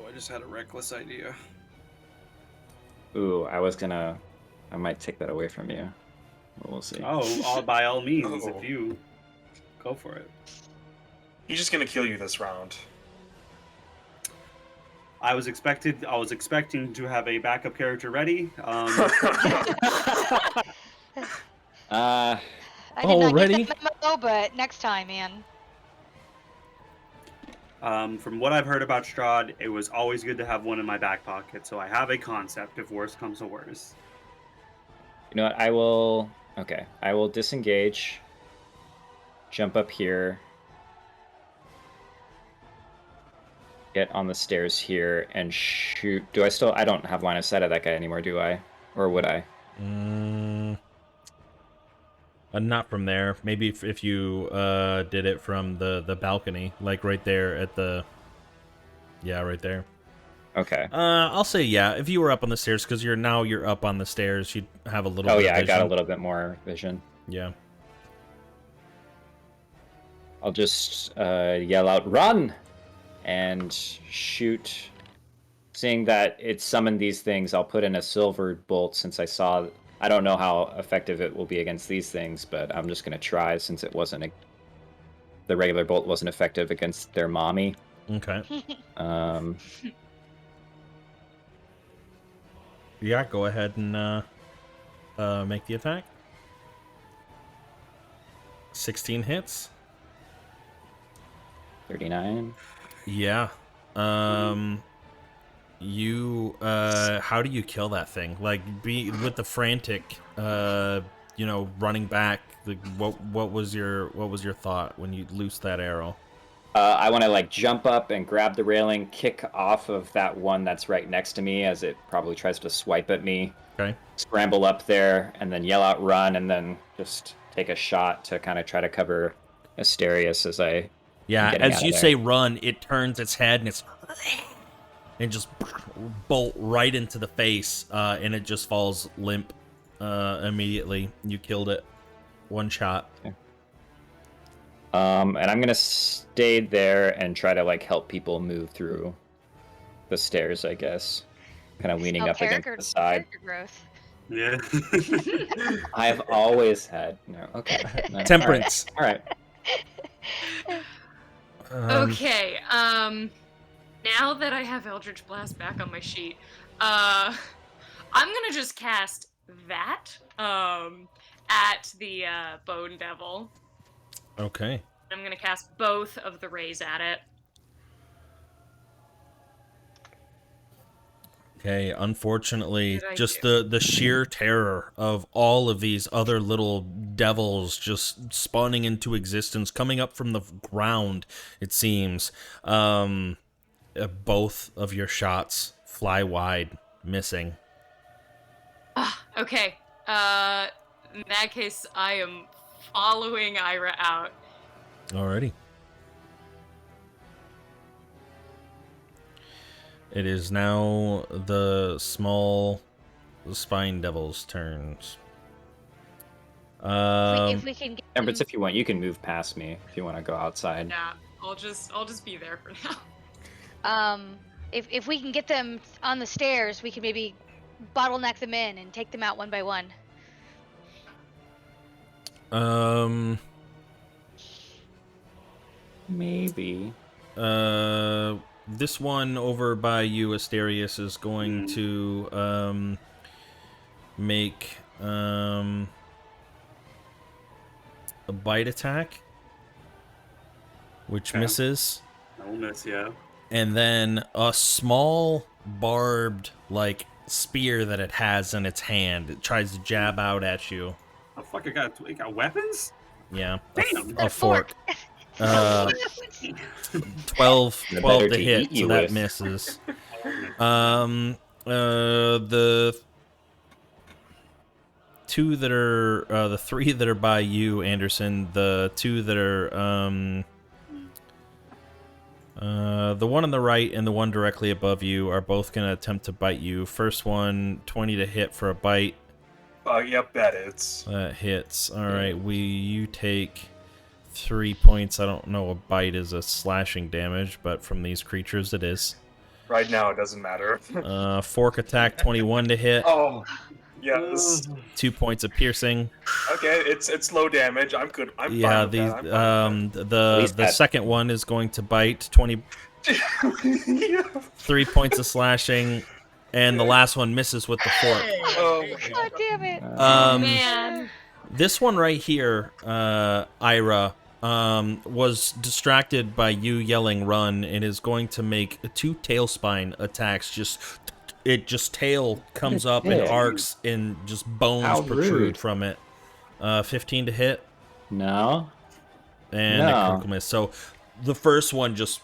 I just had a reckless idea. Ooh, I might take that away from you. But we'll see. Oh, by all means, Oh. if you go for it. He's just gonna kill you this round. I was expecting to have a backup character ready. I did not Already? get that memo, but next time, man. From what I've heard about Strahd, it was always good to have one in my back pocket, so I have a concept if worst comes to worst. You know what? I will disengage. Jump up here. Get on the stairs here and shoot. I don't have line of sight of that guy anymore, do I? Or would I? Not from there. Maybe if you did it from the balcony, like right there at the... Yeah, right there. Okay. I'll say yeah. If you were up on the stairs, because you're up on the stairs, you'd have a little bit Oh of yeah, I got a vision. little bit more vision. Yeah. I'll just yell out, "Run!" and shoot. Seeing that it summoned these things, I'll put in a silver bolt since I don't know how effective it will be against these things, but I'm just going to try since the regular bolt wasn't effective against their mommy. Okay. Um, Yeah, go ahead and make the attack. 16 hits. 39. Yeah. You how do you kill that thing? Like with the frantic running back, like what was your thought when you loosed that arrow? I want to jump up and grab the railing, kick off of that one that's right next to me as it probably tries to swipe at me. Okay. Scramble up there and then yell out "run" and then just take a shot to kind of try to cover Asterius as I Yeah, getting out as of you there. say run, it turns its head and just bolt right into the face, and it just falls limp immediately. You killed it. One shot. And I'm gonna stay there and try to like help people move through the stairs, I guess. Kind of leaning Oh, up against the side. character growth. Yeah. I've always had no. Okay. No, Temperance. All right. Okay. Now that I have Eldritch Blast back on my sheet, I'm gonna just cast that at the Bone Devil. Okay. I'm gonna cast both of the rays at it. Okay, unfortunately, Did I just do? the sheer terror of all of these other little devils just spawning into existence, coming up from the ground, it seems. Both of your shots fly wide, missing. Okay. In that case, I am following Ira out. Alrighty. It is now the small spine devil's turns. If we can get Temperance, them- if you want, you can move past me if you want to go outside. Yeah, I'll just be there for now. if we can get them on the stairs, we can maybe bottleneck them in and take them out one by one. Maybe. This one over by you, Asterius, is going to make a bite attack, which Okay. misses, I'll miss, yeah. and then a small barbed like spear that it has in its hand. It tries to jab out at you. Oh fuck! It got weapons. Yeah, Damn. a fork. 12 better to to hit, eat so you that with. misses. The two that are the three that are by you, Anderson. The two that are the one on the right and the one directly above you are both gonna attempt to bite you. First one, 20 to hit for a bite. Yep, that hits. That hits. All right, you take 3 points. I don't know what bite is a slashing damage, but from these creatures it is. Right now, it doesn't matter. Fork attack, 21 to hit. Oh, yes. 2 points of piercing. Okay, it's low damage. I'm good. I'm Yeah, fine with that. the second one is going to bite, 20. Yeah. 3 points of slashing, and the last one misses with the fork. Oh, my God God. damn it! Man. This one right here, Ira, was distracted by you yelling "run" and is going to make 2 tailspine attacks. Just tail comes up and Hey. arcs, and just bones How protrude rude. from it. 15 to hit No. and a No. critical miss. So the first one just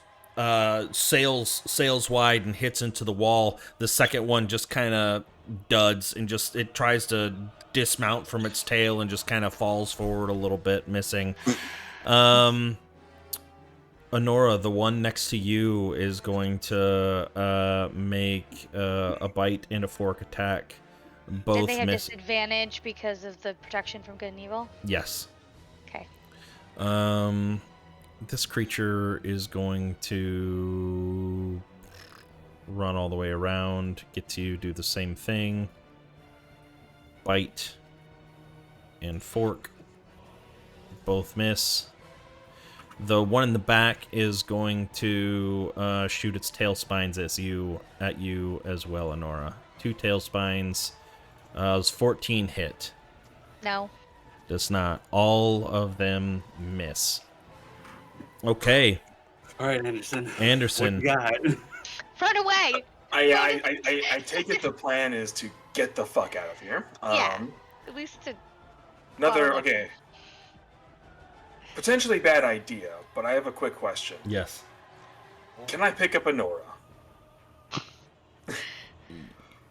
sails wide and hits into the wall. The second one just kind of duds and it tries to dismount from its tail and just kind of falls forward a little bit, missing. Honora, the one next to you, is going to make a bite and a fork attack. Both Did they have miss. disadvantage because of the protection from good and evil? Yes. Okay. This creature is going to run all the way around, get to you, do the same thing. Bite and fork. Both miss. The one in the back is going to shoot its tail spines at you as well, Honora. 2 tail spines. It's 14 hit. No. Does not. All of them miss. Okay, All right, Anderson. Anderson. What you got? Run away! I take it the plan is to get the fuck out of here. Yeah. At least to. Another, Follow. okay. Potentially bad idea, but I have a quick question. Yes. Can I pick up Honora?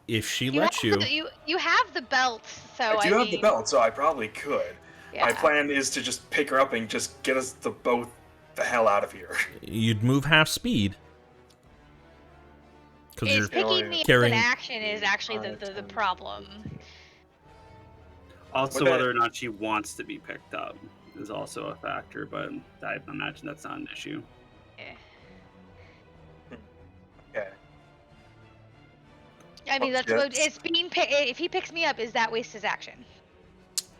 If she lets you. You have the belt, so I do have the belt, so I probably could. My plan is to just pick her up and just get us both the hell out of here. You'd move half speed. Because you're Picking me up carrying... in action is actually the problem. Also, whether or not she wants to be picked up is also a factor, but I imagine that's not an issue. Okay. I mean, that's what it's being. If he picks me up, is that waste his action?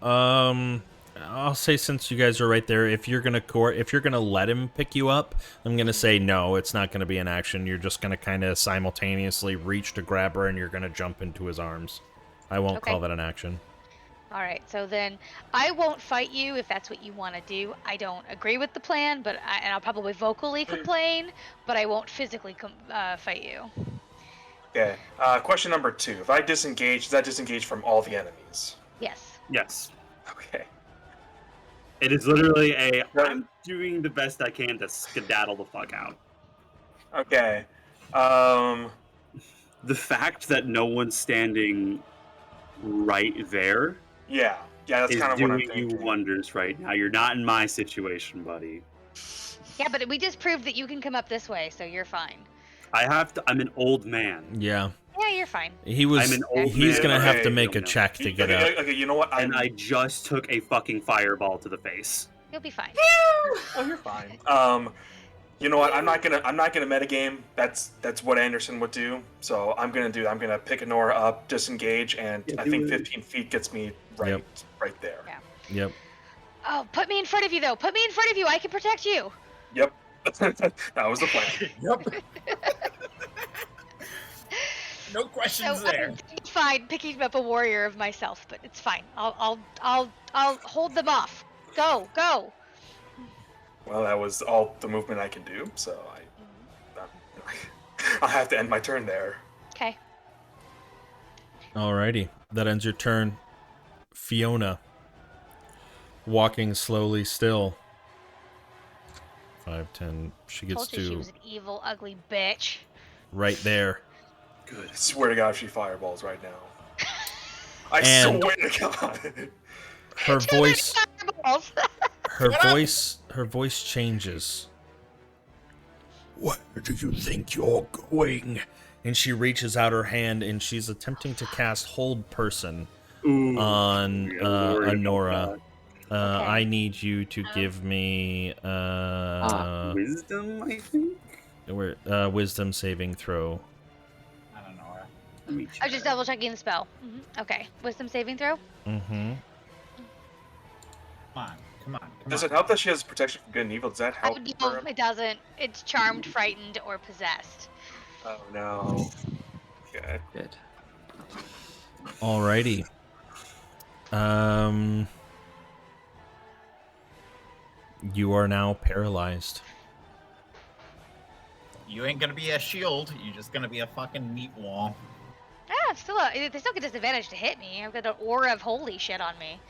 I'll say since you guys are right there, if you're gonna let him pick you up, I'm gonna say no. It's not gonna be an action. You're just gonna kind of simultaneously reach to grab her, and you're gonna jump into his arms. I won't call that an action. All right, so then I won't fight you if that's what you want to do. I don't agree with the plan, and I'll probably vocally complain, but I won't physically fight you. Okay. Question number 2. If I disengage, does that disengage from all the enemies? Yes. Yes. Okay. It is literally I'm doing the best I can to skedaddle the fuck out. Okay. The fact that no one's standing right there. Yeah, that's kind of what I'm thinking. Doing you wonders right now. You're not in my situation, buddy. Yeah, but we just proved that you can come up this way, so you're fine. I'm an old man. Yeah. Yeah, you're fine. He's gonna have to make a check to get up. Okay, you know what? And I just took a fucking fireball to the face. You'll be fine. Oh, you're fine. You know what? I'm not gonna metagame. That's what Anderson would do. So I'm gonna pick Nora up, disengage, and I think 15 feet gets me right there. Yeah. Yep. Oh, put me in front of you though. Put me in front of you. I can protect you. Yep. That was the plan. Yep. No questions there. It's fine picking up a warrior of myself, but it's fine. I'll hold them off. Go. Well, that was all the movement I can do, so I'll have to end my turn there. Okay. Alrighty, that ends your turn. Fiona, walking slowly still. 5, 10. She gets Told you she was an evil, ugly bitch. Right there. Good. I swear to God, she fireballs right now. I swear to God. Her voice. Her voice changes. Where do you think you're going? And she reaches out her hand and she's attempting to cast Hold Person on Nora. I need you to give me wisdom, I think. Wisdom saving throw. I don't know. I was just double checking the spell. Okay, wisdom saving throw. Mm-hmm. Come on. Does it help that she has protection from good and evil? Does that help? No, it doesn't. It's charmed, frightened, or possessed. Oh no. Okay. Good. Alrighty. You are now paralyzed. You ain't gonna be a shield. You're just gonna be a fucking meat wall. Ah, they still get disadvantage to hit me. I've got an aura of holy shit on me.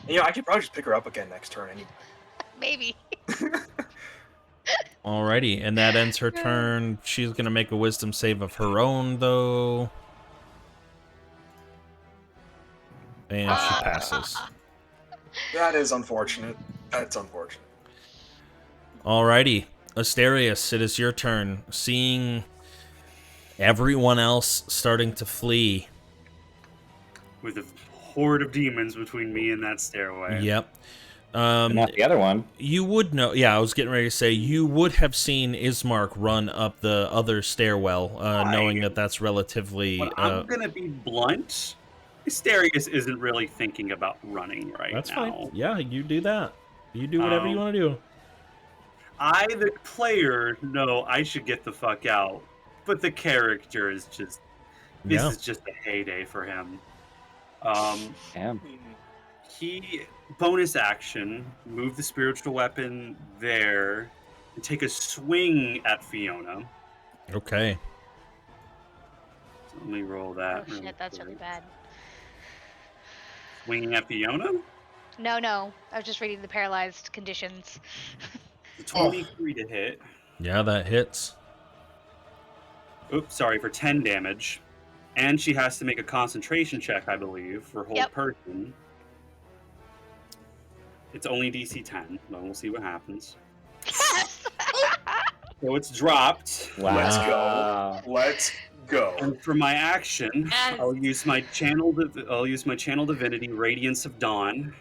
You know, I could probably just pick her up again next turn anyway. Maybe. Alrighty, and that ends her turn. She's gonna make a wisdom save of her own, though. And she passes. That is unfortunate. That's unfortunate. Alrighty, Asterius, it is your turn. Seeing everyone else starting to flee. With a horde of demons between me and that stairway. Yep. Not the other one. You would know. Yeah, I was getting ready to say you would have seen Ismark run up the other stairwell, knowing that that's relatively. I'm gonna be blunt. Asterius isn't really thinking about running right that's now. Fine. Yeah, you do that. You do whatever you want to do. I, the player, know I should get the fuck out, but the character is just. This is just a heyday for him. Damn. He bonus action, move the spiritual weapon there, and take a swing at Fiona. Okay. So let me roll that. Oh shit, that's really bad. Swinging at Fiona? No. I was just reading the paralyzed conditions. 23 to hit. Yeah, that hits. Oops, sorry, for 10 damage. And she has to make a concentration check, I believe, for hold person. It's only DC 10, but we'll see what happens. Yes. So it's dropped. Let's go. Wow. Let's go. And for my action, And- I'll use my channel divinity, Radiance of Dawn,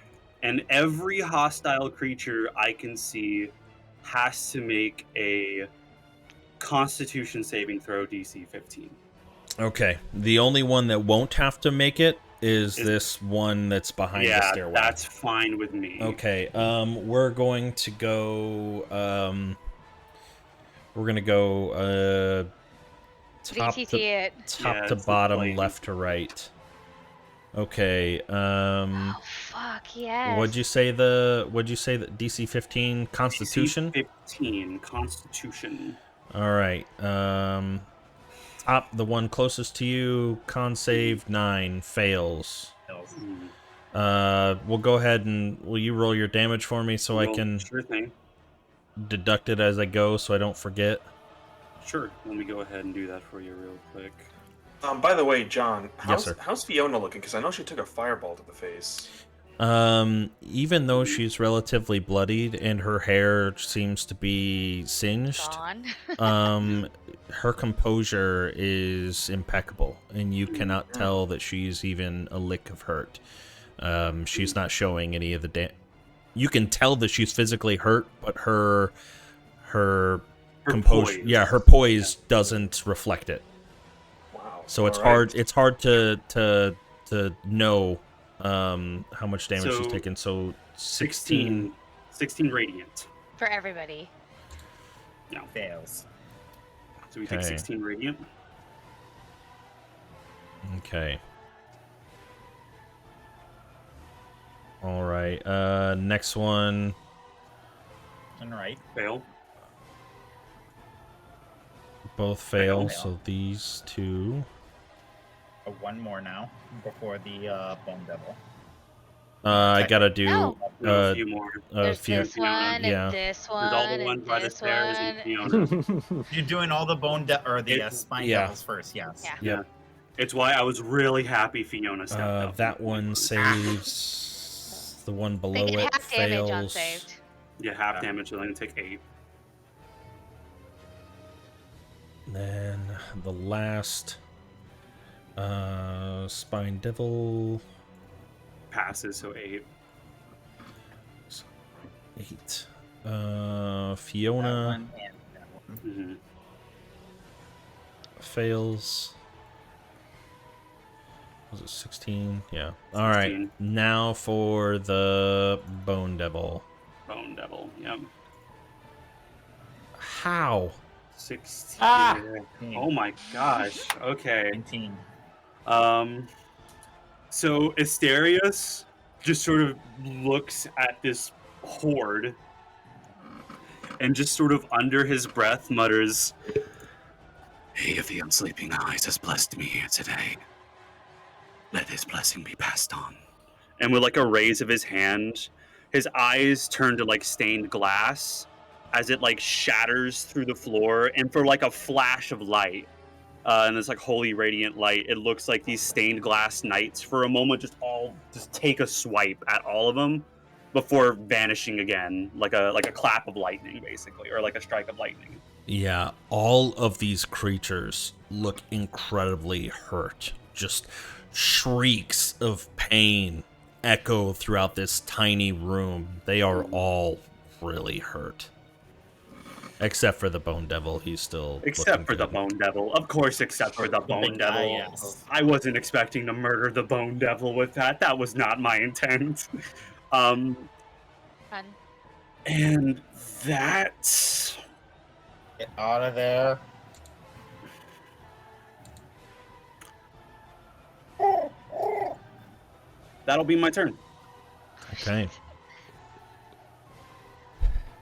and every hostile creature I can see has to make a Constitution saving throw DC 15. Okay. The only one that won't have to make it is this one that's behind the stairwell. That's fine with me. Okay. We're going to go. We're gonna go. Top VTT to it. Yeah, to it's bottom, like- left to right. Okay. Oh fuck yes. What'd you say the DC 15 Constitution? DC 15 Constitution. All right. Top, the one closest to you, con save 9 fails. We'll go ahead and will you roll your damage for me so I can Sure thing. deduct it as I go so I don't forget. Sure. Let me go ahead and do that for you real quick. By the way, John, Yes, sir. how's Fiona looking? Because I know she took a fireball to the face. Even though she's relatively bloodied and her hair seems to be singed, Gone. her composure is impeccable, and you cannot tell that she's even a lick of hurt. She's not showing any of the You can tell that she's physically hurt, but her composure, poise. her poise doesn't reflect it. Wow. So it's All right. hard. It's hard to know how much damage she's So, taken. So 16 radiant. For everybody. Fails. So we take Okay. 16 radiant. Okay. All right. Next one. All right. Fail. Both fail. Fail. So these two. One more now before the Bone Devil. I gotta do No. No, a few more. a There's few. this one yeah. and this one There's all the and ones by the this stairs one. and Fiona. You're doing all the or the Spine Yeah. Devils first, yes. Yeah. Yeah. It's why I was really happy Fiona stepped up. That one saves. The one below They get it half damage fails. on saved. Yeah, half damage, so I'm gonna take 8. Then the last Spine Devil. Passes, so 8. 8. That Fiona one and that one. Mm-hmm. fails. Was it 16? Yeah. All right. 16. Now for the Bone Devil. Bone Devil, yep. How? 16. Ah! Oh my gosh. Okay. 19. So Asterius just sort of looks at this horde and just sort of under his breath mutters, He of the unsleeping eyes has blessed me here today. Let his blessing be passed on. and with like a raise of his hand, his eyes turn to like stained glass as it like shatters through the floor, and for like a flash of light, and this like holy radiant light, it looks like these stained glass knights for a moment just take a swipe at all of them before vanishing again, like a clap of lightning basically, or like a strike of lightning. Yeah, all of these creatures look incredibly hurt. Just shrieks of pain echo throughout this tiny room. They are all really hurt. Except for the Bone Devil, he's still Except looking for the good. Bone Devil. Of course, except for the Bone big guy, Devil. yes. I wasn't expecting to murder the Bone Devil with that. That was not my intent. Fun. And that... Get out of there. That'll be my turn. Okay.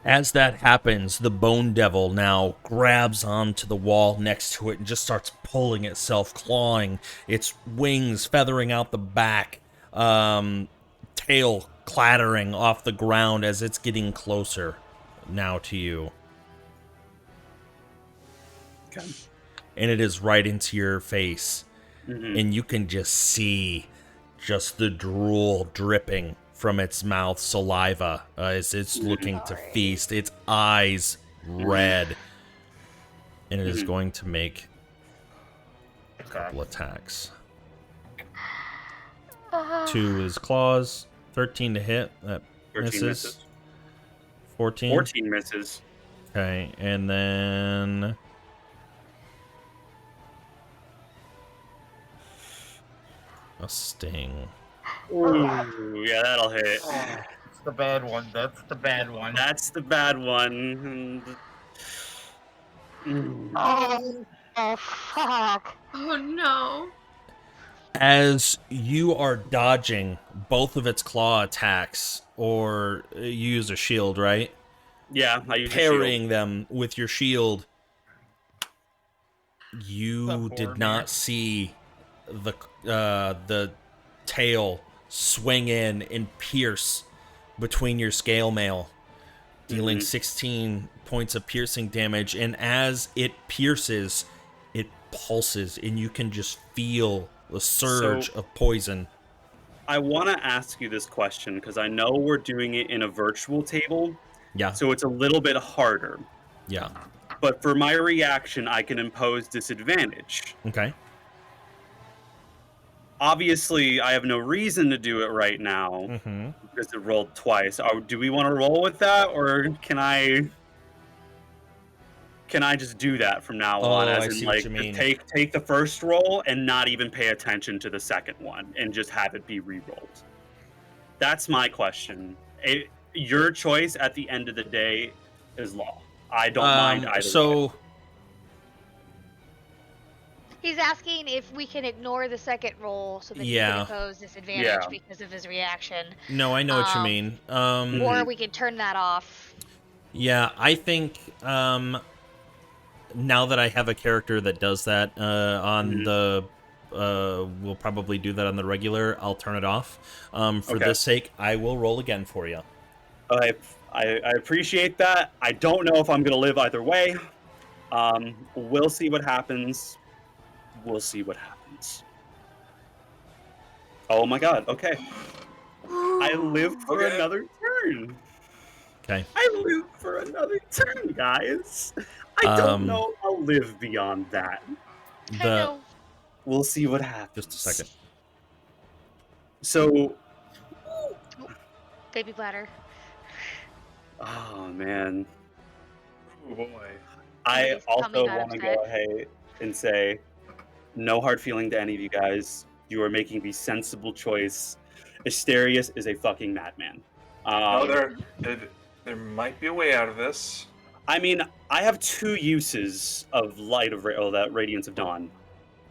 As that happens, the Bone Devil now grabs onto the wall next to it and just starts pulling itself, clawing its wings, feathering out the back, tail clattering off the ground as it's getting closer now to you. Okay. And it is right into your face. Mhm. And you can just see just the drool dripping from its mouth saliva as it's looking to feast. Its eyes red. And it is going to make a couple attacks. 2 is claws. 13 to hit. That 13 misses. 14? 14 misses. Okay, and then... a sting. Ooh, yeah, that'll hit. That's the bad one. That's the bad one. That's the bad one. Oh, fuck. Oh no. As you are dodging both of its claw attacks, or you use a shield, right? Yeah, I use Parrying them with your shield, you did not see the tail swing in and pierce between your scale mail, dealing 16 points of piercing damage. And as it pierces, it pulses, and you can just feel the surge of poison. I want to ask you this question because I know we're doing it in a virtual table. Yeah. So it's a little bit harder. Yeah. But for my reaction, I can impose disadvantage. Okay. Obviously, I have no reason to do it right now because it rolled twice. Do we want to roll with that, or can I just do that from now on? As I in, see like, what you mean. take the first roll and not even pay attention to the second one, and just have it be re-rolled. That's my question. Your choice at the end of the day is law. I don't mind either way. He's asking if we can ignore the second roll so that he can impose disadvantage because of his reaction. No, I know what you mean. Or we can turn that off. Yeah, I think now that I have a character that does that on the... we'll probably do that on the regular. I'll turn it off. For this sake, I will roll again for you. I appreciate that. I don't know if I'm going to live either way. We'll see what happens. We'll see what happens. Oh my god, okay. I live for another turn. Okay. I live for another turn, guys. I don't know if I'll live beyond that. We'll see what happens. Just a second. So... Baby bladder. Oh, man. Oh, boy. I also want to go ahead and say, no hard feeling to any of you guys. You are making the sensible choice. Asterius is a fucking madman. No, there might be a way out of this. I mean, I have 2 uses of that Radiance of Dawn.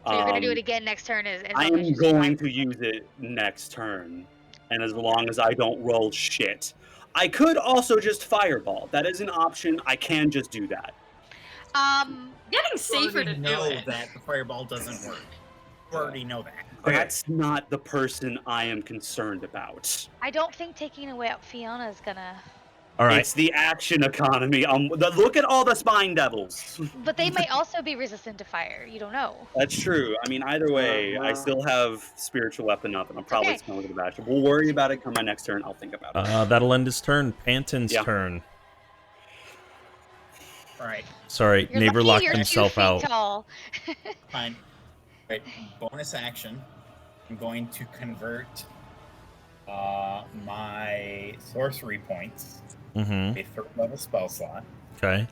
So you're going to do it again next turn? I am going to use it next turn. And as long as I don't roll shit. I could also just Fireball. That is an option. I can just do that. Getting safer to do it. That the Fireball doesn't work. You already know that. That's not the person I am concerned about. I don't think taking away Fiona is going to... All right. It's the action economy. Look at all the Spine Devils. But they might also be resistant to fire. You don't know. That's true. I mean, either way, I still have Spiritual Weapon up, and I'm probably just going to look at the bash. We'll worry about it come my next turn. I'll think about it. That'll end his turn. Panton's turn. All right. Sorry, You're neighbor lucky locked you're 2 himself feet out. Tall. Fine. Right. Bonus action. I'm going to convert my sorcery points. A 3rd level spell slot. Okay.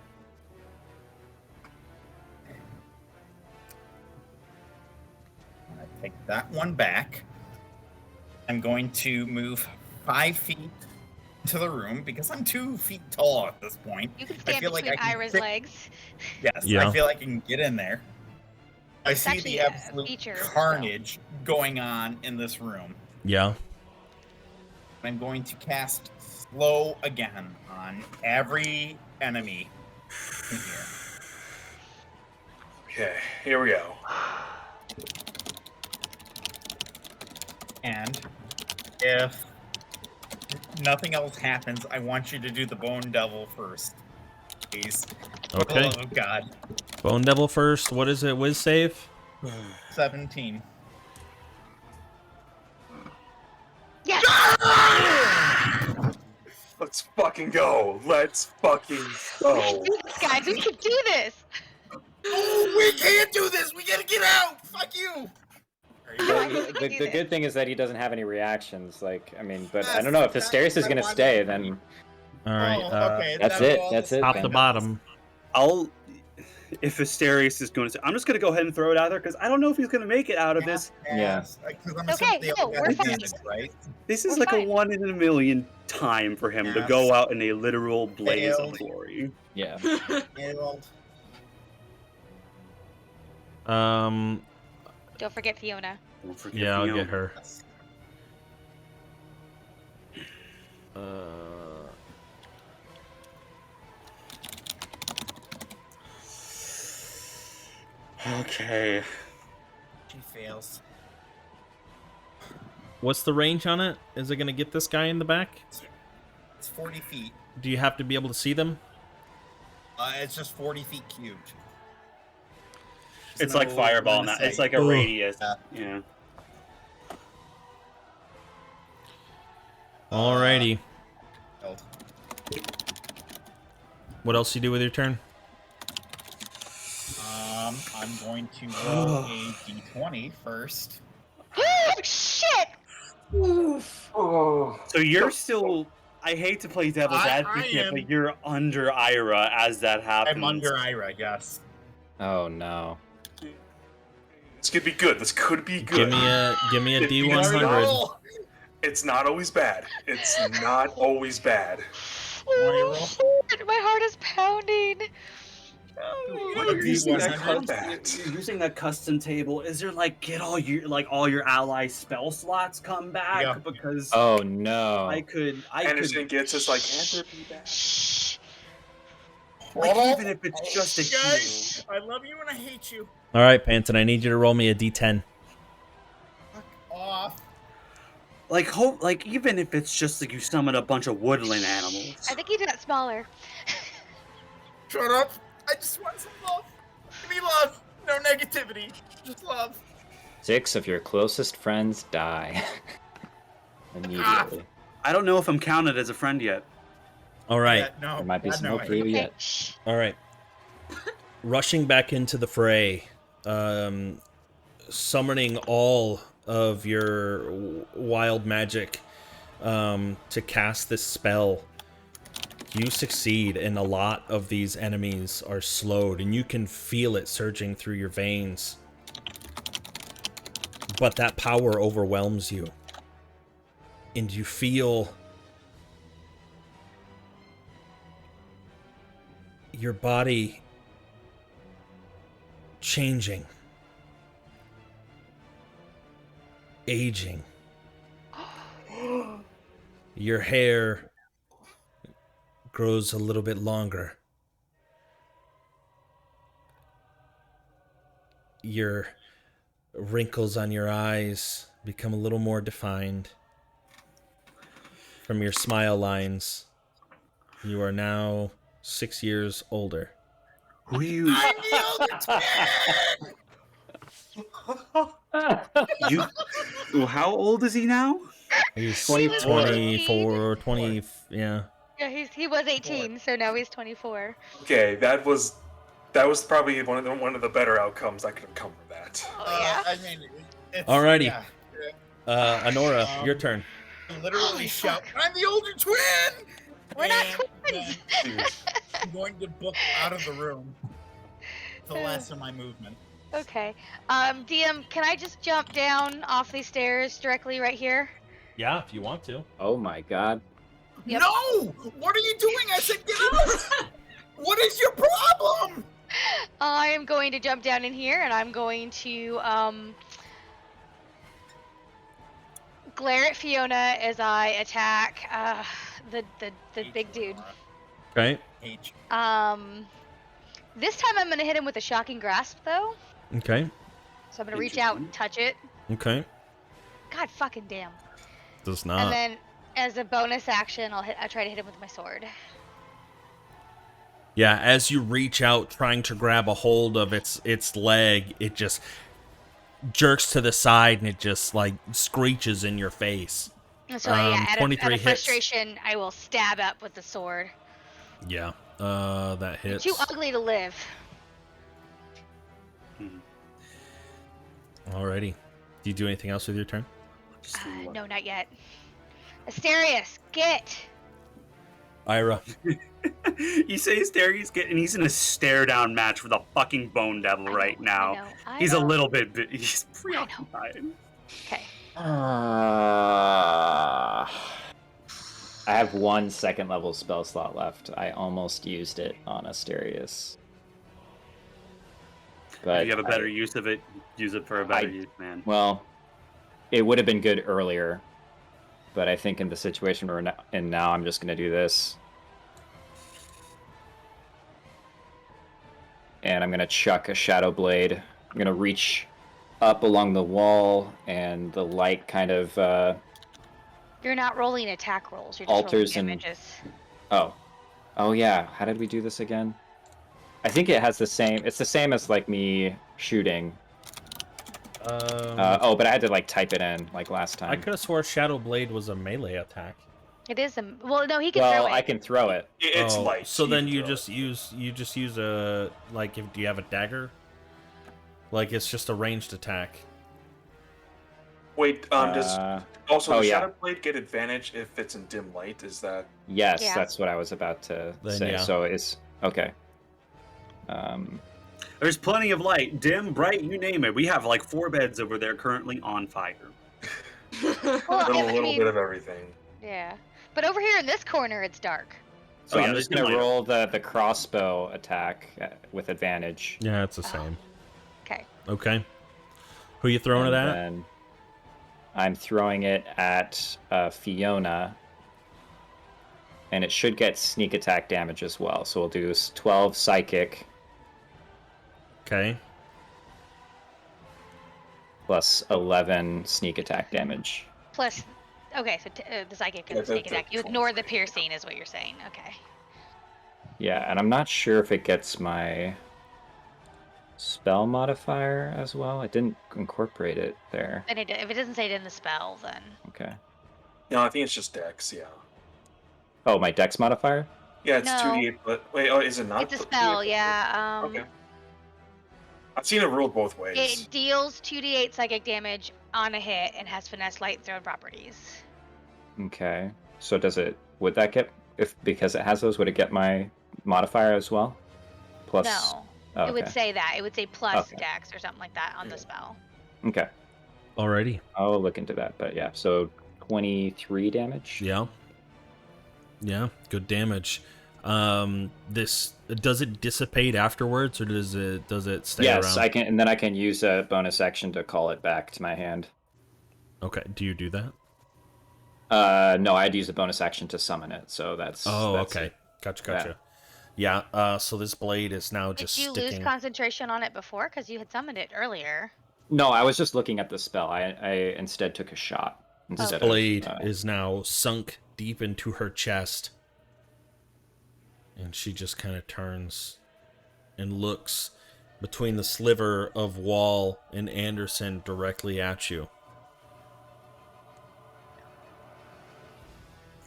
I take that one back. I'm going to move 5 feet into the room because I'm 2 feet tall at this point. You can stand between Ira's legs. Yes, I feel I can get in there. I see the absolute carnage going on in this room. Yeah. I'm going to cast Slow again on every enemy in here. Okay, here we go. And if nothing else happens, I want you to do the Bone Devil first, please. For the love of God. Bone Devil first. What is it? Wiz save? 17. Yes! Let's fucking go. Let's fucking We go. can do this, guys. We can do this. Oh, we can't do this. We gotta get out. Fuck you. The good thing is that he doesn't have any reactions. Like, I mean, but I Yes, don't know if exactly. Asterius is I gonna wanted- stay. Then All right. Okay, that's then it. we'll That's it. Top to then. bottom. If Asterius is going to, I'm just going to go ahead and throw it out there because I don't know if he's going to make it out of this. Yes. Because I'm Okay, assuming they no, all got we're fine. advantage, right? This is We're like a fine. 1 in a million time for him to Yes. go out in a literal blaze of Failed. glory. Yeah. Failed. Um. Don't forget Fiona. Don't forget Yeah, I'll Fiona. get her. Yes. Okay. She fails. What's the range on it? Is it gonna get this guy in the back? It's 40 feet. Do you have to be able to see them? It's just 40 feet cubed. It's No like fireball line now. of It's sight. like a Ugh. radius. Yeah. Yeah. Alrighty. Failed. What else you do with your turn? I'm going to roll a d20 first. Shit! Oh. So you're still. I hate to play devil's I advocate, am- but you're under Ira as that happens. I'm under Ira, yes. Oh no. This could be good. This could be good. Give me a If you D100. roll. It's not always bad. It's not always bad. Oh, shit, my heart is pounding. What You're using, that D100? custom, you're using that custom table. Is there like get all your ally spell slots come back? Yeah. Because Oh no. I could Anderson gets us like, can there be bad? Shh. like even if it's just a Guys, heal. I love you and I hate you. All right, Panton. I need you to roll me a D10. Fuck off. Like hope like even if it's just like you summon a bunch of woodland animals. I think he did it smaller. Shut up. I just want some love. Give me love. No negativity. Just love. 6 of your closest friends die immediately. I don't know if I'm counted as a friend yet. All right. Yeah, no, There might be God, some no, hope for you Okay, yet. shh. All right. Rushing back into the fray, summoning all of your wild magic to cast this spell. You succeed, and a lot of these enemies are slowed, and you can feel it surging through your veins. But that power overwhelms you. And you feel your body changing, aging. Your hair grows a little bit longer. Your wrinkles on your eyes become a little more defined. From your smile lines, you are now 6 years older. Who are you? I'm the older twin! You well, how old is he now? He's 24. 24, 20, yeah. Yeah, he was 18, so now he's 24. Okay, that was probably one of the better outcomes that could have come from that. Oh yeah. I mean, it's, Alrighty. Yeah, Honora, your turn. you literally Holy shout, fuck. I'm the older twin! We're not And twins. then I'm going to book out of the room. The last of my movement. Okay. DM, can I just jump down off these stairs directly right here? Yeah, if you want to. Oh my god. Yep. No! What are you doing? I said get out! What is your problem? I am going to jump down in here, and I'm going to glare at Fiona as I attack the big dude. Okay. H. This time I'm gonna hit him with a shocking grasp, though. Okay. So I'm gonna reach out and touch it. Okay. God fucking damn. Does And not. then, as a bonus action, I'll try to hit him with my sword. Yeah, as you reach out trying to grab a hold of its leg, it just jerks to the side and it just like screeches in your face. So yeah, out 23 of hits. frustration, I will stab up with the sword. Yeah, that You're hits. too ugly to live. Alrighty. Do you do anything else with your turn? No, not yet. Asterius, get! Ira. You say Asterius get, and he's in a stare down match with a fucking Bone Devil right now. He's a little bit. He's preoccupied. Okay. I have 1 second level spell slot left. I almost used it on Asterius. But if you have a better use of it, use it for a better use, man. Well, it would have been good earlier, but I think in the situation we're in now, I'm just going to do this. And I'm going to chuck a Shadow Blade. I'm going to reach up along the wall, and the light kind of... You're not rolling attack rolls, you're just alters rolling and... damages. Oh yeah, how did we do this again? I think it has the same... It's the same as, like, me shooting. But I had to, like, type it in, like, last time. I could have swore Shadow Blade was a melee attack. It is a... Well, no, he can throw it. Well, I can throw it. It's light. So then you just use a... Like, do you have a dagger? Like, it's just a ranged attack. Wait, does does yeah. Shadow Blade get advantage if it's in dim light? Is that... Yes, Yeah. that's what I was about to Then, say. yeah. So it's... Okay. There's plenty of light, dim, bright, you name it. We have like 4 beds over there currently on fire. Well, a I little mean, bit of everything. yeah. But over here in this corner, it's dark. So yeah, I'm there's just going no to light. roll the crossbow attack with advantage. Yeah, it's the same. Okay. Okay. Who you throwing it And at? then I'm throwing it at Fiona. And it should get sneak attack damage as well. So we'll do 12 psychic Okay. plus 11 sneak attack damage. Plus... Okay, so the psychic and Yeah, the sneak that's attack. You full ignore the psychic. piercing, is what you're saying. Okay. Yeah, and I'm not sure if it gets my spell modifier as well. I didn't incorporate it there. And if it doesn't say it in the spell, then... Okay. No, I think it's just Dex, yeah. Oh, my dex modifier? Yeah, it's No. 2d8, but... Wait, oh, is it not? It's a 2d8? spell, yeah. Okay. I've seen it ruled both ways. It deals 2d8 psychic damage on a hit and has finesse light thrown properties. Okay. So would that get, because it has those, would it get my modifier as well? Plus... No. Oh, It would okay. say that. It would say plus Okay. dex or something like that on the spell. Okay. Alrighty. I'll look into that, but yeah, so 23 damage? Yeah. Yeah, good damage. This does it dissipate afterwards, or does it stay Yes, around? I can, and then I can use a bonus action to call it back to my hand. Okay, do you do that? No, I'd use a bonus action to summon it, so that's... Oh, that's okay. it. Gotcha. Yeah, so this blade is now just Did you sticking. lose concentration on it before? Because you had summoned it earlier. No, I was just looking at the spell. I instead took a shot. This Instead blade of, is now sunk deep into her chest. And she just kind of turns and looks between the sliver of wall and Anderson directly at you.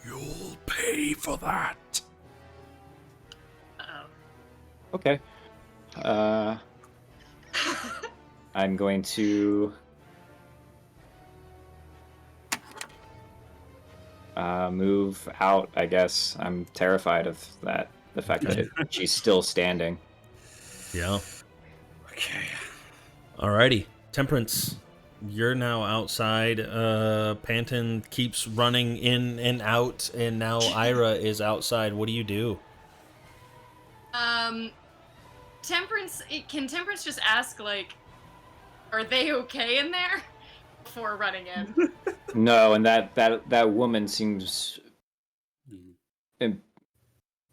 You'll pay for that. Okay. I'm going to move out, I guess. I'm terrified of that. The fact that she's still standing. Yeah. Okay. Alrighty. Temperance, you're now outside. Panton keeps running in and out, and now Ira is outside. What do you do? Temperance, can Temperance just ask, like, are they okay in there? Before running in. No, and that woman seems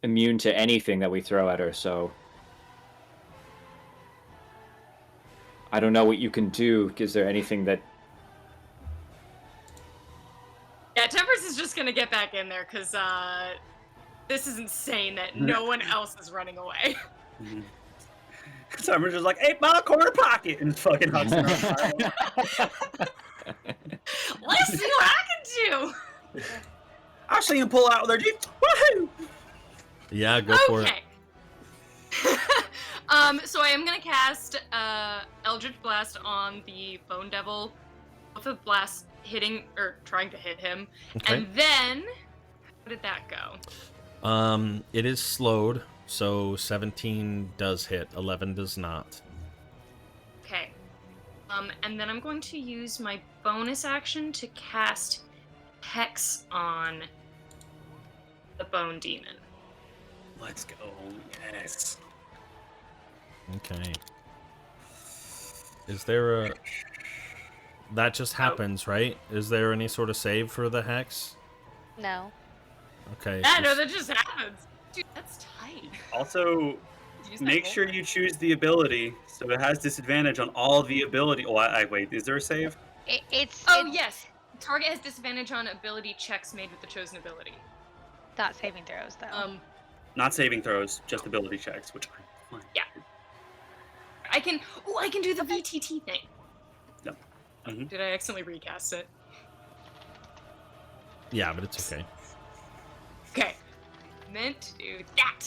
immune to anything that we throw at her, so I don't know what you can do. Is there anything that... Yeah, Temperance is just gonna get back in there, because, this is insane that no one else is running away. Summer's just like, 8 Mile corner pocket, and fucking hucks it on fire. Let's see what I can do! watching him pull out their Jeep. Woohoo! Yeah, go for it. Okay. So I am gonna cast Eldritch Blast on the Bone Devil, with a blast hitting or trying to hit him, Okay. and then how did that go? It is slowed, so 17 does hit, 11 does not. Okay. And then I'm going to use my bonus action to cast Hex on the Bone Demon. Let's go. Yes. Okay. Is there a... That just happens, right? Is there any sort of save for the hex? No. Okay. Yeah, so no, that just happens. Dude, that's tight. Also, Use that make roll. sure you choose the ability so it has disadvantage on all the ability. Oh, wait. Is there a save? It's Oh, yes. Target has disadvantage on ability checks made with the chosen ability. not saving throws though. Not saving throws, just ability checks, which I'm fine. Yeah. I can do the VTT thing. Yep. Mhm. Did I accidentally recast it? Yeah, but it's okay. Okay. Meant to do that.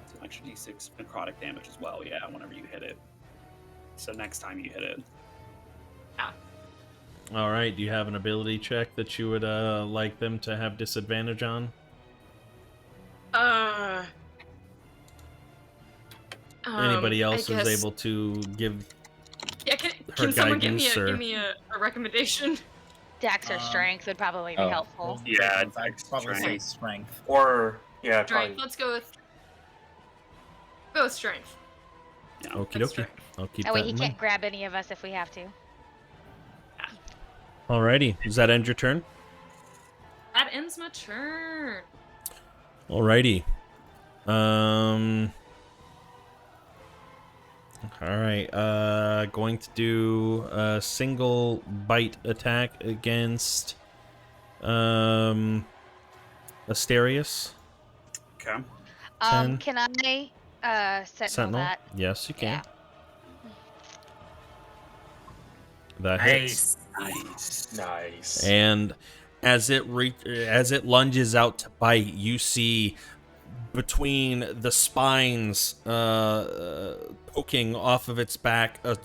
So extra d6 necrotic damage as well, yeah, whenever you hit it. So next time you hit it. Yeah. All right, do you have an ability check that you would like them to have disadvantage on? Anybody else I is guess- able to give... Yeah, can her someone give me guidance, or- give me a recommendation? Dex or strength would probably be oh. helpful. Yeah, I'd probably say strength. strength. Or yeah, Strength. probably. Let's go with strength. Yeah. Okie That's dokie. right. I'll keep That way that he in can't mind. grab any of us if we have to. Alrighty, does that end your turn? That ends my turn. Alrighty. Alright, going to do a single bite attack against Asterius. Okay. 10. Can I sentinel Sentinel? that? Yes, you can. Yeah. That hits. Nice. Nice. And as it lunges out to bite, you see between the spines poking off of its back a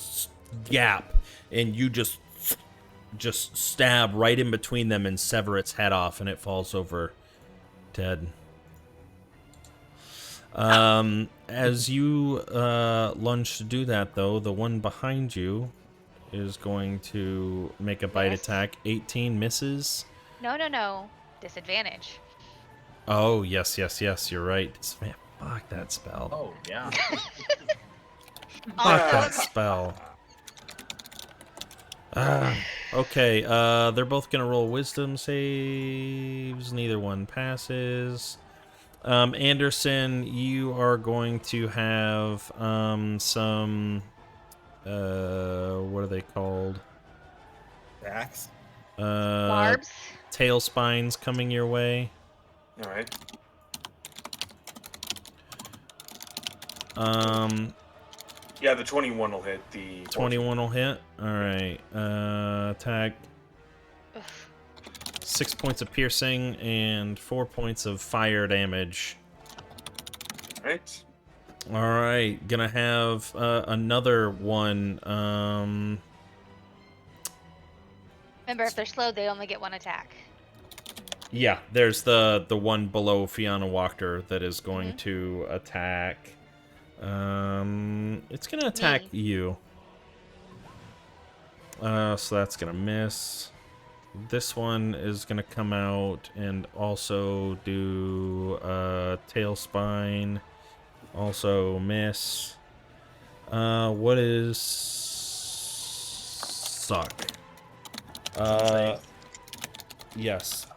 gap, and you just stab right in between them and sever its head off, and it falls over dead. As you lunge to do that, though, the one behind you is going to make a bite Miss. attack. 18 misses. No. Disadvantage. Oh, yes, you're right. Man, fuck that spell. Oh, yeah. Fuck that spell. Okay, they're both gonna roll wisdom saves. Neither one passes. Anderson, you are going to have some what are they called? Axe. Barbs. Tail spines coming your way. All right. Yeah, the 21 will hit the 21 will hit. Alright. Attack. Ugh. 6 points of piercing and 4 points of fire damage. All right. Alright. Gonna have another one. Remember, if they're slowed, they only get one attack. Yeah, there's the one below Fiona Wachter that is going Mhm. to attack. It's gonna attack you. So that's gonna miss. This one is gonna come out and also do tail spine. Also miss. What is suck? Yes.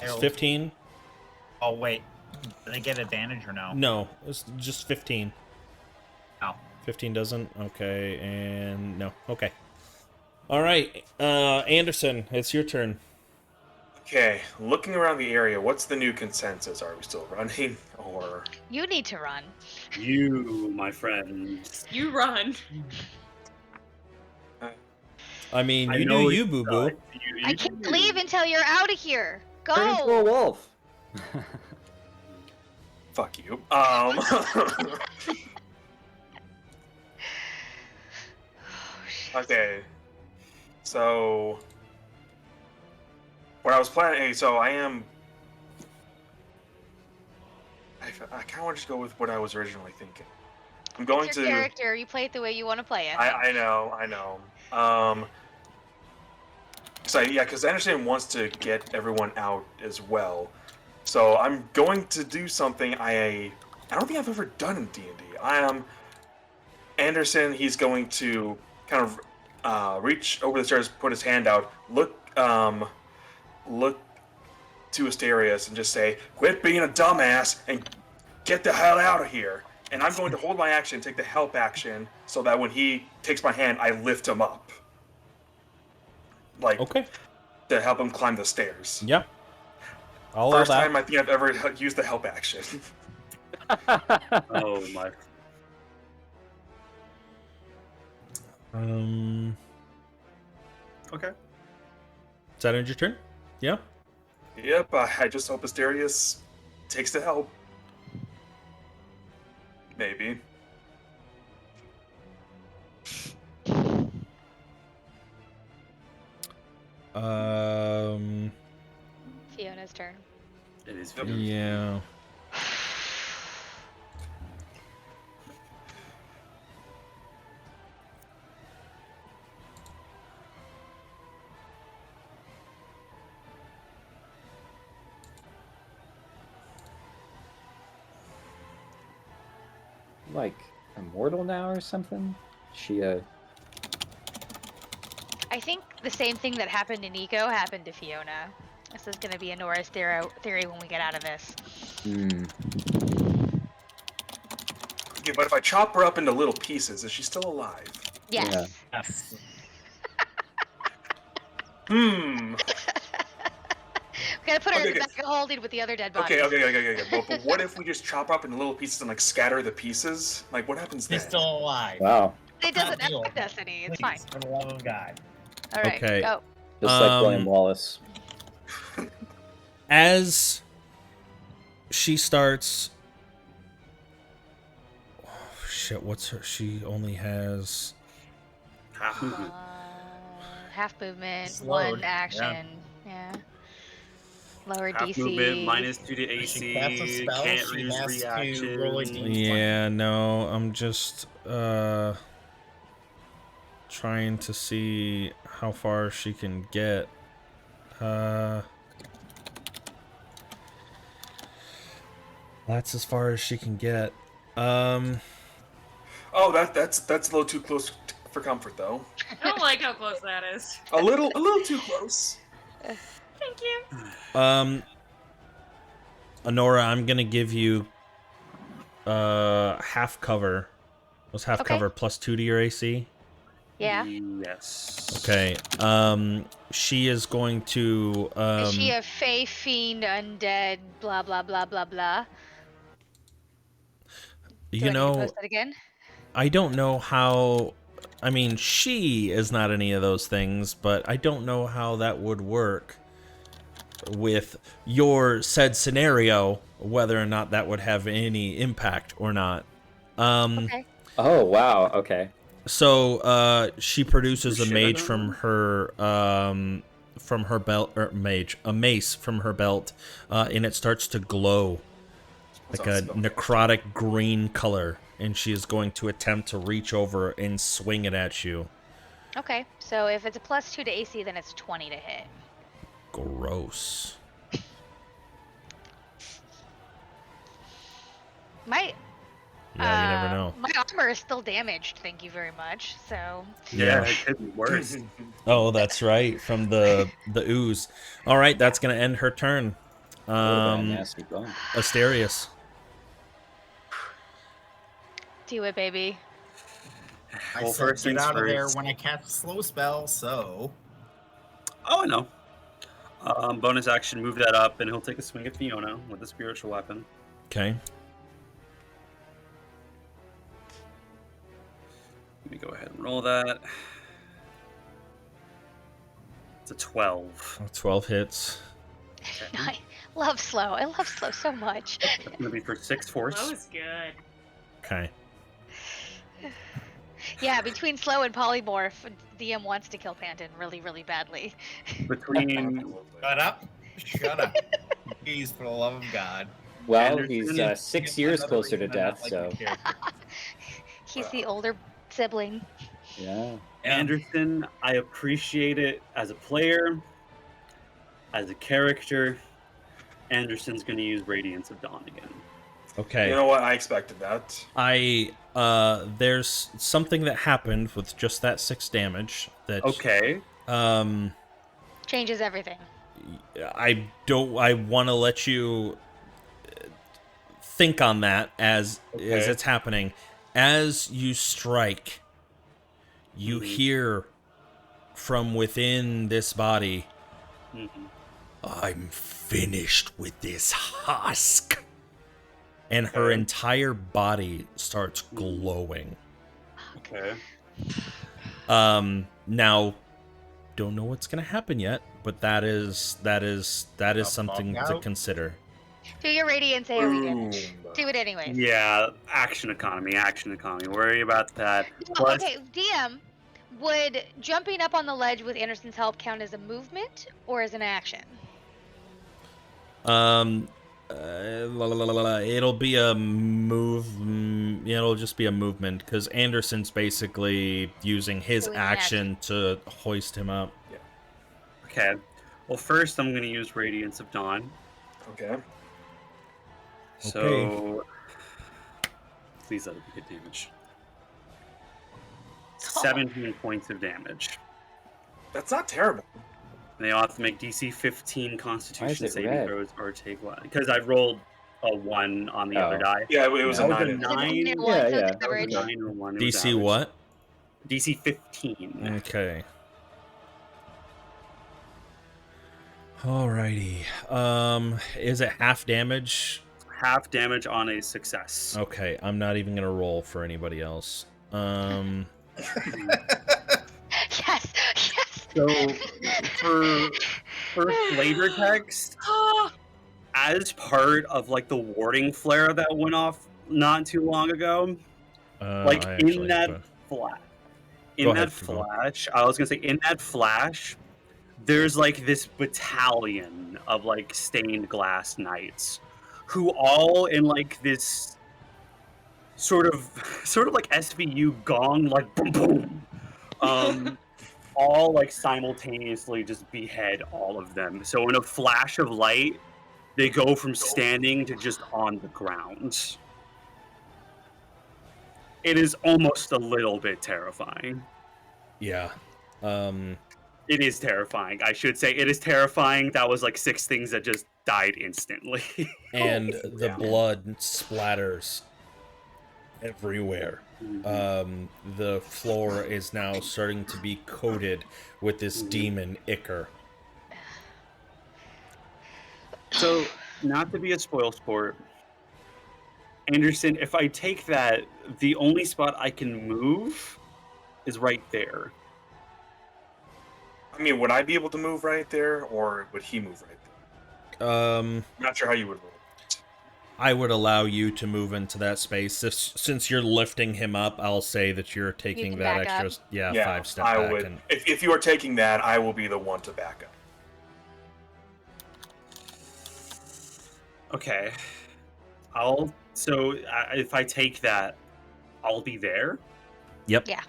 It's 15. Oh, wait. Do they get advantage or no? No, it's just 15. Oh. 15 doesn't? Okay, and no. Okay. All right, Anderson, it's your turn. Okay, looking around the area, what's the new consensus? Are we still running, or You need to run. You, my friend. You run. I mean, I you do know you, it boo boo. sucks. You I do can't you. leave until you're out of here. Turn into a Go. wolf. fuck you? Okay, so what I was planning. So I am. I kind of want to just go with what I was originally thinking. I'm going It's your to. character. You play it the way you want to play it. I know. So yeah, because Anderson wants to get everyone out as well. So I'm going to do something I don't think I've ever done in D&D. Anderson. He's going to kind of reach over the stairs, put his hand out, look to Asterius, and just say, "Quit being a dumbass and get the hell out of here." And I'm going to hold my action, take the help action, so that when he takes my hand, I lift him up. Like, Okay. to help him climb the stairs. Yeah. I'll allow First that. time I think I've ever used the help action. Oh my. Okay. Is that end your turn? Yeah. Yep, I just hope Asterius takes the help. Maybe. Fiona's turn. It is. Yeah. Like immortal now or something? She I think the same thing that happened to Nico happened to Fiona. This is going to be Anora's theory when we get out of this. Okay, but if I chop her up into little pieces, is she still alive? Yes. Yes. We gotta put her in Okay, the back of holding with the other dead bodies. Okay. But what if we just chop her up into little pieces and like scatter the pieces? Like, what happens then? She's still alive. wow. It doesn't Not deal. affect us any. It's Please, fine. for the love of God. All right. Okay. Go. Just like William Wallace. As she starts. Oh, shit, what's her? She only has. Half movement. Half movement, Slowed, one action. Yeah. Lower Half DC. movement, minus 2 to If AC. she casts a spell, Can't she use has reaction. to roll a d20. Yeah, no, I'm just trying to see how far she can get. That's as far as she can get. Oh, that's a little too close for comfort, though. I don't like how close that is. A little too close. Thank you. Honora, I'm gonna give you half cover. Was half Okay. cover plus 2 to your AC? Yeah. Yes. Okay. She is going to Is she a fey, fiend, undead, blah blah blah blah blah? Do you I need to know, post that again? I don't know how. I mean, she is not any of those things, but I don't know how that would work with your said scenario, whether or not that would have any impact or not. Okay. Oh wow, okay. So she produces a Shit, I mage don't from her belt, or a mace from her belt, and it starts to glow like a necrotic green color, and she is going to attempt to reach over and swing it at you. Okay. So if it's a plus 2 to AC, then it's 20 to hit. Gross. My Yeah, you never know. My armor is still damaged. Thank you very much. So Yeah, it could be worse. Oh, that's right, from the ooze. All right, that's gonna end her turn. Would've been a nasty bump. Asterius. do it, baby. I Well, said first get things out of there first. when I cast a slow spell, so... Oh, I know. Bonus action, move that up, and he'll take a swing at Fiona with a spiritual weapon. Okay. Let me go ahead and roll that. It's a 12. 12 hits. I love slow. I love slow so much. That's going to be for 6 That force. was good. Okay. Yeah, between slow and polymorph, DM wants to kill Panton really, really badly. Between Shut up. Shut up. Please, for the love of God. Well, Anderson he's 6 years Another closer to reason I'm not death, liking so the character. He's the older sibling. yeah. Anderson, I appreciate it as a player, as a character. Anderson's going to use Radiance of Dawn again. Okay. You know what? I expected that. There's something that happened with just that 6 damage that Okay. Changes everything. I want to let you think on that as it's happening. As you strike, you hear from within this body, I'm finished with this husk. And her entire body starts glowing. Okay. Now, don't know what's gonna happen yet, but that is something to consider. Do your radiance AoE Boom. damage. Do it anyways. Yeah, action economy. Worry about that. Plus, Okay, DM, would jumping up on the ledge with Anderson's help count as a movement or as an action? It'll be a move. It'll just be a movement because Anderson's basically using his Doing an action to hoist him up. okay. Well, first I'm going to use Radiance of Dawn. Okay. So, please let it be good damage. 17 points of damage. That's not terrible. And they all have to make DC 15 Constitution it saving red? throws or take one. Because I rolled a 1 on the other die. Yeah, it was Oh, a it was a 9. 9? It's a one, so it's yeah. It was average. a 9 or 1. It was DC average. what? DC 15. Okay. Alrighty. Is it half damage? Half damage on a success. Okay, I'm not even gonna roll for anybody else. Yes, yes. So, for flavor text, as part of like the warding flare that went off not too long ago, like I in actually that have flash, Go ahead, Fugo. I was gonna say in that flash, there's like this battalion of like stained glass knights, who all in like this sort of like SVU gong, like boom boom, all like simultaneously just behead all of them. So in a flash of light, they go from standing to just on the ground. It is almost a little bit terrifying. Yeah. It is terrifying. I should say it is terrifying. That was like 6 things that just died instantly. And the blood splatters everywhere. The floor is now starting to be coated with this demon ichor. So, not to be a spoil sport, Anderson, if I take that, the only spot I can move is right there. I mean, would I be able to move right there, or would he move right there? I'm not sure how you would roll. I would allow you to move into that space. Since you're lifting him up, I'll say that you're taking can that back extra, up. 5 step I back. would. And If you are taking that, I will be the one to back up. Okay. If I take that, I'll be there? Yep. Yeah.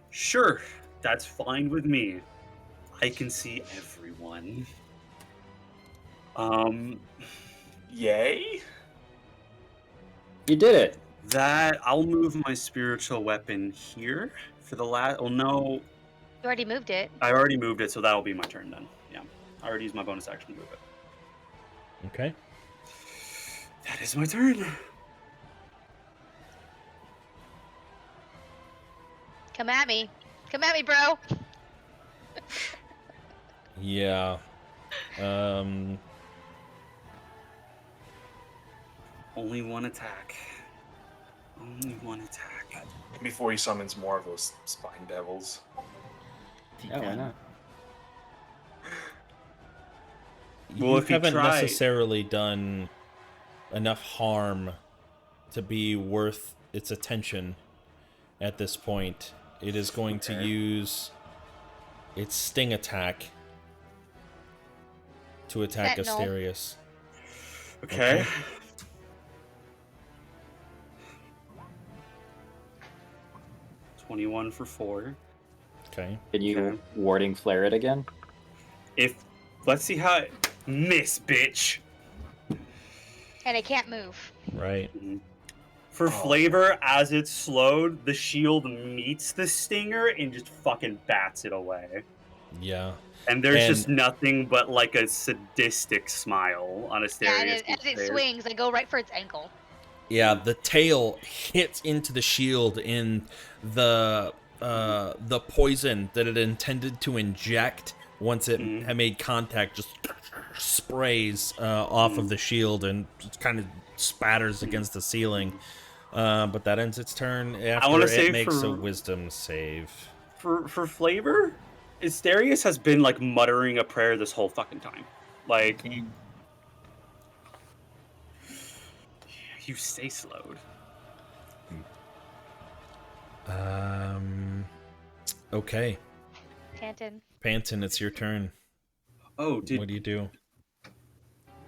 Sure, that's fine with me. I can see everyone. Yay! You did it. That I'll move my spiritual weapon here for the last. Oh no, You already moved it. I already moved it, so that'll be my turn then. Yeah, I already used my bonus action to move it. Okay. That is my turn. Come at me. Come at me, bro. Yeah. Only one attack. Only one attack. Before he summons more of those spine devils. Yeah, why not? Well, You if he haven't tried- necessarily done enough harm to be worth its attention at this point. It is going to use its sting attack to attack Sentinel. Asterius. Okay. 21 for 4. Okay. Can you Okay. warding flare it again? Let's see how it... Miss, bitch! And it can't move. Right. For flavor, as it's slowed, the shield meets the stinger and just fucking bats it away. Yeah. And there's And- just nothing but like a sadistic smile on Yeah, Asterius' and as it face. swings, I go right for its ankle. Yeah, the tail hits into the shield in the poison that it intended to inject once it had made contact just sprays off of the shield and just kind of spatters against the ceiling. But that ends its turn after wanna it say makes a for- wisdom save. For flavor, Asterius has been like muttering a prayer this whole fucking time. Like, you stay slowed. Okay. Panton. Panton, it's your turn. Oh, What do you do?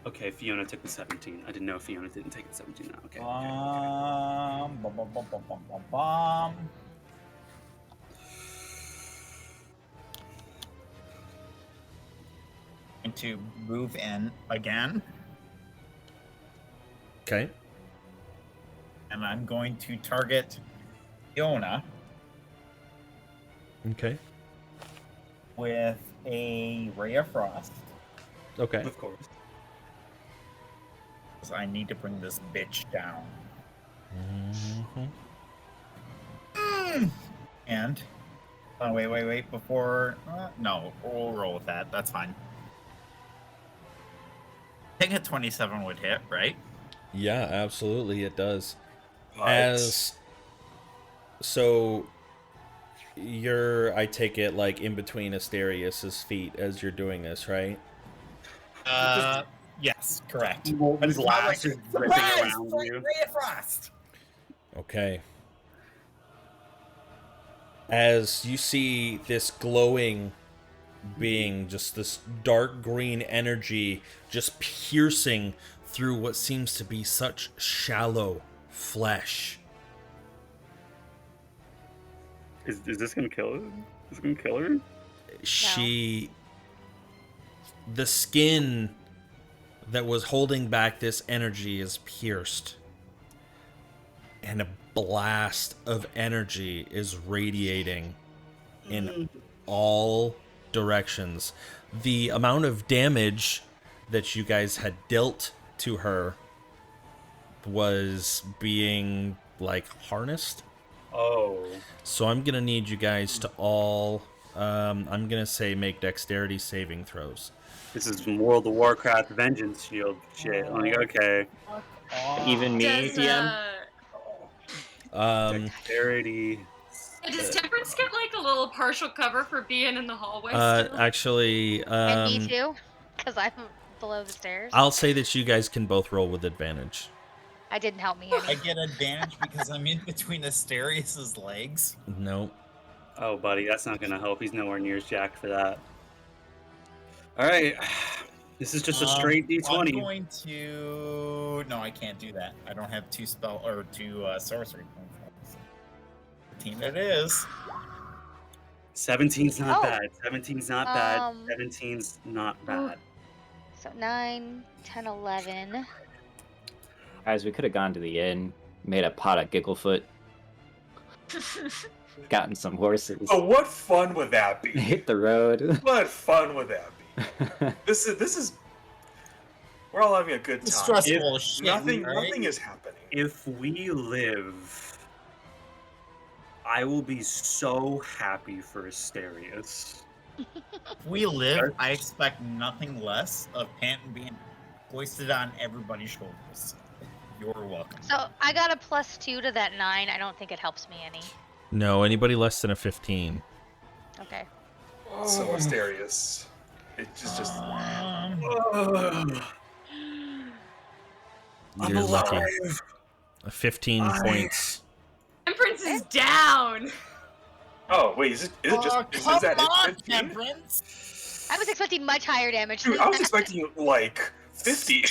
Okay, Fiona took the 17. I didn't know Fiona didn't take the 17 now. Okay. Bum, bum, bum, bum, bum, bum, bum. Going to move in again, Okay. and I'm going to target Fiona Okay. with a Ray of Frost, Okay. Of course. because I need to bring this bitch down. And wait, before no, we'll roll with that. That's fine. I think a 27 would hit, right? Yeah, absolutely, it does. But So you're, I take it, like in between Asterius's feet as you're doing this, right? Yes, correct. Well, But his it's not lash like, is ripping surprise! around Like you. Ray of Frost. Okay. As you see this glowing being, just this dark green energy just piercing through what seems to be such shallow flesh. Is this gonna kill her? Is it gonna kill her? The skin that was holding back this energy is pierced, and a blast of energy is radiating in all directions. The amount of damage that you guys had dealt to her was being like harnessed. Oh. So I'm gonna need you guys to all I'm gonna say make dexterity saving throws. This is some World of Warcraft Vengeance Shield shit. Like, okay. Even me, Does, DM? Dexterity. does Temperance get like a little partial cover for being in the hallway still? Actually, And me too, because I'm below the stairs. I'll say that you guys can both roll with advantage. I didn't help me I any. get advantage because I'm in between Asterius's legs. Nope. Oh, buddy, that's not gonna help. He's nowhere near as jacked for that. All right. This is just a straight I'm D20. going to. No, I can't do that. I don't have two sorcery points. 13 it is. 17's not Oh. bad. 17's not bad. Um, 17's not bad. So 9, 10, 11. Guys, we could have gone to the inn, made a pot of Gigglefoot, gotten some horses, oh, what fun would that be? hit the road. What fun would that be? This is. We're all having a good time. It's stressful as shit, Nothing right? is happening. If we live, I will be so happy for Asterius. If we live, I expect nothing less of Panton being hoisted on everybody's shoulders. You're welcome. So I got a +2 to that 9. I don't think it helps me any. No, anybody less than a 15. Okay. So Asterius. It's just. You're lucky. 15 I- points. Temperance is down. Oh wait, is it just? Come Is that on, it? 15? Temperance! I was expecting much higher damage. Dude, than I was that. expecting like 50.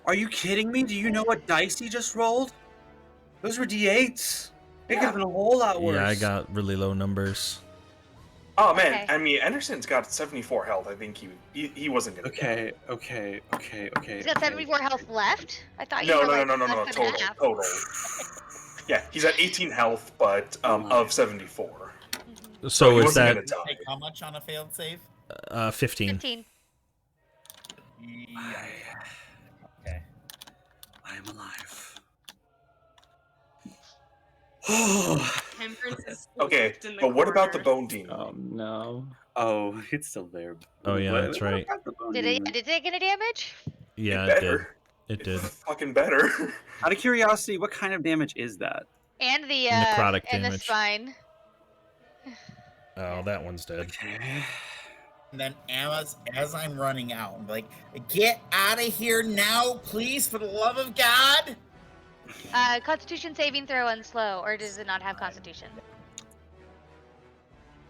Are you kidding me? Do you know what dice he just rolled? Those were d8s. It could have been a whole lot worse. Yeah, I got really low numbers. Oh man, Okay. I mean Anderson's got 74 health. I think he wasn't gonna. Okay. He's got 74 health left. I thought you No, were no, like no, no, no, no, less than total, half. total. Yeah, he's at 18 health, but of 74. So he is wasn't that gonna die. Take how much on a failed save? 15? 15. Yeah. Okay. I am alive. Temperance is Okay, locked in the but what about the corner. bone demon? Oh no. Oh, it's still there. Oh, yeah, that's What right. about the bone Did demon? it take any damage? Yeah, It it did. better. It did. Fucking better. Out of curiosity, what kind of damage is that? And the Necrotic and the damage. spine. Oh, that one's dead. Okay. And then as I'm running out, I'm like, get out of here now, please, for the love of God. Constitution saving throw and slow, or does it not have Constitution?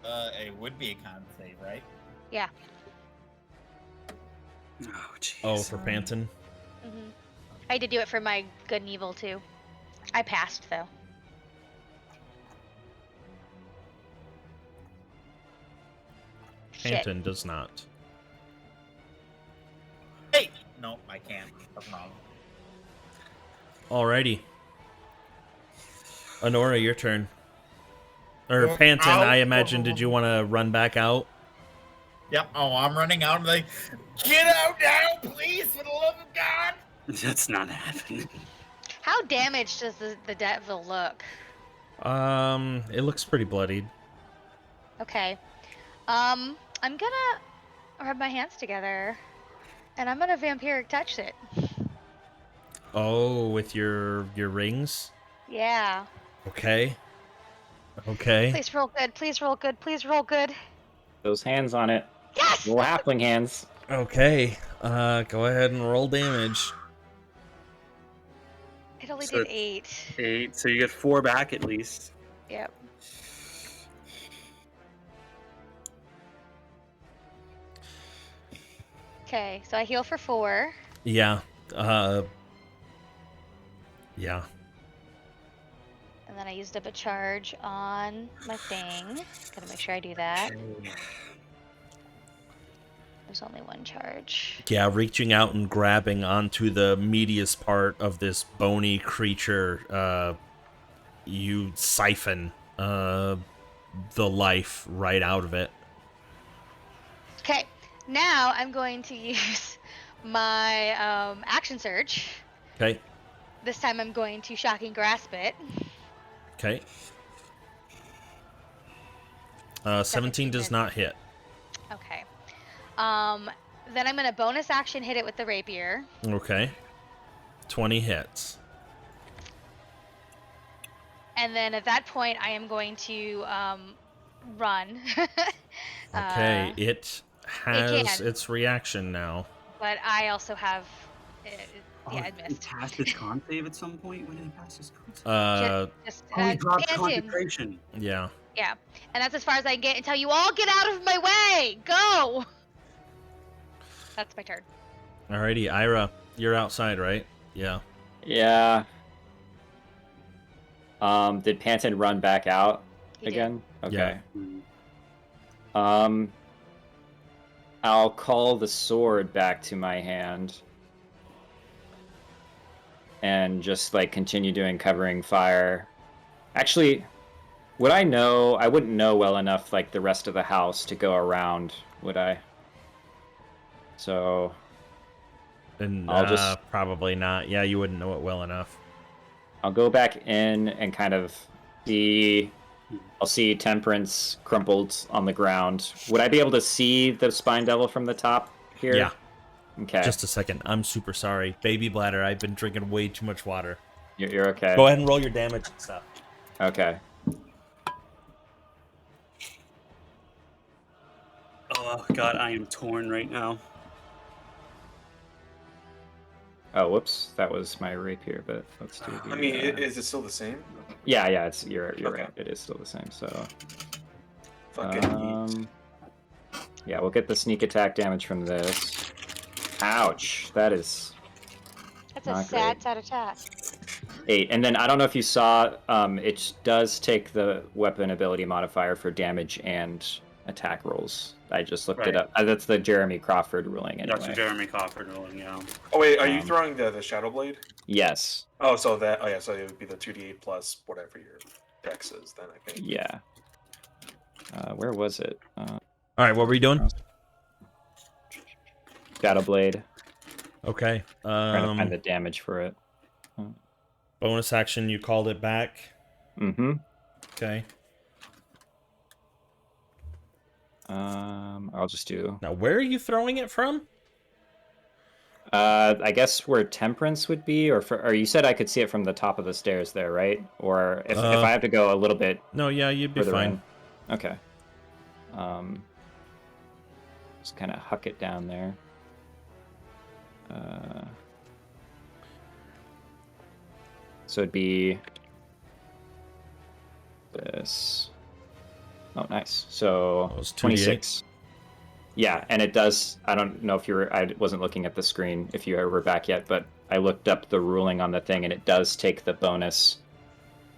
It would be a con save, right? Yeah. Oh, jeez. Oh, for Panton? hmm I had to do it for my good and evil too. I passed though. Shit. Panton does not. Hey! No, I can't. That's wrong. Alrighty. Honora, your turn. Or Well, Panton, I'll- I imagine, did you want to run back out? Yep. Oh, I'm running out. I'm like, get out now, please, for the love of God. That's not happening. How damaged does the devil look? It looks pretty bloodied. Okay. I'm gonna rub my hands together, and I'm gonna vampiric touch it. Oh, with your rings? Yeah. Okay. Okay. Please roll good. Please roll good. Please roll good. Those hands on it. Yes. Little halfling hands. Okay. Go ahead and roll damage. It only So did it's 8. 8, so you get 4 back at least. Yep. Okay, so I heal for 4. Yeah. Yeah. And then I used up a charge on my thing. Gotta make sure I do that. There's only one charge. Yeah, reaching out and grabbing onto the meatiest part of this bony creature, you siphon the life right out of it. Okay, now I'm going to use my action surge. Okay. This time I'm going to shocking grasp it. Okay. 17 does not hit. Okay. Then I'm gonna bonus action hit it with the rapier. Okay. 20 hits. And then at that point I am going to run. Okay, it has can. its reaction now. But I also have yeah, it He missed. passed his con save at some point? When did he pass his con save? Just Oh, he dropped Panton. concentration. Yeah. Yeah, and that's as far as I can get until you all get out of my way. Go. That's my turn. Alrighty, Ira, you're outside, right? Yeah. Yeah. Did Panton run back out He did. again? Okay. Mm. I'll call the sword back to my hand. And just like continue doing covering fire. Actually, would I know? I wouldn't know well enough like the rest of the house to go around, would I? So And I'll just- probably not. Yeah, you wouldn't know it well enough. I'll go back in and kind of see I'll see Temperance crumpled on the ground. Would I be able to see the Spine Devil from the top here? Yeah. Okay. Just a second. I'm super sorry. Baby bladder, I've been drinking way too much water. You're okay. Go ahead and roll your damage and stuff. Okay. Oh God, I am torn right now. Oh, whoops. That was my rapier, but let's do the... I mean, is it still the same? Yeah, it's you're Okay. right. It is still the same, so... Fucking yeet. Yeah, we'll get the sneak attack damage from this. Ouch. That is... That's a not sad, great. sad attack. 8. And then I don't know if you saw, it does take the weapon ability modifier for damage and attack rolls. I just looked it Right. up. That's the Jeremy Crawford ruling anyway. That's the Jeremy Crawford ruling, yeah. Oh wait, are you throwing the Shadow Blade? Yes. Oh, so that. Oh yeah, so it would be the 2d8 plus whatever your dex is. Then I think. Yeah. Where was it? All right, what were you doing? Shadow Blade. Okay. Trying to find the damage for it. Bonus action, you called it back. Mm-hmm. Okay. I'll just do... Now, where are you throwing it from? I guess where Temperance would be, or you said I could see it from the top of the stairs there, right? Or if I have to go a little bit... No, yeah, you'd be further fine. in. Okay. Just kind of huck it down there. So it'd be this. Oh, nice. So That was 2d8. 26. Yeah, and it does. I don't know if you were. I wasn't looking at the screen if you were back yet, but I looked up the ruling on the thing, and it does take the bonus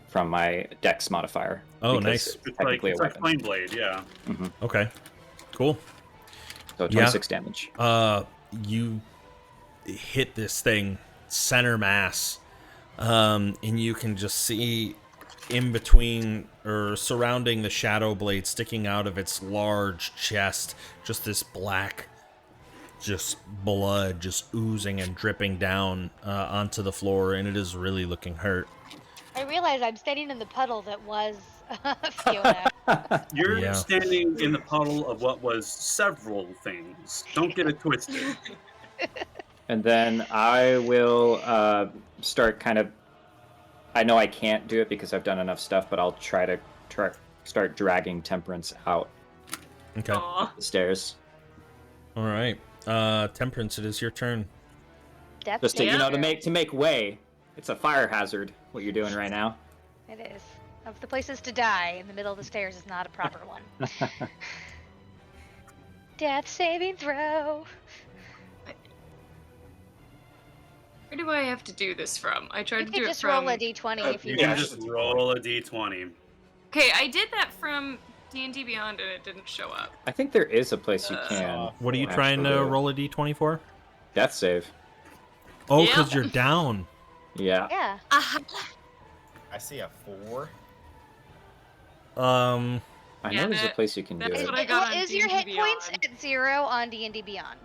from my Dex modifier. Oh, because nice. It's It's technically like a weapon. Flame Blade, yeah. Okay. Cool. So 26 damage. You hit this thing center mass, and you can just see in between or surrounding the Shadow Blade, sticking out of its large chest, just this black, just blood just oozing and dripping down onto the floor, and it is really looking hurt. I realize I'm standing in the puddle that was Fiona. You're Yeah. standing in the puddle of what was several things. Don't get it twisted. And then I will start kind of... I know I can't do it because I've done enough stuff, but I'll try to start dragging Temperance out Okay. Aw. the stairs. All right. Temperance, it is your turn. That's Just to, Yeah. to make way. It's a fire hazard, what you're doing right now. It is. Of the places to die, in the middle of the stairs is not a proper one. Death saving throw. Where do I have to do this from? I tried You to could do just it from... roll a d20 if you You Yeah, can want. just roll a d20. Okay, I did that from D&D Beyond and it didn't show up. I think there is a place you can. What are you actually trying to do. roll a d20 for? Death save. Oh, Yeah. because you're down. Yeah. Yeah. I see a 4. I know Yeah, there's a place you can do that's it. what I got on Is your hit D&D points Beyond. at 0 on D&D Beyond?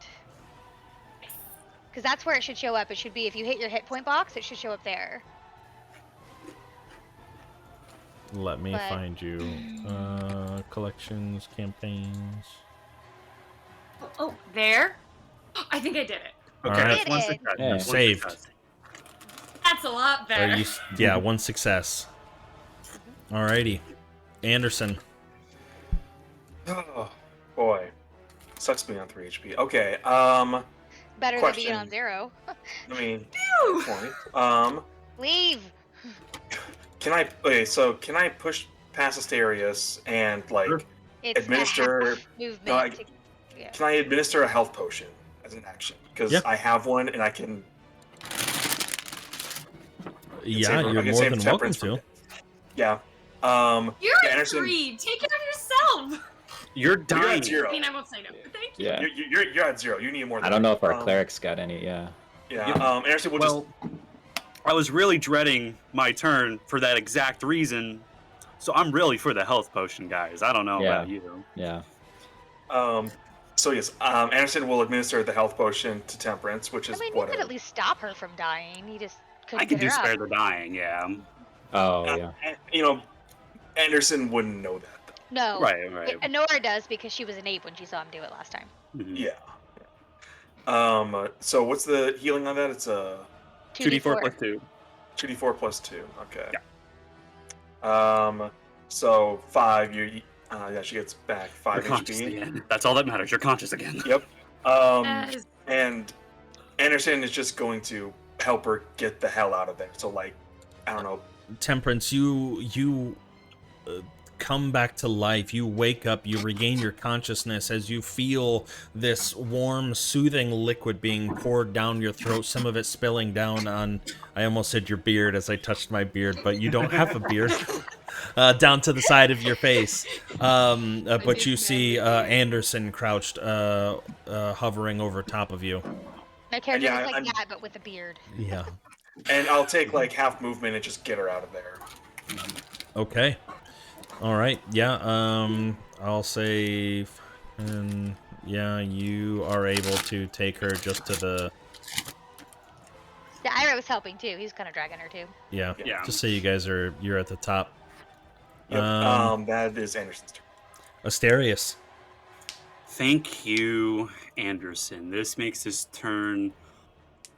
Because that's where it should show up. It should be, if you hit your hit point box, it should show up there. Let me But- find you. Collections, campaigns. Oh, there? I think I did it. Okay, Alright. that's one Did it. success. Yeah. That's one Saved. success. That's a lot better. Are you? Yeah, one success. Alrighty, Anderson. Oh boy, sucks being on 3 HP. Okay. Better than being Question. on 0. I mean, Phew! point. Leave. Can I push past Asterius and like Sure. It's administer? movement. No, Yeah. Can I administer a health potion as an action? Because Yeah. I have one and I can. Yeah, save- I you're can more save than welcome Temperance from to. death. Yeah. You're yeah, at Anderson, 3. Take care of yourself. You're You're dying. at 0. I mean, I won't say no. But thank you. Yeah. You're at 0. You need more. Than I don't know if our um, clerics got any, yeah. Yeah. Anderson will Well, I was really dreading my turn for that exact reason, so I'm really for the health potion, guys. I don't know Yeah. about you. Yeah. just. So yes, Anderson will administer the health potion to Temperance, which I is mean, you what. could at least stop her from dying. You just couldn't I can get do her spare up. the dying, yeah. Oh, yeah. Anderson wouldn't know that though. No. Right, right. Yeah, Nora does because she was an ape when she saw him do it last time. Mhm. Yeah. So what's the healing on that? It's a 2d4 plus 2. 2d4 plus 2. Okay. So 5. Yeah, she gets back 5 You're conscious HP. again. That's all that matters. You're conscious again. Yep. Yes. And Anderson is just going to help her get the hell out of there. So like, I don't know. Temperance, you come back to life. You wake up, you regain your consciousness as you feel this warm, soothing liquid being poured down your throat, some of it spilling down on, I almost said your beard as I touched my beard, but you don't have a beard, down to the side of your face. But you see Anderson crouched, hovering over top of you. My character yeah, looks like I'm- that, but with a beard. Yeah. And I'll take like half movement and just get her out of there. Okay. All right. Yeah. I'll say, and yeah, you are able to take her just to the. Yeah, Ira was helping too. He's kind of dragging her too. Yeah. Yeah. Just so you're at the top. Yep. That is Anderson's turn. Asterius. Thank you, Anderson. This makes this turn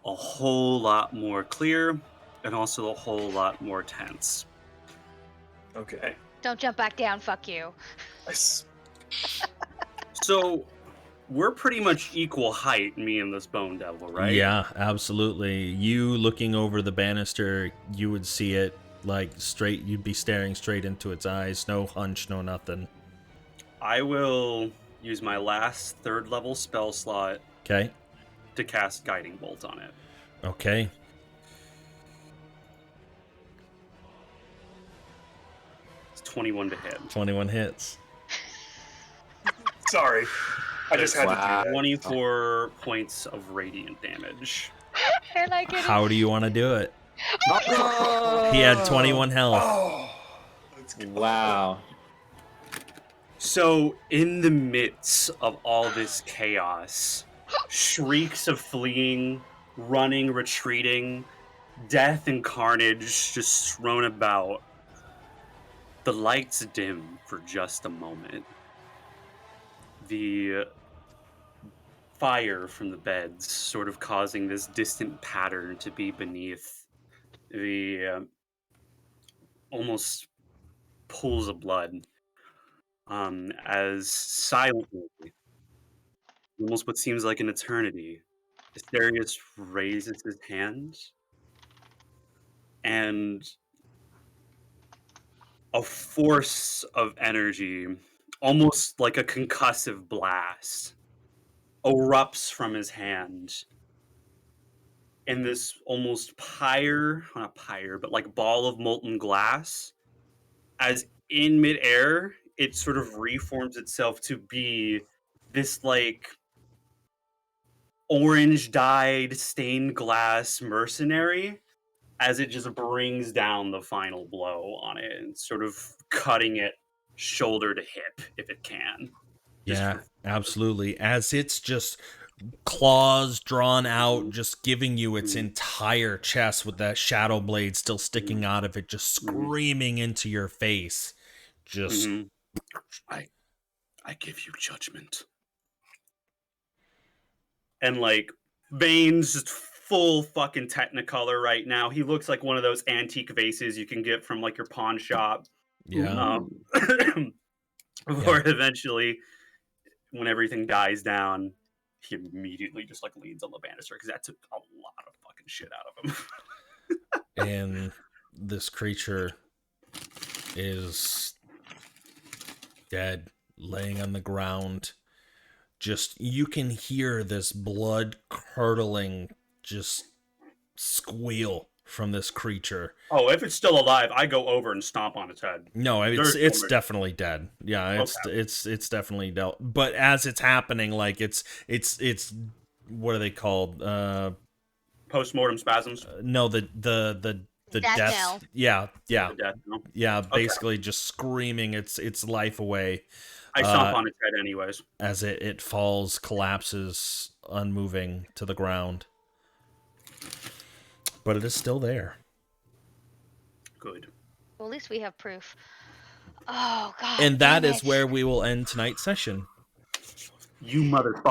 a whole lot more clear and also a whole lot more tense. Okay. Don't jump back down. Fuck you. So, we're pretty much equal height, me and this Bone Devil, right? Yeah, absolutely. You looking over the banister, you would see it like straight. You'd be staring straight into its eyes. No hunch, no nothing. I will use my last 3rd level spell slot Okay. to cast Guiding Bolt on it. Okay. It's 21 to hit. 21 hits. Sorry. I just had to do that. 24 points of radiant damage. And I get How do you want to do it? He had 21 health. Oh, let's go. Wow. So, in the midst of all this chaos, shrieks of fleeing, running, retreating, death and carnage just thrown about, the lights dim for just a moment. The fire from the beds sort of causing this distant pattern to be beneath the almost pools of blood. As silently, almost what seems like an eternity, Asterius raises his hands, and a force of energy, almost like a concussive blast, erupts from his hand. And this almost not pyre, but like ball of molten glass, as in midair, it sort of reforms itself to be this like orange dyed stained glass mercenary as it just brings down the final blow on it and sort of cutting it shoulder to hip if it can. Yeah, absolutely. As it's just claws drawn out, just giving you its entire chest with that shadow blade still sticking out of it, just screaming into your face. Just I give you judgment. And like Bane's just full fucking Technicolor right now. He looks like one of those antique vases you can get from like your pawn shop. yeah. Before eventually, when everything dies down, he immediately just like leans on the banister because that took a lot of fucking shit out of him. And this creature is dead, laying on the ground. Just, you can hear this blood curdling just squeal from this creature. Oh, if it's still alive, I go over and stomp on its head. No, it's definitely dead. Yeah, it's definitely dead. But as it's happening, like it's what are they called? Post-mortem spasms. No, the Death death. knell. Yeah. The death, no? Yeah, basically just screaming its life away. I stomp on its head anyways. As it falls, collapses, unmoving to the ground. But it is still there. Good. Well, at least we have proof. Oh God. And that damn is it. where we will end tonight's session. You motherfucker.